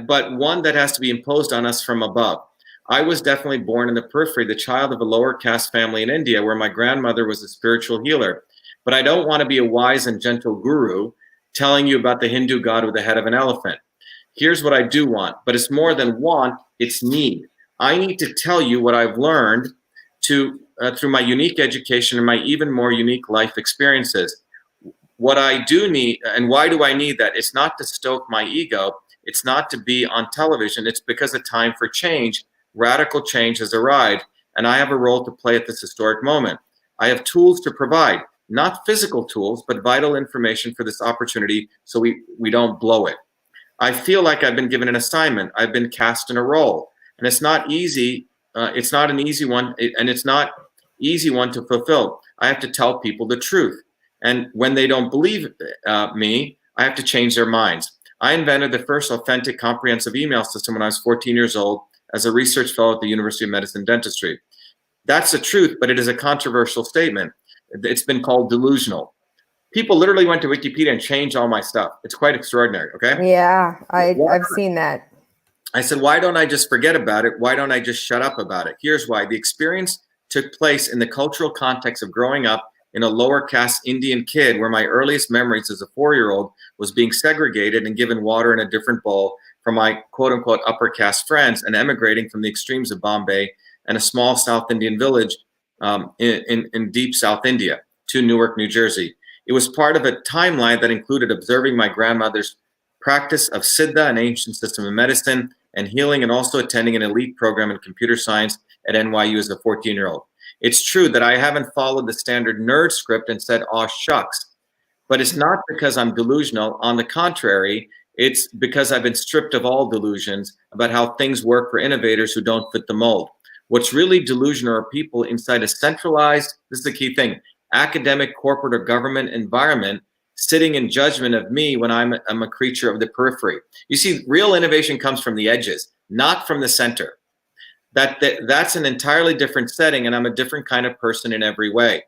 Speaker 1: but one that has to be imposed on us from above. I was definitely born in the periphery, the child of a lower caste family in India, where my grandmother was a spiritual healer. But I don't want to be a wise and gentle guru telling you about the Hindu god with the head of an elephant. Here's what I do want, but it's more than want, it's need. I need to tell you what I've learned through my unique education and my even more unique life experiences. What I do need, and why do I need that? It's not to stoke my ego. It's not to be on television. It's because a time for change, radical change has arrived, and I have a role to play at this historic moment. I have tools to provide, not physical tools, but vital information for this opportunity so we don't blow it. I feel like I've been given an assignment. I've been cast in a role, and it's not easy. It's not an easy one, and it's not easy one to fulfill. I have to tell people the truth, and when they don't believe me, I have to change their minds. I invented the first authentic comprehensive email system when I was 14 years old as a research fellow at the University of Medicine Dentistry. That's the truth, but it is a controversial statement. It's been called delusional. People literally went to Wikipedia and changed all my stuff. It's quite extraordinary, okay?
Speaker 6: Yeah, I've seen that.
Speaker 1: I said, why don't I just forget about it? Why don't I just shut up about it? Here's why. The experience took place in the cultural context of growing up in a lower caste Indian kid, where my earliest memories as a 4-year-old was being segregated and given water in a different bowl from my quote unquote upper caste friends, and emigrating from the extremes of Bombay and a small South Indian village in deep South India to Newark, New Jersey. It was part of a timeline that included observing my grandmother's practice of Siddha, an ancient system of medicine and healing, and also attending an elite program in computer science at NYU as a 14-year-old. It's true that I haven't followed the standard nerd script and said, aw shucks, but it's not because I'm delusional. On the contrary, it's because I've been stripped of all delusions about how things work for innovators who don't fit the mold. What's really delusional are people inside a centralized, this is the key thing, academic, corporate, or government environment sitting in judgment of me when I'm a creature of the periphery. You see, real innovation comes from the edges, not from the center. That's an entirely different setting, and I'm a different kind of person in every way.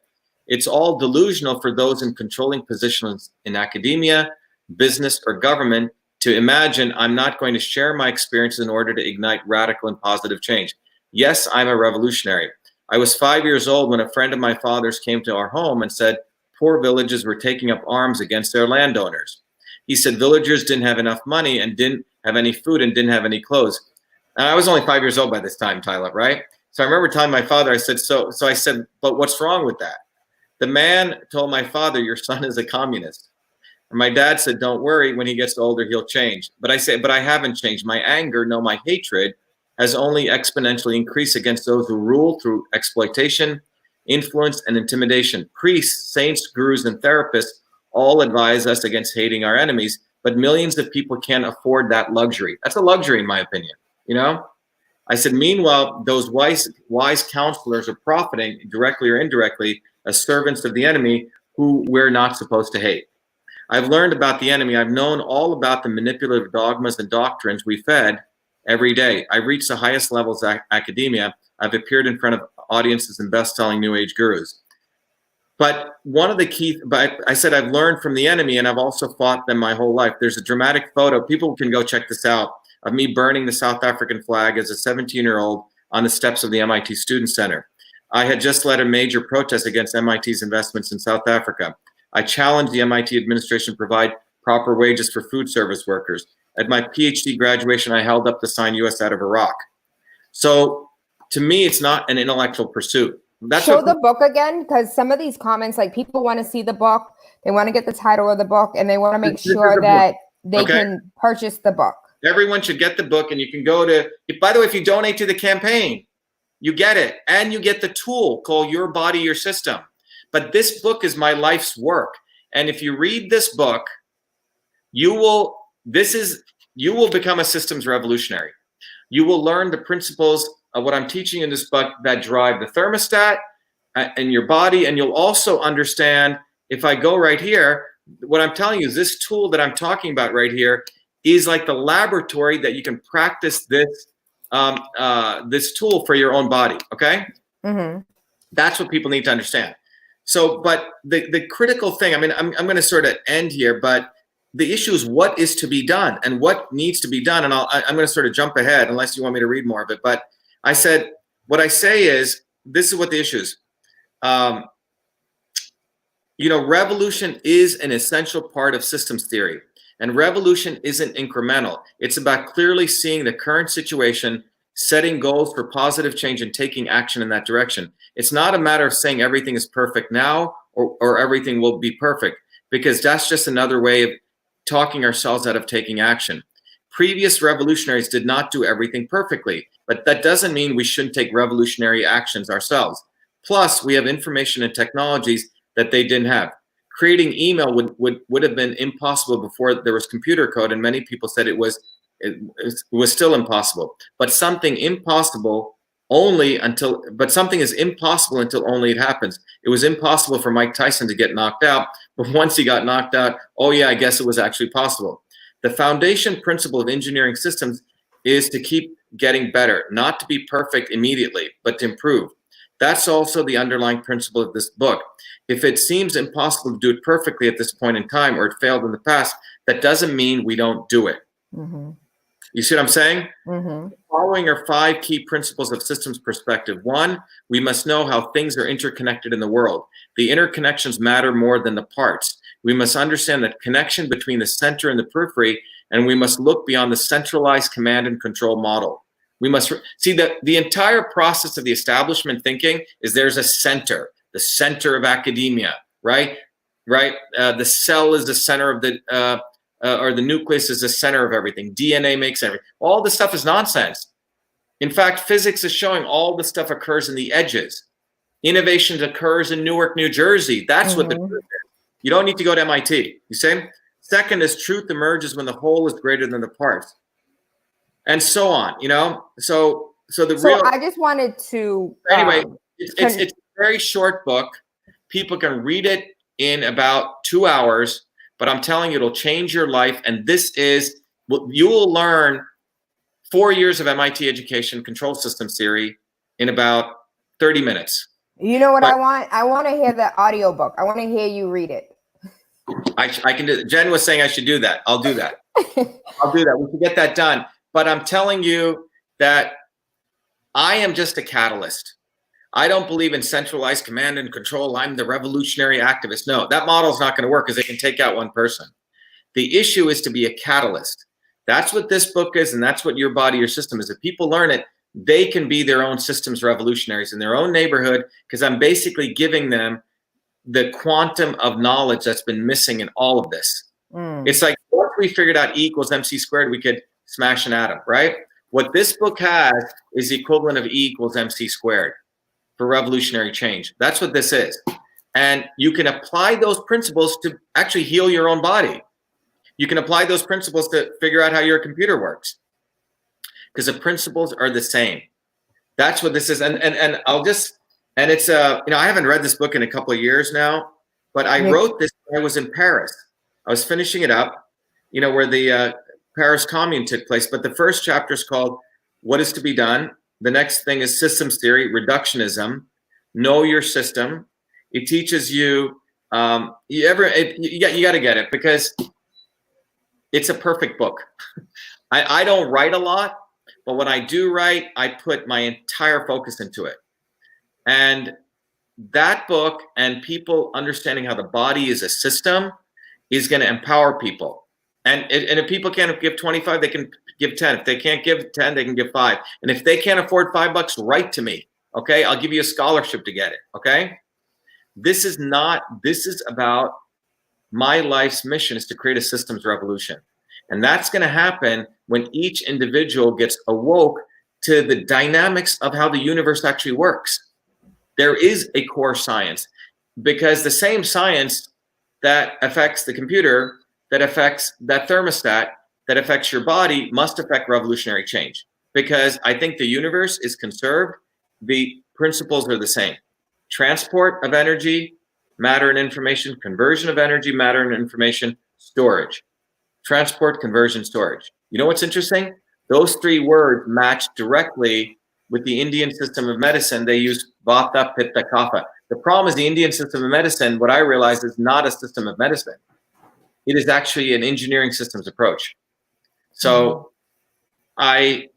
Speaker 1: It's all delusional for those in controlling positions in academia, business, or government to imagine I'm not going to share my experiences in order to ignite radical and positive change. Yes, I'm a revolutionary. I was 5 years old when a friend of my father's came to our home and said poor villages were taking up arms against their landowners. He said villagers didn't have enough money and didn't have any food and didn't have any clothes. And I was only 5 years old by this time, Tyler, right? So I remember telling my father, I said, so I said, but what's wrong with that? The man told my father, your son is a communist. And my dad said, don't worry, when he gets older, he'll change. But I said, but I haven't changed. My anger, no, my hatred has only exponentially increased against those who rule through exploitation, influence, and intimidation. Priests, saints, gurus, and therapists all advise us against hating our enemies, but millions of people can't afford that luxury. That's a luxury, in my opinion, you know? I said, meanwhile, those wise counselors are profiting directly or indirectly as servants of the enemy who we're not supposed to hate. I've learned about the enemy. I've known all about the manipulative dogmas and doctrines we fed every day. I've reached the highest levels of academia. I've appeared in front of audiences and best-selling New Age gurus. But one of the key, but I said I've learned from the enemy, and I've also fought them my whole life. There's a dramatic photo. People can go check this out, of me burning the South African flag as a 17-year-old on the steps of the MIT Student Center. I had just led a major protest against MIT's investments in South Africa. I challenged the MIT administration to provide proper wages for food service workers. At my PhD graduation, I held up the sign US out of Iraq. So to me, it's not an intellectual pursuit. That's
Speaker 6: Show the book again, because some of these comments, like people want to see the book, they want to get the title of the book, and they want to make sure that they can purchase the book.
Speaker 1: Everyone should get the book, and you can go to, by the way, if you donate to the campaign, you get it, and you get the tool called Your Body, Your System. But this book is my life's work. And if you read this book, you will become a systems revolutionary. You will learn the principles of what I'm teaching in this book that drive the thermostat in your body. And you'll also understand, if I go right here, what I'm telling you is this tool that I'm talking about right here is like the laboratory that you can practice this tool for your own body, okay? Mm-hmm. That's what people need to understand. So, but the critical thing, I mean, I'm going to sort of end here, but the issue is what is to be done and what needs to be done. And I'm going to sort of jump ahead unless you want me to read more of it. But I said, what I say is, this is what the issue is. Revolution is an essential part of systems theory. And revolution isn't incremental. It's about clearly seeing the current situation, setting goals for positive change, and taking action in that direction. It's not a matter of saying everything is perfect now or everything will be perfect, because that's just another way of talking ourselves out of taking action. Previous revolutionaries did not do everything perfectly, but that doesn't mean we shouldn't take revolutionary actions ourselves. Plus, we have information and technologies that they didn't have. Creating email would have been impossible before there was computer code, and many people said it was still impossible. But something is impossible until only it happens. It was impossible for Mike Tyson to get knocked out, but once he got knocked out, oh yeah, I guess it was actually possible. The foundation principle of engineering systems is to keep getting better, not to be perfect immediately, but to improve. That's also the underlying principle of this book. If it seems impossible to do it perfectly at this point in time, or it failed in the past, that doesn't mean we don't do it. Mm-hmm. You see what I'm saying? Mm-hmm. The following are 5 key principles of systems perspective. 1, we must know how things are interconnected in the world. The interconnections matter more than the parts. We must understand the connection between the center and the periphery, and we must look beyond the centralized command and control model. We must see that the entire process of the establishment thinking is there's a center, the center of academia, right? The cell is the center of the, or the nucleus is the center of everything. DNA makes everything. All this stuff is nonsense. In fact, physics is showing all this stuff occurs in the edges. Innovation occurs in Newark, New Jersey. That's what the truth is. You don't need to go to MIT. You see? Second is truth emerges when the whole is greater than the parts. And so on, So I
Speaker 6: just wanted to.
Speaker 1: Anyway, it's a very short book. People can read it in about 2 hours, but I'm telling you, it'll change your life. And you will learn 4 years of MIT education, control systems theory, in about 30 minutes.
Speaker 6: You know what I want? I want to hear the audiobook. I want to hear you read it.
Speaker 1: I can do it. Jen was saying I should do that. I'll do that. I'll do that. We can get that done. But I'm telling you that I am just a catalyst. I don't believe in centralized command and control. I'm the revolutionary activist. No, that model is not going to work because they can take out one person. The issue is to be a catalyst. That's what this book is, and that's what Your Body, Your System is. If people learn it, they can be their own systems revolutionaries in their own neighborhood, because I'm basically giving them the quantum of knowledge that's been missing in all of this. It's like, once we figured out E equals MC squared, we could smash an atom, right? What this book has is the equivalent of E equals MC squared for revolutionary change. That's what this is. And you can apply those principles to actually heal your own body. You can apply those principles to figure out how your computer works, because the principles are the same. That's what this is. And it's I haven't read this book in a couple of years now, but I wrote this when I was in Paris. I was finishing it up, where the Paris Commune took place. But the first chapter is called What is to be Done. The next thing is systems theory, reductionism, know your system. It teaches you, you got to get it, because it's a perfect book. I don't write a lot, but when I do write, I put my entire focus into it. And that book, and people understanding how the body is a system, is going to empower people. And if people can't give 25, they can give 10. If they can't give 10, they can give 5. And if they can't afford $5, write to me. Okay, I'll give you a scholarship to get it. Okay, this is about my life's mission is to create a systems revolution. And that's going to happen when each individual gets awoke to the dynamics of how the universe actually works. There is a core science, because the same science that affects the computer, that affects that thermostat, that affects your body, must affect revolutionary change. Because I think the universe is conserved. The principles are the same. Transport of energy, matter and information, conversion of energy, matter and information, storage. Transport, conversion, storage. You know what's interesting? Those 3 words match directly with the Indian system of medicine. They use Vata, Pitta, Kapha. The problem is the Indian system of medicine, what I realized, is not a system of medicine. It is actually an engineering systems approach. So I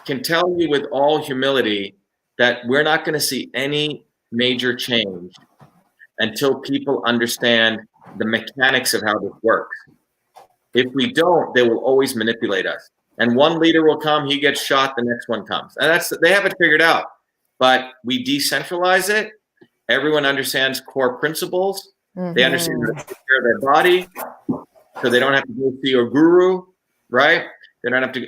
Speaker 1: can tell you with all humility that we're not going to see any major change until people understand the mechanics of how this works. If we don't, they will always manipulate us. And one leader will come, he gets shot, the next one comes. And they have it figured out. But we decentralize it. Everyone understands core principles. They understand how to take care of their body, so they don't have to go see a guru, right? They don't have to,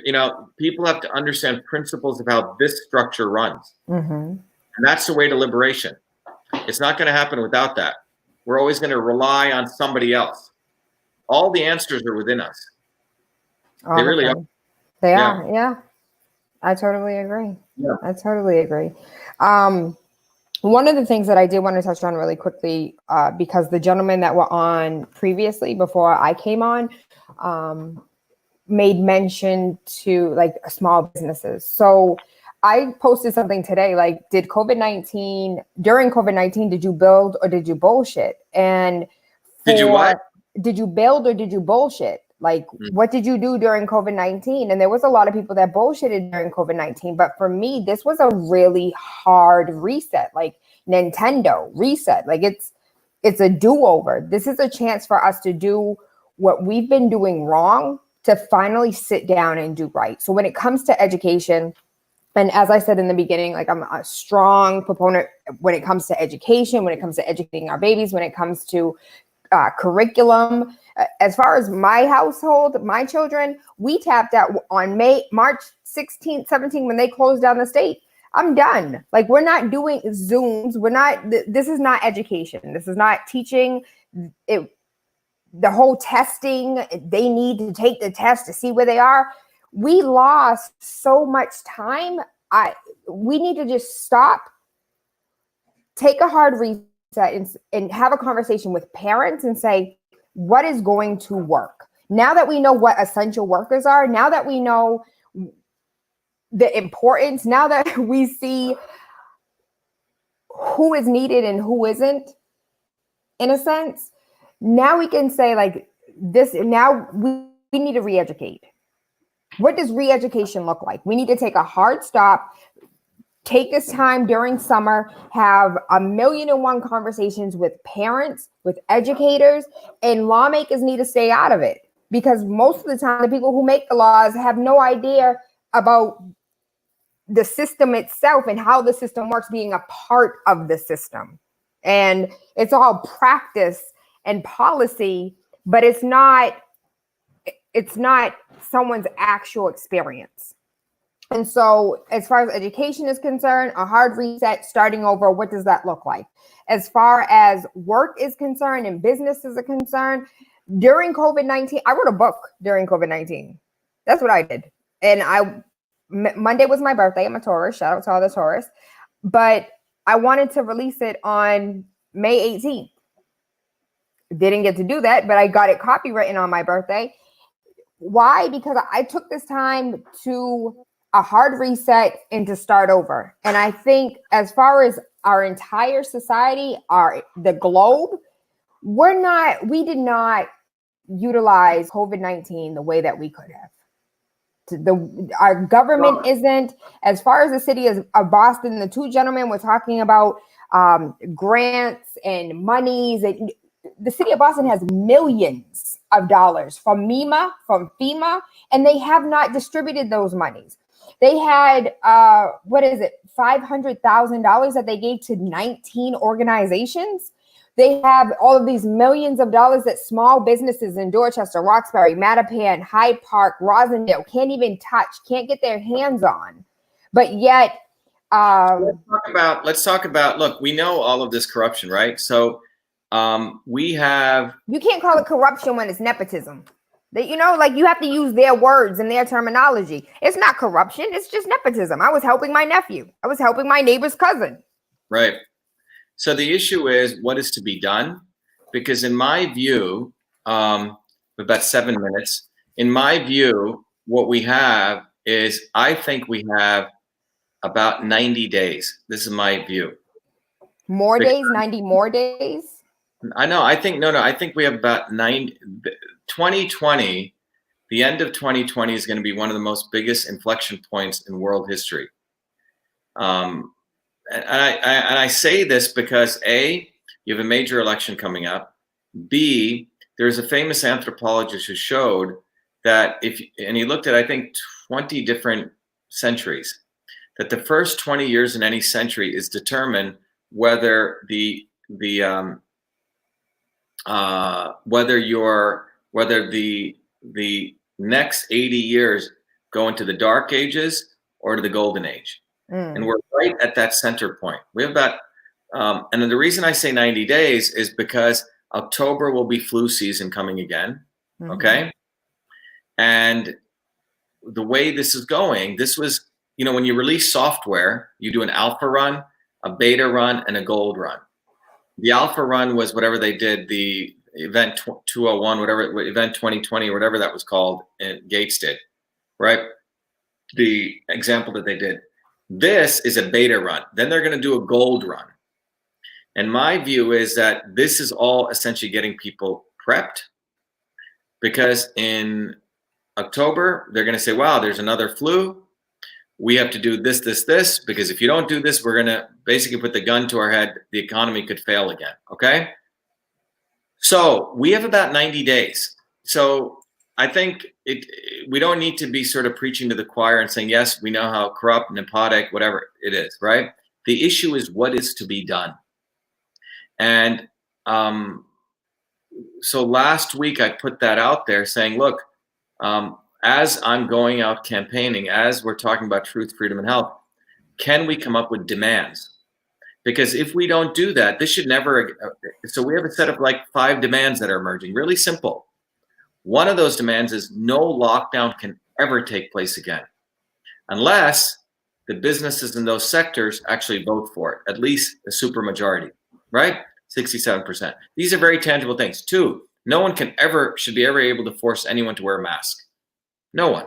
Speaker 1: people have to understand principles of how this structure runs. And that's the way to liberation. It's not going to happen without that. We're always going to rely on somebody else. All the answers are within us. They really are.
Speaker 6: They are, yeah. I totally agree.
Speaker 1: Yeah.
Speaker 6: I totally agree. One of the things that I did want to touch on really quickly, because the gentleman that were on previously before I came on, made mention to like small businesses. So I posted something today, like, during COVID-19, did you build or did you bullshit? And
Speaker 1: did you what?
Speaker 6: Did you build or did you bullshit? Like, what did you do during COVID-19? And there was a lot of people that bullshitted during COVID-19. But for me, this was a really hard reset, like Nintendo reset. Like it's a do-over. This is a chance for us to do what we've been doing wrong, to finally sit down and do right. So when it comes to education, and as I said in the beginning, like, I'm a strong proponent when it comes to education, when it comes to educating our babies, when it comes to curriculum. As far as my household, my children, we tapped out on March 16th, 17th, when they closed down the state. I'm done. Like, we're not doing Zooms. This is not education. This is not teaching. The whole testing, they need to take the test to see where they are. We lost so much time. We need to just stop, take a hard reset, and have a conversation with parents and say, what is going to work? Now that we know what essential workers are, now that we know the importance, now that we see who is needed and who isn't, in a sense, now we can say, like, this, now we need to re-educate. What does re-education look like? We need to take a hard stop, take this time during summer, have 1,000,001 conversations with parents, with educators, and lawmakers need to stay out of it. because most of the time the people who make the laws have no idea about the system itself and how the system works, being a part of the system. And it's all practice and policy, but it's not someone's actual experience. And so as far as education is concerned, a hard reset, starting over, what does that look like? As far as work is concerned and businesses are concerned, during COVID-19, I wrote a book during COVID-19. That's what I did. And Monday was my birthday. I'm a Taurus. Shout out to all the Taurus. But I wanted to release it on May 18th. Didn't get to do that, but I got it copywritten on my birthday. Why? Because I took this time to a hard reset and to start over. And I think as far as our entire society, the globe, we did not utilize COVID-19 the way that we could have. Our government isn't. As far as the city of Boston, the two gentlemen were talking about grants and monies. The city of Boston has millions of dollars from FEMA, and they have not distributed those monies. They had $500,000 that they gave to 19 organizations. They have all of these millions of dollars that small businesses in Dorchester, Roxbury, Mattapan, Hyde Park, Rosendale can't even touch, can't get their hands on. But yet,
Speaker 1: let's talk about. Look, we know all of this corruption, right? So we have.
Speaker 6: You can't call it corruption when it's nepotism. You have to use their words and their terminology. It's not corruption. It's just nepotism. I was helping my nephew. I was helping my neighbor's cousin.
Speaker 1: Right. So the issue is what is to be done, because in my view, about 7 minutes, in my view, what we have is, I think we have about 90 days. This is my view.
Speaker 6: More days, 90 more days?
Speaker 1: I know. I think we have about 2020, the end of 2020 is going to be one of the most biggest inflection points in world history. And I say this because A, you have a major election coming up. B, there's a famous anthropologist who showed that and he looked at, I think, 20 different centuries, that the first 20 years in any century is determined whether the next 80 years go into the dark ages or to the golden age. And we're right at that center point. We have about, and then the reason I say 90 days is because October will be flu season coming again. Mm-hmm. Okay. And the way this is going, this was, when you release software, you do an alpha run, a beta run, and a gold run. The alpha run was whatever they did, the event 201, whatever, event 2020, or whatever that was called, and Gates did, right? The example that they did. This is a beta run. Then they're going to do a gold run. And my view is that this is all essentially getting people prepped, because in October, they're going to say, wow, there's another flu. We have to do this, because if you don't do this, we're going to basically put the gun to our head. The economy could fail again. Okay. So we have about 90 days. So I think we don't need to be sort of preaching to the choir and saying, yes, we know how corrupt, nepotic, whatever it is, right? The issue is what is to be done. And so last week I put that out there saying, look, as I'm going out campaigning, as we're talking about truth, freedom, and health, can we come up with demands? Because if we don't do that, this should never, so we have a set of like 5 demands that are emerging, really simple. One of those demands is no lockdown can ever take place again, unless the businesses in those sectors actually vote for it, at least a supermajority, right? 67%. These are very tangible things. 2, no one should be ever able to force anyone to wear a mask. No one.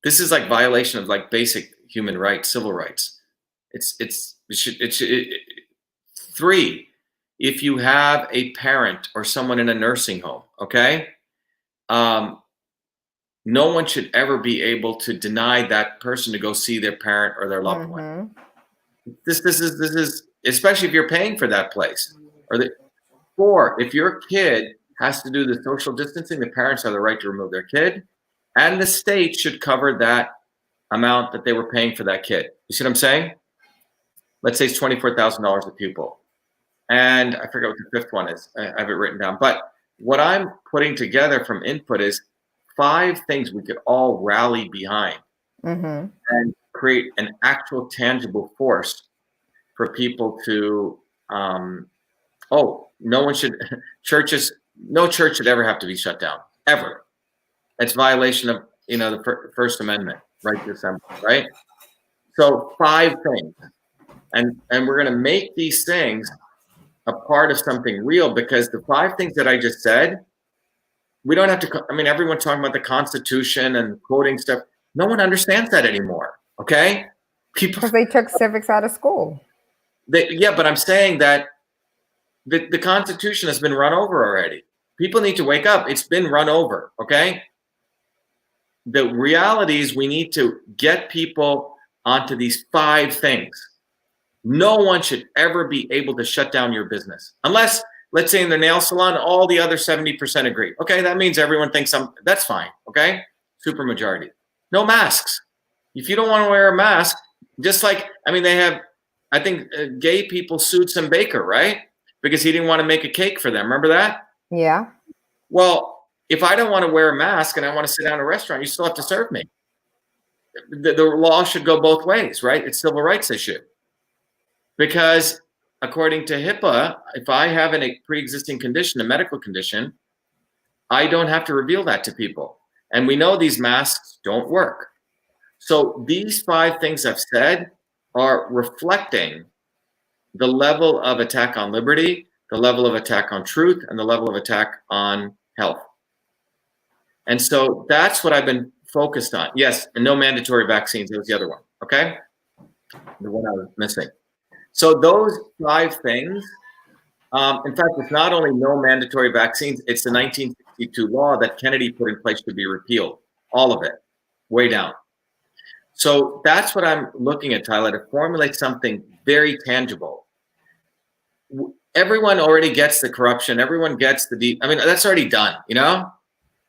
Speaker 1: This is like violation of like basic human rights, civil rights. It should. 3, if you have a parent or someone in a nursing home, okay, no one should ever be able to deny that person to go see their parent or their loved one. This is especially if you're paying for that place. 4, if your kid has to do the social distancing, the parents have the right to remove their kid, and the state should cover that amount that they were paying for that kid. You see what I'm saying? Let's say it's $24,000 a pupil. And I forget what the fifth one is. I have it written down. But what I'm putting together from input is 5 things we could all rally behind and create an actual tangible force for people to, no one should, no church should ever have to be shut down, ever. It's violation of, the First Amendment, right to assembly, right? So 5 things. And we're going to make these things a part of something real, because the 5 things that I just said, we don't have to, everyone's talking about the Constitution and quoting stuff. No one understands that anymore, okay?
Speaker 6: Because they took civics out of school.
Speaker 1: Yeah, but I'm saying that the Constitution has been run over already. People need to wake up. It's been run over, okay? The reality is we need to get people onto these 5 things. No one should ever be able to shut down your business. Unless, let's say in the nail salon, all the other 70% agree. Okay, that means everyone thinks that's fine, okay? Super majority. No masks. If you don't want to wear a mask, just like, they have, I think gay people sued some baker, right? Because he didn't want to make a cake for them. Remember that?
Speaker 6: Yeah.
Speaker 1: Well, if I don't want to wear a mask and I want to sit down in a restaurant, you still have to serve me. The law should go both ways, right? It's a civil rights issue. Because according to HIPAA, if I have a pre-existing condition, a medical condition, I don't have to reveal that to people. And we know these masks don't work. So these 5 things I've said are reflecting the level of attack on liberty, the level of attack on truth, and the level of attack on health. And so that's what I've been focused on. Yes, and no mandatory vaccines. That was the other one, okay? The one I was missing. So those 5 things, in fact, it's not only no mandatory vaccines, it's the 1962 law that Kennedy put in place to be repealed. All of it, way down. So that's what I'm looking at, Tyler, to formulate something very tangible. Everyone already gets the corruption. Everyone gets that's already done,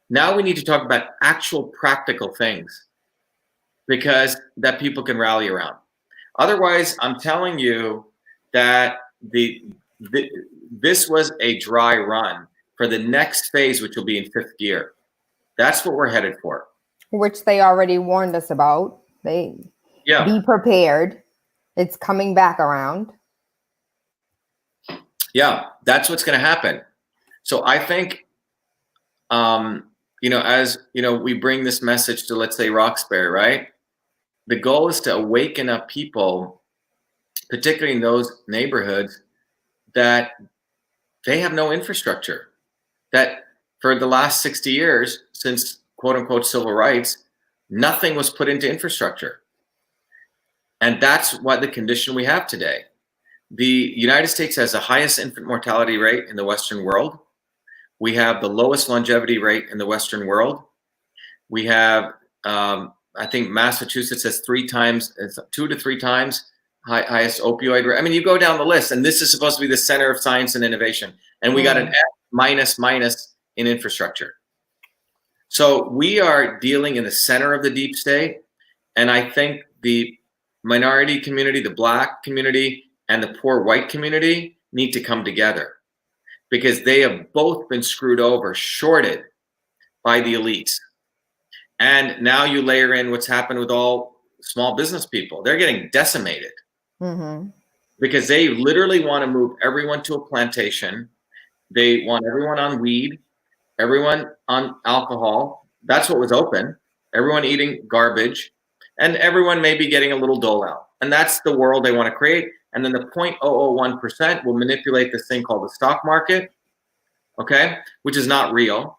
Speaker 1: Now we need to talk about actual practical things because that people can rally around. Otherwise, I'm telling you that this was a dry run for the next phase, which will be in 5th gear. That's what we're headed for. Which
Speaker 6: they already warned us be prepared. It's coming back around.
Speaker 1: Yeah, that's what's going to happen. So I think, as we bring this message to, let's say, Roxbury, right? The goal is to awaken up people, particularly in those neighborhoods, that they have no infrastructure. That for the last 60 years, since quote unquote civil rights, nothing was put into infrastructure. And that's what the condition we have today. The United States has the highest infant mortality rate in the Western world. We have the lowest longevity rate in the Western world. We have, I think Massachusetts has 2 to 3 times highest opioid rate. You go down the list, and this is supposed to be the center of science and innovation. And we got an F minus in infrastructure. So we are dealing in the center of the deep state. And I think the minority community, the Black community, and the poor white community need to come together because they have both been screwed over, shorted by the elites. And now you layer in what's happened with all small business people. They're getting decimated because they literally want to move everyone to a plantation. They want everyone on weed, everyone on alcohol. That's what was open. Everyone eating garbage, and everyone may be getting a little dole out. And that's the world they want to create. And then the 0.001% will manipulate this thing called the stock market, okay, which is not real.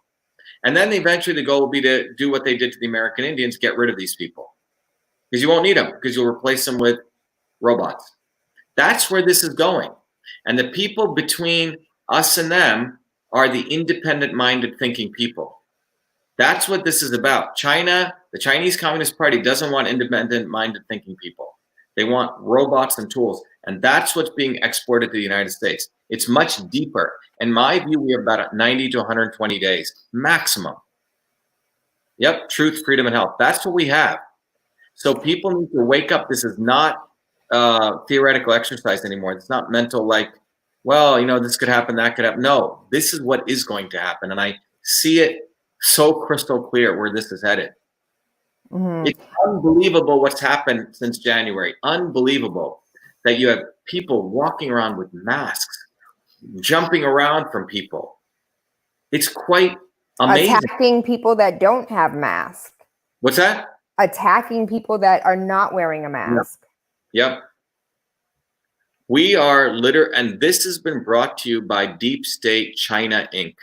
Speaker 1: And then eventually the goal will be to do what they did to the American Indians, get rid of these people. Because you won't need them, because you'll replace them with robots. That's where this is going. And the people between us and them are the independent-minded thinking people. That's what this is about. China, the Chinese Communist Party doesn't want independent-minded thinking people. They want robots and tools. And that's what's being exported to the United States. It's much deeper. In my view, we have about 90 to 120 days maximum. Yep, truth, freedom, and health. That's what we have. So people need to wake up. This is not theoretical exercise anymore. It's not mental like, well, you know, this could happen, that could happen. No, this is what is going to happen. And I see it so crystal clear where this is headed.
Speaker 6: Mm-hmm.
Speaker 1: It's unbelievable what's happened since January. Unbelievable that you have people walking around with masks, jumping around from people. It's quite amazing.
Speaker 6: Attacking people that don't have masks.
Speaker 1: What's that?
Speaker 6: Attacking people that are not wearing a mask.
Speaker 1: Yep. We are and this has been brought to you by Deep State China Inc.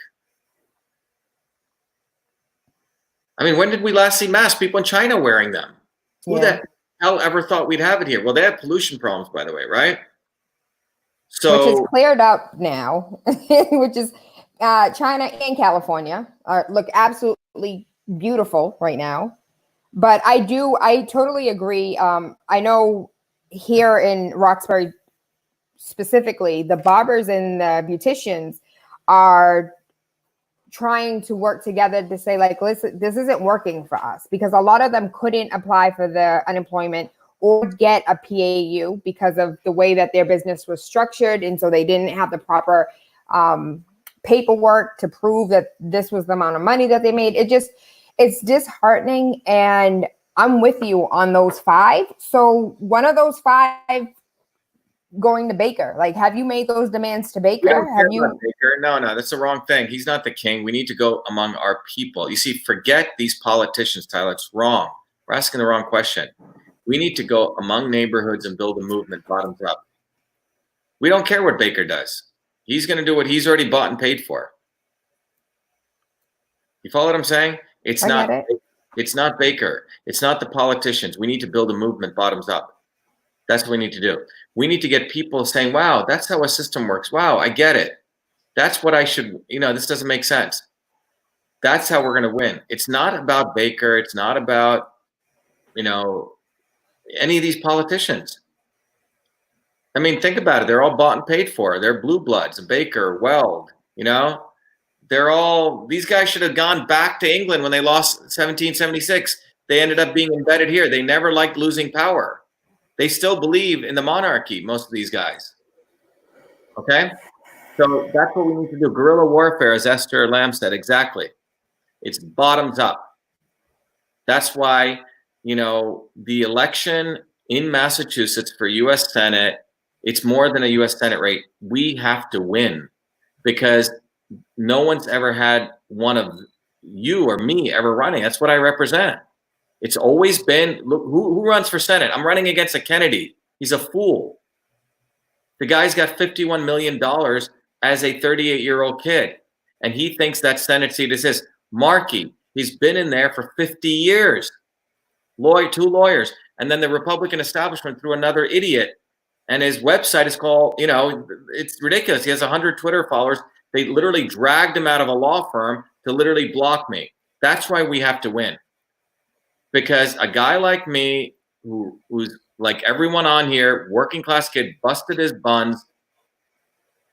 Speaker 1: I mean, when did we last see masks? People in China wearing them. Who the hell ever thought we'd have it here? Well, they have pollution problems, by the way, right? So,
Speaker 6: which is cleared up now, which is China and California look absolutely beautiful right now. But I totally agree. I know here in Roxbury specifically, the barbers and the beauticians are trying to work together to say, like, listen, this isn't working for us, because a lot of them couldn't apply for the unemployment or get a PAU because of the way that their business was structured. And so they didn't have the proper paperwork to prove that this was the amount of money that they made. It's disheartening. And I'm with you on those 5. So one of those 5 going to Baker. Like, have you made those demands to Baker? Have you?
Speaker 1: Baker? No, that's the wrong thing. He's not the king. We need to go among our people. You see, forget these politicians, Tyler. It's wrong. We're asking the wrong question. We need to go among neighborhoods and build a movement bottoms up. We don't care what Baker does. He's going to do what he's already bought and paid for. You follow what I'm saying? It's not Baker. It's not the politicians. We need to build a movement bottoms up. That's what we need to do. We need to get people saying, wow, that's how a system works. Wow, I get it. That's what I should, this doesn't make sense. That's how we're going to win. It's not about Baker. It's not about, any of these politicians. I mean, think about it. They're all bought and paid for. They're blue bloods, Baker, Weld, these guys should have gone back to England when they lost 1776. They ended up being embedded here. They never liked losing power. They still believe in the monarchy, most of these guys. Okay? So that's what we need to do. Guerrilla warfare, as Esther Lamb said, exactly. It's bottoms up. That's why, the election in Massachusetts for U.S. Senate, it's more than a U.S. Senate rate. We have to win, because no one's ever had one of you or me ever running. That's what I represent. It's always been, look, who runs for Senate? I'm running against a Kennedy. He's a fool. The guy's got $51 million as a 38-year-old kid, and he thinks that Senate seat is his. Markey, he's been in there for 50 years. 2 lawyers. And then the Republican establishment threw another idiot. And his website is called, it's ridiculous. He has 100 Twitter followers. They literally dragged him out of a law firm to literally block me. That's why we have to win. Because a guy like me, who's like everyone on here, working class kid, busted his buns,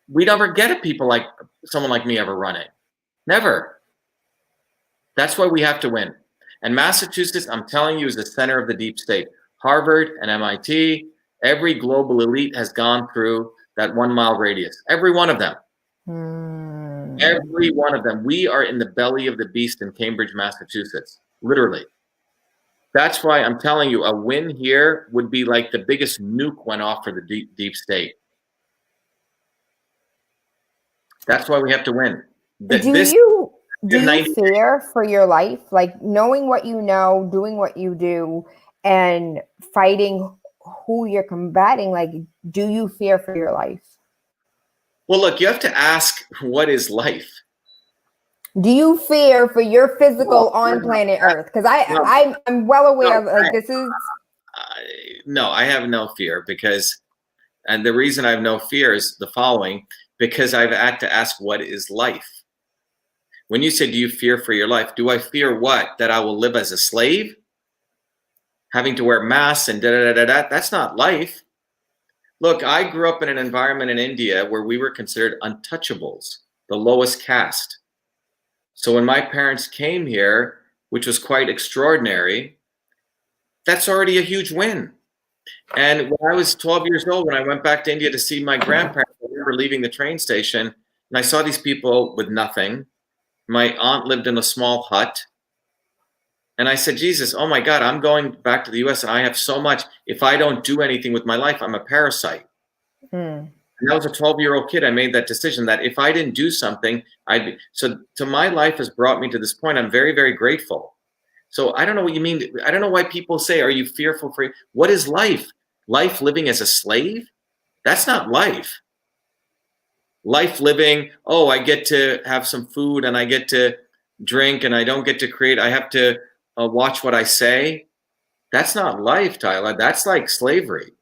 Speaker 1: we never get at people like someone like me ever running. Never. That's why we have to win. And Massachusetts, I'm telling you, is the center of the deep state. Harvard and MIT, every global elite has gone through that 1 mile radius. Every one of them. Every one of them. We are in the belly of the beast in Cambridge, Massachusetts. Literally. That's why I'm telling you, a win here would be like the biggest nuke went off for the deep state. That's why we have to win.
Speaker 6: Do you fear for your life? Like, knowing what you know, doing what you do, and fighting who you're combating, like, do you fear for your life?
Speaker 1: Well, look, you have to ask, what is life?
Speaker 6: Do you fear for your physical on planet Earth? Because I'm well aware of, like, this is.
Speaker 1: No, I have no fear, and the reason I have no fear is the following, because I've had to ask, what is life? When you say, do you fear for your life? Do I fear what? That I will live as a slave? having to wear masks and da-da-da-da-da. That's not life. Look, I grew up in an environment in India where we were considered untouchables, the lowest caste. So when my parents came here, which was quite extraordinary, that's already a huge win. And when I was 12 years old, when I went back to India to see my grandparents, I remember leaving the train station, and I saw these people with nothing. My aunt lived in a small hut. And I said, Jesus, oh my God, I'm going back to the US and I have so much. If I don't do anything with my life, I'm a parasite. And I was a 12-year-old kid. I made that decision that if I didn't do something, I'd be. So my life has brought me to this point. I'm very, very grateful. So I don't know what you mean. I don't know why people say, are you fearful for, what is life? Life living as a slave? That's not life. Life living, oh, I get to have some food and I get to drink and I don't get to create. I have to watch what I say. That's not life, Tyler. That's like slavery.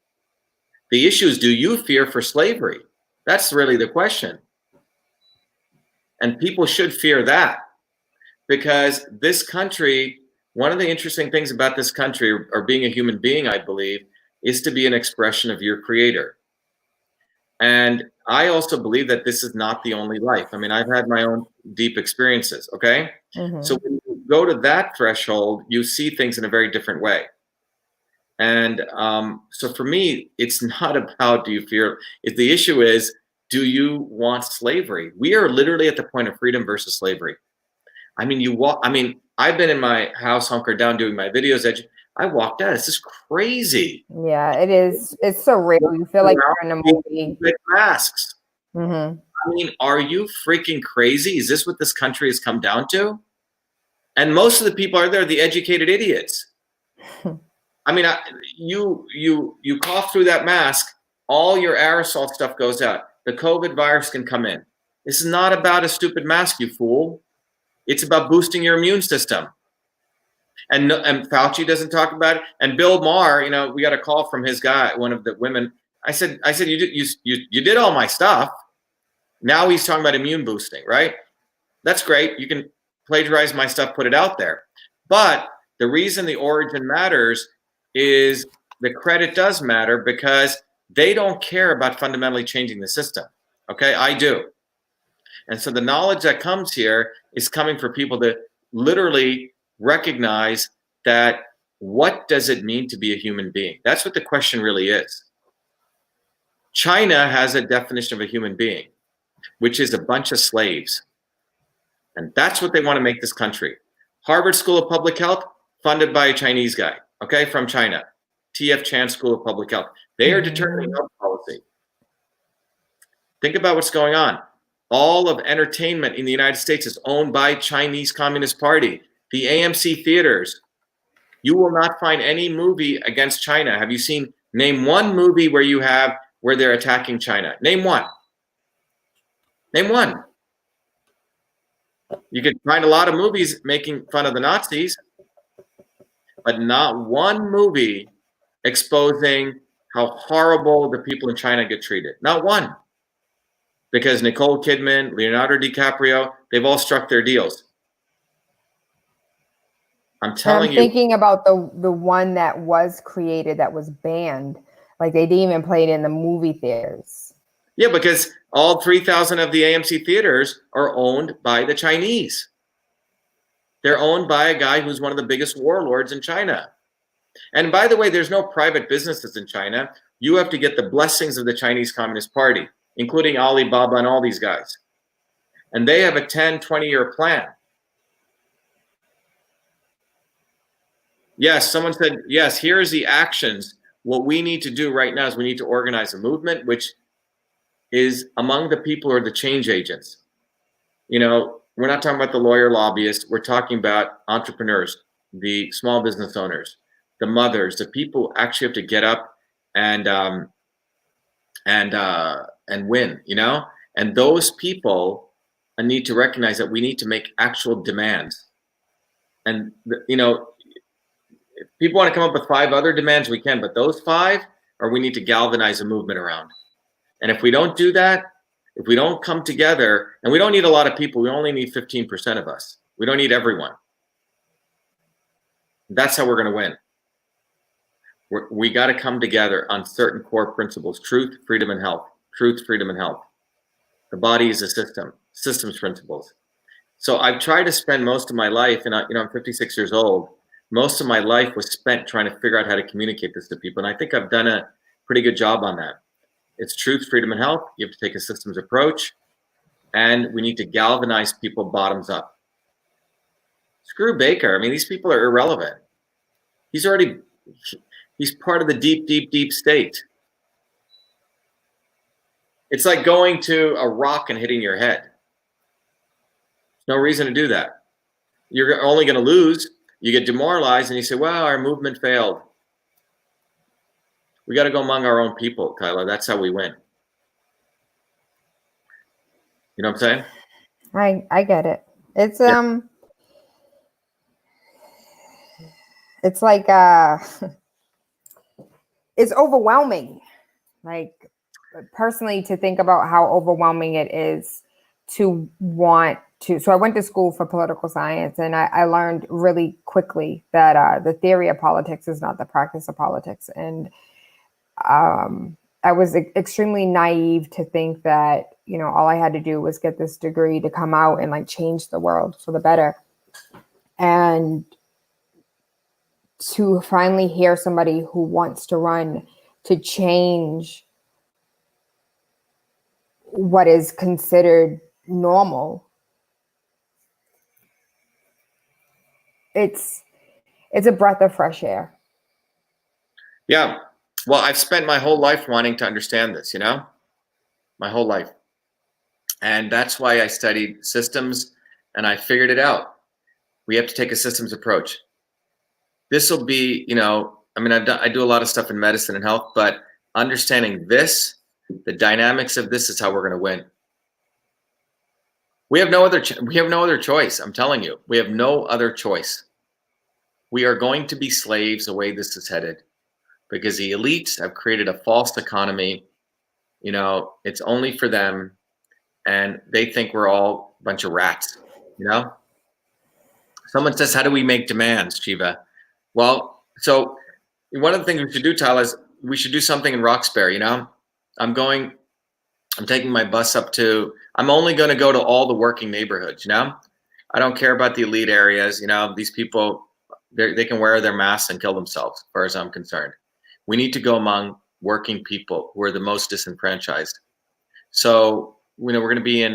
Speaker 1: The issue is, do you fear for slavery? That's really the question. And people should fear that, because this country, one of the interesting things about this country, or being a human being, I believe, is to be an expression of your creator. And I also believe that this is not the only life. I mean, I've had my own deep experiences, okay? So when you go to that threshold, you see things in a very different way. And so for me, it's not about, do you fear, if the issue is, do you want slavery? We are literally at the point of freedom versus slavery. I mean, I've been in my house hunkered down doing my videos. I walked out. It's just crazy.
Speaker 6: Yeah, it is. It's surreal. You feel like you're in a movie.
Speaker 1: With masks. I mean, are you freaking crazy? Is this what this country has come down to? And most of the people are there, the educated idiots. I mean, you cough through that mask, all your aerosol stuff goes out. The COVID virus can come in. This is not about a stupid mask, you fool. It's about boosting your immune system. And Fauci doesn't talk about it. And Bill Maher, we got a call from his guy, one of the women. I said, you did all my stuff. Now he's talking about immune boosting, right? That's great. You can plagiarize my stuff, put it out there. But the reason the origin matters is the credit does matter, because they don't care about fundamentally changing the system. Okay, I do. And so the knowledge that comes here is coming for people to literally recognize that, what does it mean to be a human being? That's what the question really is. China has a definition of a human being, which is a bunch of slaves. And that's what they want to make this country. Harvard School of Public Health, funded by a Chinese guy, okay, from China. T.F. Chan School of Public Health. They are determining health policy. Think about what's going on. All of entertainment in the United States is owned by Chinese Communist Party. The AMC theaters, you will not find any movie against China. Have you seen, name one movie where they're attacking China? Name one. Name one. You could find a lot of movies making fun of the Nazis, but not one movie exposing how horrible the people in China get treated. Not one. Because Nicole Kidman, Leonardo DiCaprio, they've all struck their deals. I'm telling you.
Speaker 6: I'm thinking about the one that was created that was banned. Like, they didn't even play it in the movie theaters.
Speaker 1: Yeah, because all 3,000 of the AMC theaters are owned by the Chinese. They're owned by a guy who's one of the biggest warlords in China. And by the way, there's no private businesses in China. You have to get the blessings of the Chinese Communist Party, including Alibaba and all these guys. And they have a 10, 20-year plan. Yes, someone said, yes, here's the actions. What we need to do right now is we need to organize a movement, which is among the people who are the change agents. We're not talking about the lawyer lobbyists. We're talking about entrepreneurs, the small business owners, the mothers, the people who actually have to get up and win, And those people need to recognize that we need to make actual demands. And, if people want to come up with 5 other demands, we can, but those 5 we need to galvanize a movement around. And if we don't do that, if we don't come together, and we don't need a lot of people, we only need 15% of us. We don't need everyone. That's how we're going to win. We got to come together on certain core principles: truth, freedom, and health. Truth, freedom, and health. The body is a system. Systems principles. So I've tried to spend most of my life, and I'm 56 years old. Most of my life was spent trying to figure out how to communicate this to people, and I think I've done a pretty good job on that. It's truth, freedom, and health. You have to take a systems approach, and we need to galvanize people bottoms up. Screw Baker. I mean, these people are irrelevant. He's part of the deep, deep, deep state. It's like going to a rock and hitting your head. There's no reason to do that. You're only going to lose. You get demoralized and you say, well, our movement failed. We got to go among our own people, Kyla. That's how we win. You know what I'm saying?
Speaker 6: I get it. It's it's like it's overwhelming. Like, personally, to think about how overwhelming it is to want to. So I went to school for political science, and I learned really quickly that the theory of politics is not the practice of politics. And I was extremely naive to think that, all I had to do was get this degree to come out and like change the world for the better. And to finally hear somebody who wants to run to change what is considered normal, it's a breath of fresh air.
Speaker 1: Yeah. Well, I've spent my whole life wanting to understand this, my whole life. And that's why I studied systems, and I figured it out. We have to take a systems approach. This will be, I do a lot of stuff in medicine and health, but understanding this, the dynamics of this, is how we're going to win. We have no other choice. I'm telling you, we have no other choice. We are going to be slaves the way this is headed, because the elites have created a false economy. It's only for them, and they think we're all a bunch of rats. Someone says, how do we make demands, Shiva? Well, so one of the things we should do, Tyler, is we should do something in Roxbury. I'm taking my bus up to, I'm only going to go to all the working neighborhoods. I don't care about the elite areas. These people, they can wear their masks and kill themselves, as far as I'm concerned. We need to go among working people who are the most disenfranchised. So, we're going to be in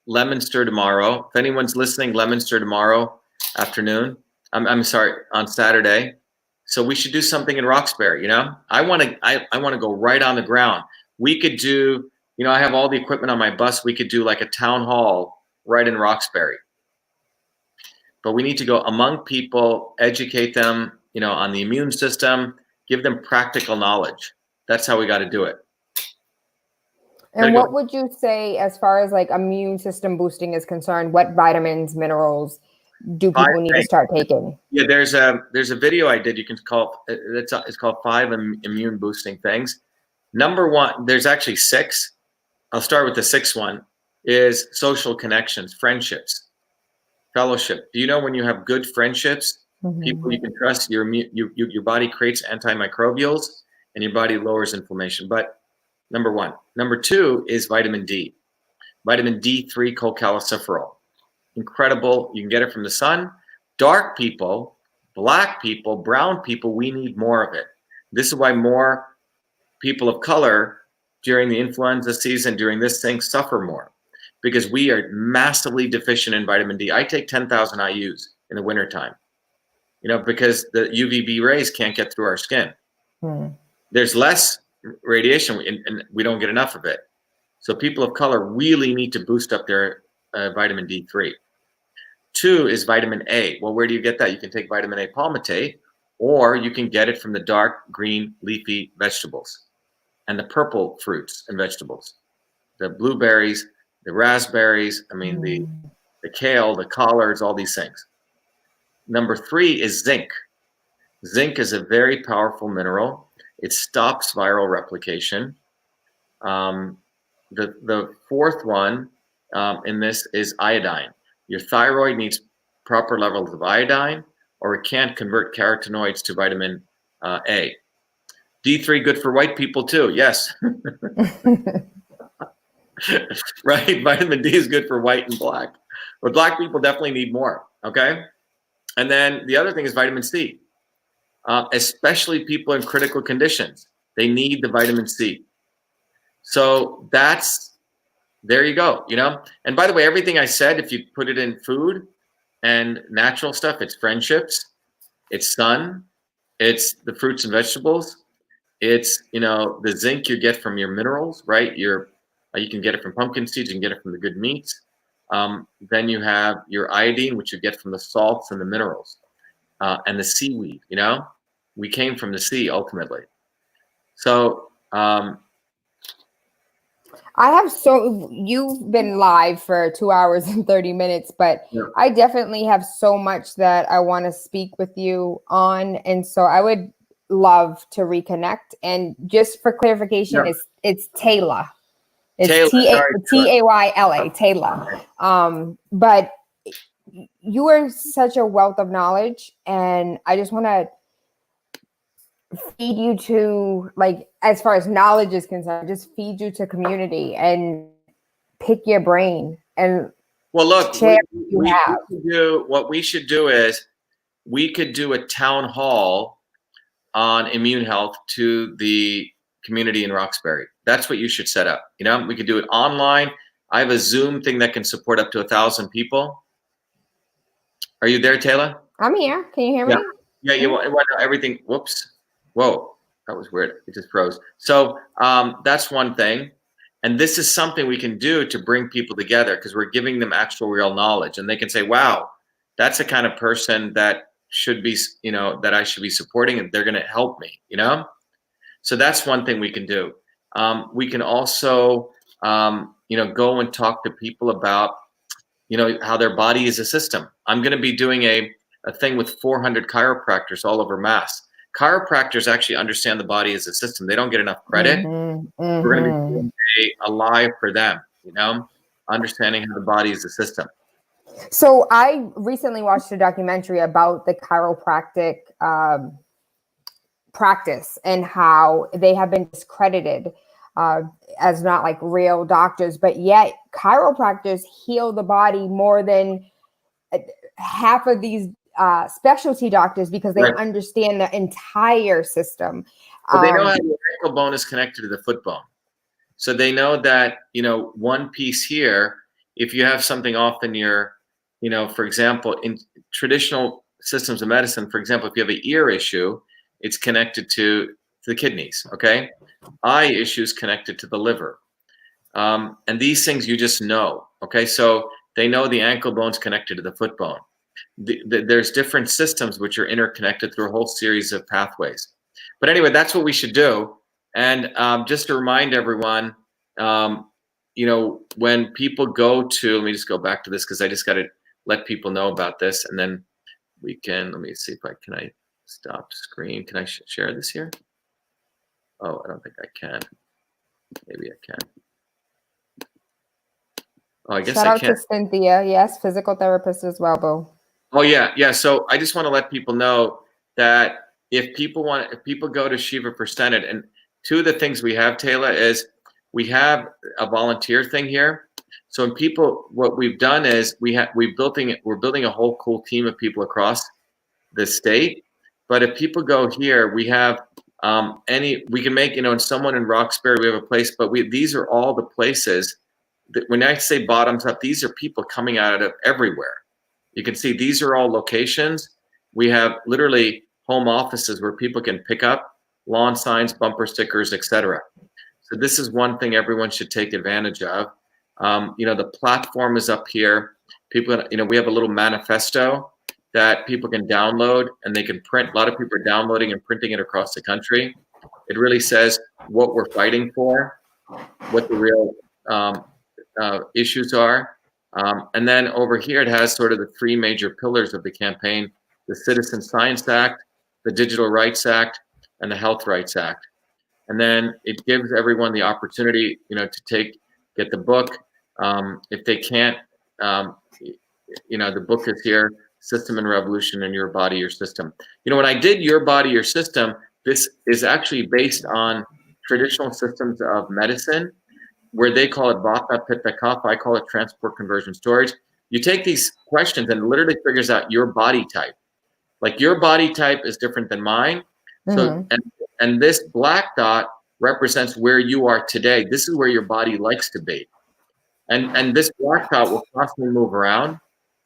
Speaker 1: Leominster tomorrow. If anyone's listening, Leominster tomorrow afternoon. I'm sorry, on Saturday. So we should do something in Roxbury. I want to go right on the ground. We could do, I have all the equipment on my bus. We could do like a town hall right in Roxbury. But we need to go among people, educate them, on the immune system, give them practical knowledge. That's how we got to do it.
Speaker 6: And what would you say as far as like immune system boosting is concerned? What vitamins, minerals do people need to start taking?
Speaker 1: Yeah, there's a video I did. You can call it's called 5 immune boosting things. Number 1, there's actually 6. I'll start with the 6th one. Is social connections, friendships, fellowship. Do you know when you have good friendships, people you can trust, your body creates antimicrobials and your body lowers inflammation. But number 1. Number 2 is vitamin D. Vitamin D3 cholecalciferol. Incredible. You can get it from the sun. Dark people, black people, brown people, we need more of it. This is why more people of color during the influenza season, during this thing, suffer more, because we are massively deficient in vitamin D. I take 10,000 IUs in the wintertime, because the UVB rays can't get through our skin. There's less radiation and we don't get enough of it. So people of color really need to boost up their vitamin D3. 2 is vitamin A. Well, where do you get that? You can take vitamin A palmitate, or you can get it from the dark green leafy vegetables and the purple fruits and vegetables, the blueberries, the raspberries, the kale, the collards, all these things. Number 3 is zinc. Zinc is a very powerful mineral. It stops viral replication. The 4th one in this is iodine. Your thyroid needs proper levels of iodine, or it can't convert carotenoids to vitamin A. D3 good for white people too. Yes. Right. Vitamin D is good for white and black, but black people definitely need more. Okay. And then the other thing is vitamin C, especially people in critical conditions. They need the vitamin C. So there you go, you know? And by the way, everything I said, if you put it in food and natural stuff, it's friendships, it's sun, it's the fruits and vegetables, it's, you know, the zinc you get from your minerals, right? You can get it from pumpkin seeds, you can get it from the good meats. Then you have your iodine, which you get from the salts and the minerals, and the seaweed, you know? We came from the sea ultimately. So,
Speaker 6: you've been live for 2 hours and 30 minutes, but
Speaker 1: yeah.
Speaker 6: I definitely have so much that I want to speak with you on. And so I would love to reconnect. And just for clarification,
Speaker 1: Yeah.
Speaker 6: it's Taylor. It's
Speaker 1: Taylor,
Speaker 6: Tayla, Taylor. But you are such a wealth of knowledge, and I just want to feed you to, like, as far as knowledge is concerned, just feed you to community and pick your brain and
Speaker 1: well, look,
Speaker 6: share
Speaker 1: what we should do is we could do a town hall on immune health to the community in Roxbury. That's what you should set up. You know, we could do it online. I have a Zoom thing that can support up to 1,000 people. Are you there, Taylor?
Speaker 6: I'm here. Can you hear me?
Speaker 1: Yeah, you want everything. Whoops. Whoa, that was weird. It just froze. So that's one thing. And this is something we can do to bring people together because we're giving them actual real knowledge. And they can say, wow, that's the kind of person that should be, you know, that I should be supporting, and they're going to help me, you know? So that's one thing we can do. We can also, you know, go and talk to people about, you know, how their body is a system. I'm going to be doing a thing with 400 chiropractors all over Mass. Chiropractors actually understand the body as a system. They don't get enough credit. We're going to be doing a live for them, you know, understanding how the body is a system.
Speaker 6: So I recently watched a documentary about the chiropractic practice and how they have been discredited as not like real doctors, but yet chiropractors heal the body more than half of these specialty doctors because they understand the entire system.
Speaker 1: Well, they know how the ankle bone is connected to the foot bone. So they know that, you know, one piece here, if you have something off in your, you know, for example, in traditional systems of medicine, for example, if you have an ear issue, it's connected to the kidneys, okay? Eye issues connected to the liver. And these things you just know, okay? So they know the ankle bone's connected to the foot bone. There's different systems which are interconnected through a whole series of pathways. But anyway, that's what we should do. And just to remind everyone, you know, when people go to, let me just go back to this because I just got to let people know about this, and then we can, let me see if can I stop screen? Can I share this here? Oh, I don't think I can. Maybe I can. Oh, I guess
Speaker 6: Shout
Speaker 1: I
Speaker 6: out
Speaker 1: can.
Speaker 6: to Cynthia, yes, physical therapist as well, Bo.
Speaker 1: Oh yeah. So I just want to let people know that if people go to Shiva for Senate, and two of the things we have, Taylor, is we have a volunteer thing here. So when people, what we've done is we're building a whole cool team of people across the state. But if people go here, we have we can make, you know, and someone in Roxbury, we have a place, but these are all the places that, when I say bottoms up, these are people coming out of everywhere. You can see these are all locations. We have literally home offices where people can pick up lawn signs, bumper stickers, etc. So this is one thing everyone should take advantage of. You know, the platform is up here. People, you know, we have a little manifesto that people can download and they can print. A lot of people are downloading and printing it across the country. It really says what we're fighting for, what the real issues are. And then over here, it has sort of the three major pillars of the campaign: the Citizen Science Act, the Digital Rights Act, and the Health Rights Act. And then it gives everyone the opportunity, you know, to get the book. If they can't, you know, the book is here, System and Revolution in Your Body, Your System. You know, when I did Your Body, Your System, this is actually based on traditional systems of medicine, where they call it Vata, Pitta, Kapha. I call it transport, conversion, storage. You take these questions and it literally figures out your body type. Like your body type is different than mine. So, and this black dot represents where you are today. This is where your body likes to be. And this black dot will constantly move around.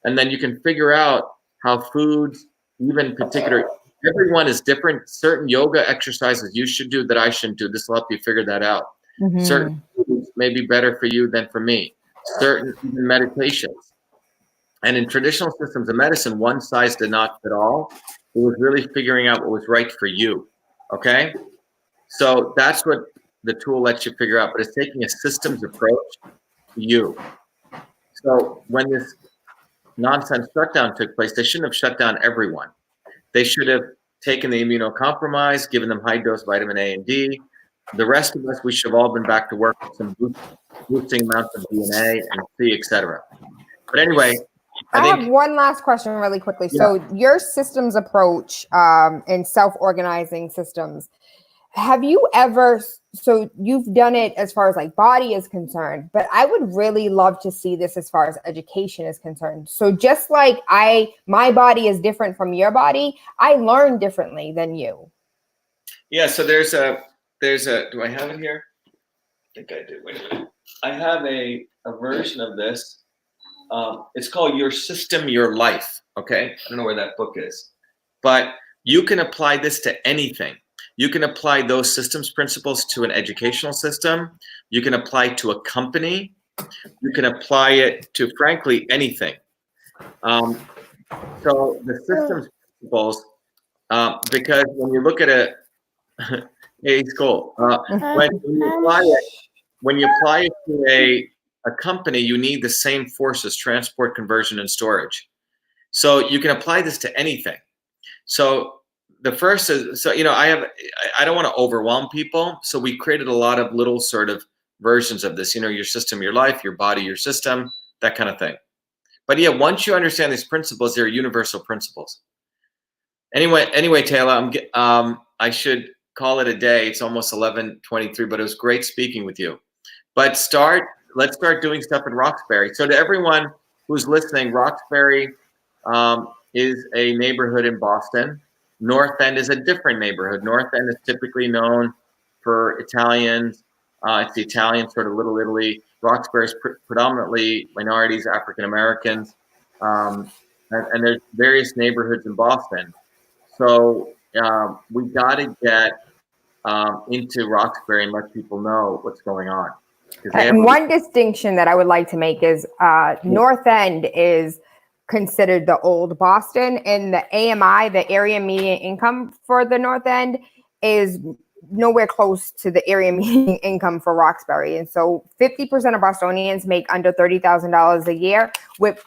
Speaker 1: And then you can figure out how foods, even particular, everyone is different. Certain yoga exercises you should do that I shouldn't do. This will help you figure that out. Certain foods may be better for you than for me. Certain meditations. And in traditional systems of medicine, one size did not fit all. It was really figuring out what was right for you. Okay? So that's what the tool lets you figure out, but it's taking a systems approach to you. So when this nonsense shutdown took place, they shouldn't have shut down everyone. They should have taken the immunocompromised, given them high dose vitamin A and D. The rest of us, we should have all been back to work with some boosting amounts of DNA and C, etc. But anyway,
Speaker 6: I have one last question really quickly.
Speaker 1: Yeah.
Speaker 6: So your systems approach and self-organizing systems, have you ever, so you've done it as far as like body is concerned, but I would really love to see this as far as education is concerned. So just like my body is different from your body, I learn differently than you.
Speaker 1: Yeah, so there's a, do I have it here? I think I do, wait a minute. I have a version of this. It's called Your System, Your Life, okay? I don't know where that book is. But you can apply this to anything. You can apply those systems principles to an educational system. You can apply it to a company. You can apply it to, frankly, anything. So the systems principles, because when you look at a, hey, it's cool. When you apply it to a company, you need the same forces: transport, conversion, and storage. So you can apply this to anything. So the first is, so, you know, I don't want to overwhelm people. So we created a lot of little sort of versions of this, you know, your system, your life, your body, your system, that kind of thing. But yeah, once you understand these principles, they're universal principles. Anyway, Taylor, I should call it a day. It's almost 11:23, but it was great speaking with you. But let's start doing stuff in Roxbury. So to everyone who's listening, Roxbury is a neighborhood in Boston. North End is a different neighborhood. North End is typically known for Italians. It's the Italian sort of Little Italy. Roxbury is predominantly minorities, African Americans, and there's various neighborhoods in Boston. So we got to get into Roxbury and let people know what's going on.
Speaker 6: And one distinction that I would like to make is North End is considered the old Boston, and the AMI, the area median income for the North End, is nowhere close to the area median income for Roxbury. And so 50% of Bostonians make under $30,000 a year, with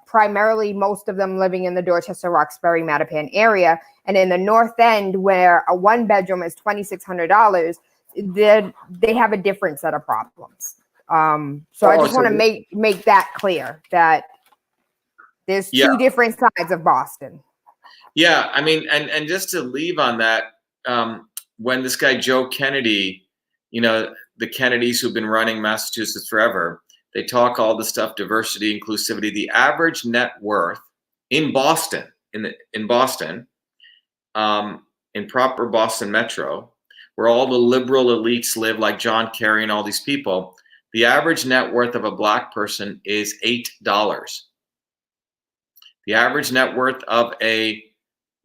Speaker 6: primarily most of them living in the Dorchester, Roxbury, Mattapan area. And in the North End, where a one bedroom is $2,600, they have a different set of problems. So I just want to make that clear, that there's two different sides of Boston.
Speaker 1: Yeah, I mean, and just to leave on that, when this guy Joe Kennedy, you know, the Kennedys who've been running Massachusetts forever, they talk all the stuff, diversity, inclusivity. The average net worth in Boston, in Boston, in proper Boston Metro, where all the liberal elites live, like John Kerry and all these people, the average net worth of a black person is $8. The average net worth of the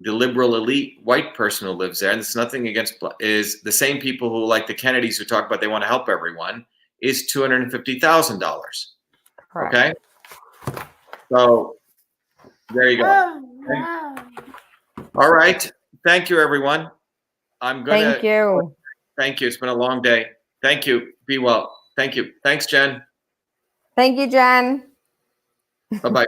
Speaker 1: liberal elite white person who lives there, and it's nothing against, is the same people who, like the Kennedys who talk about they want to help everyone, is $250,000. Okay? So there you go. Okay. All right. Thank you, everyone.
Speaker 6: Thank you.
Speaker 1: Thank you. It's been a long day. Thank you. Be well. Thank you. Thanks, Jen.
Speaker 6: Thank you, Jen.
Speaker 1: Bye-bye.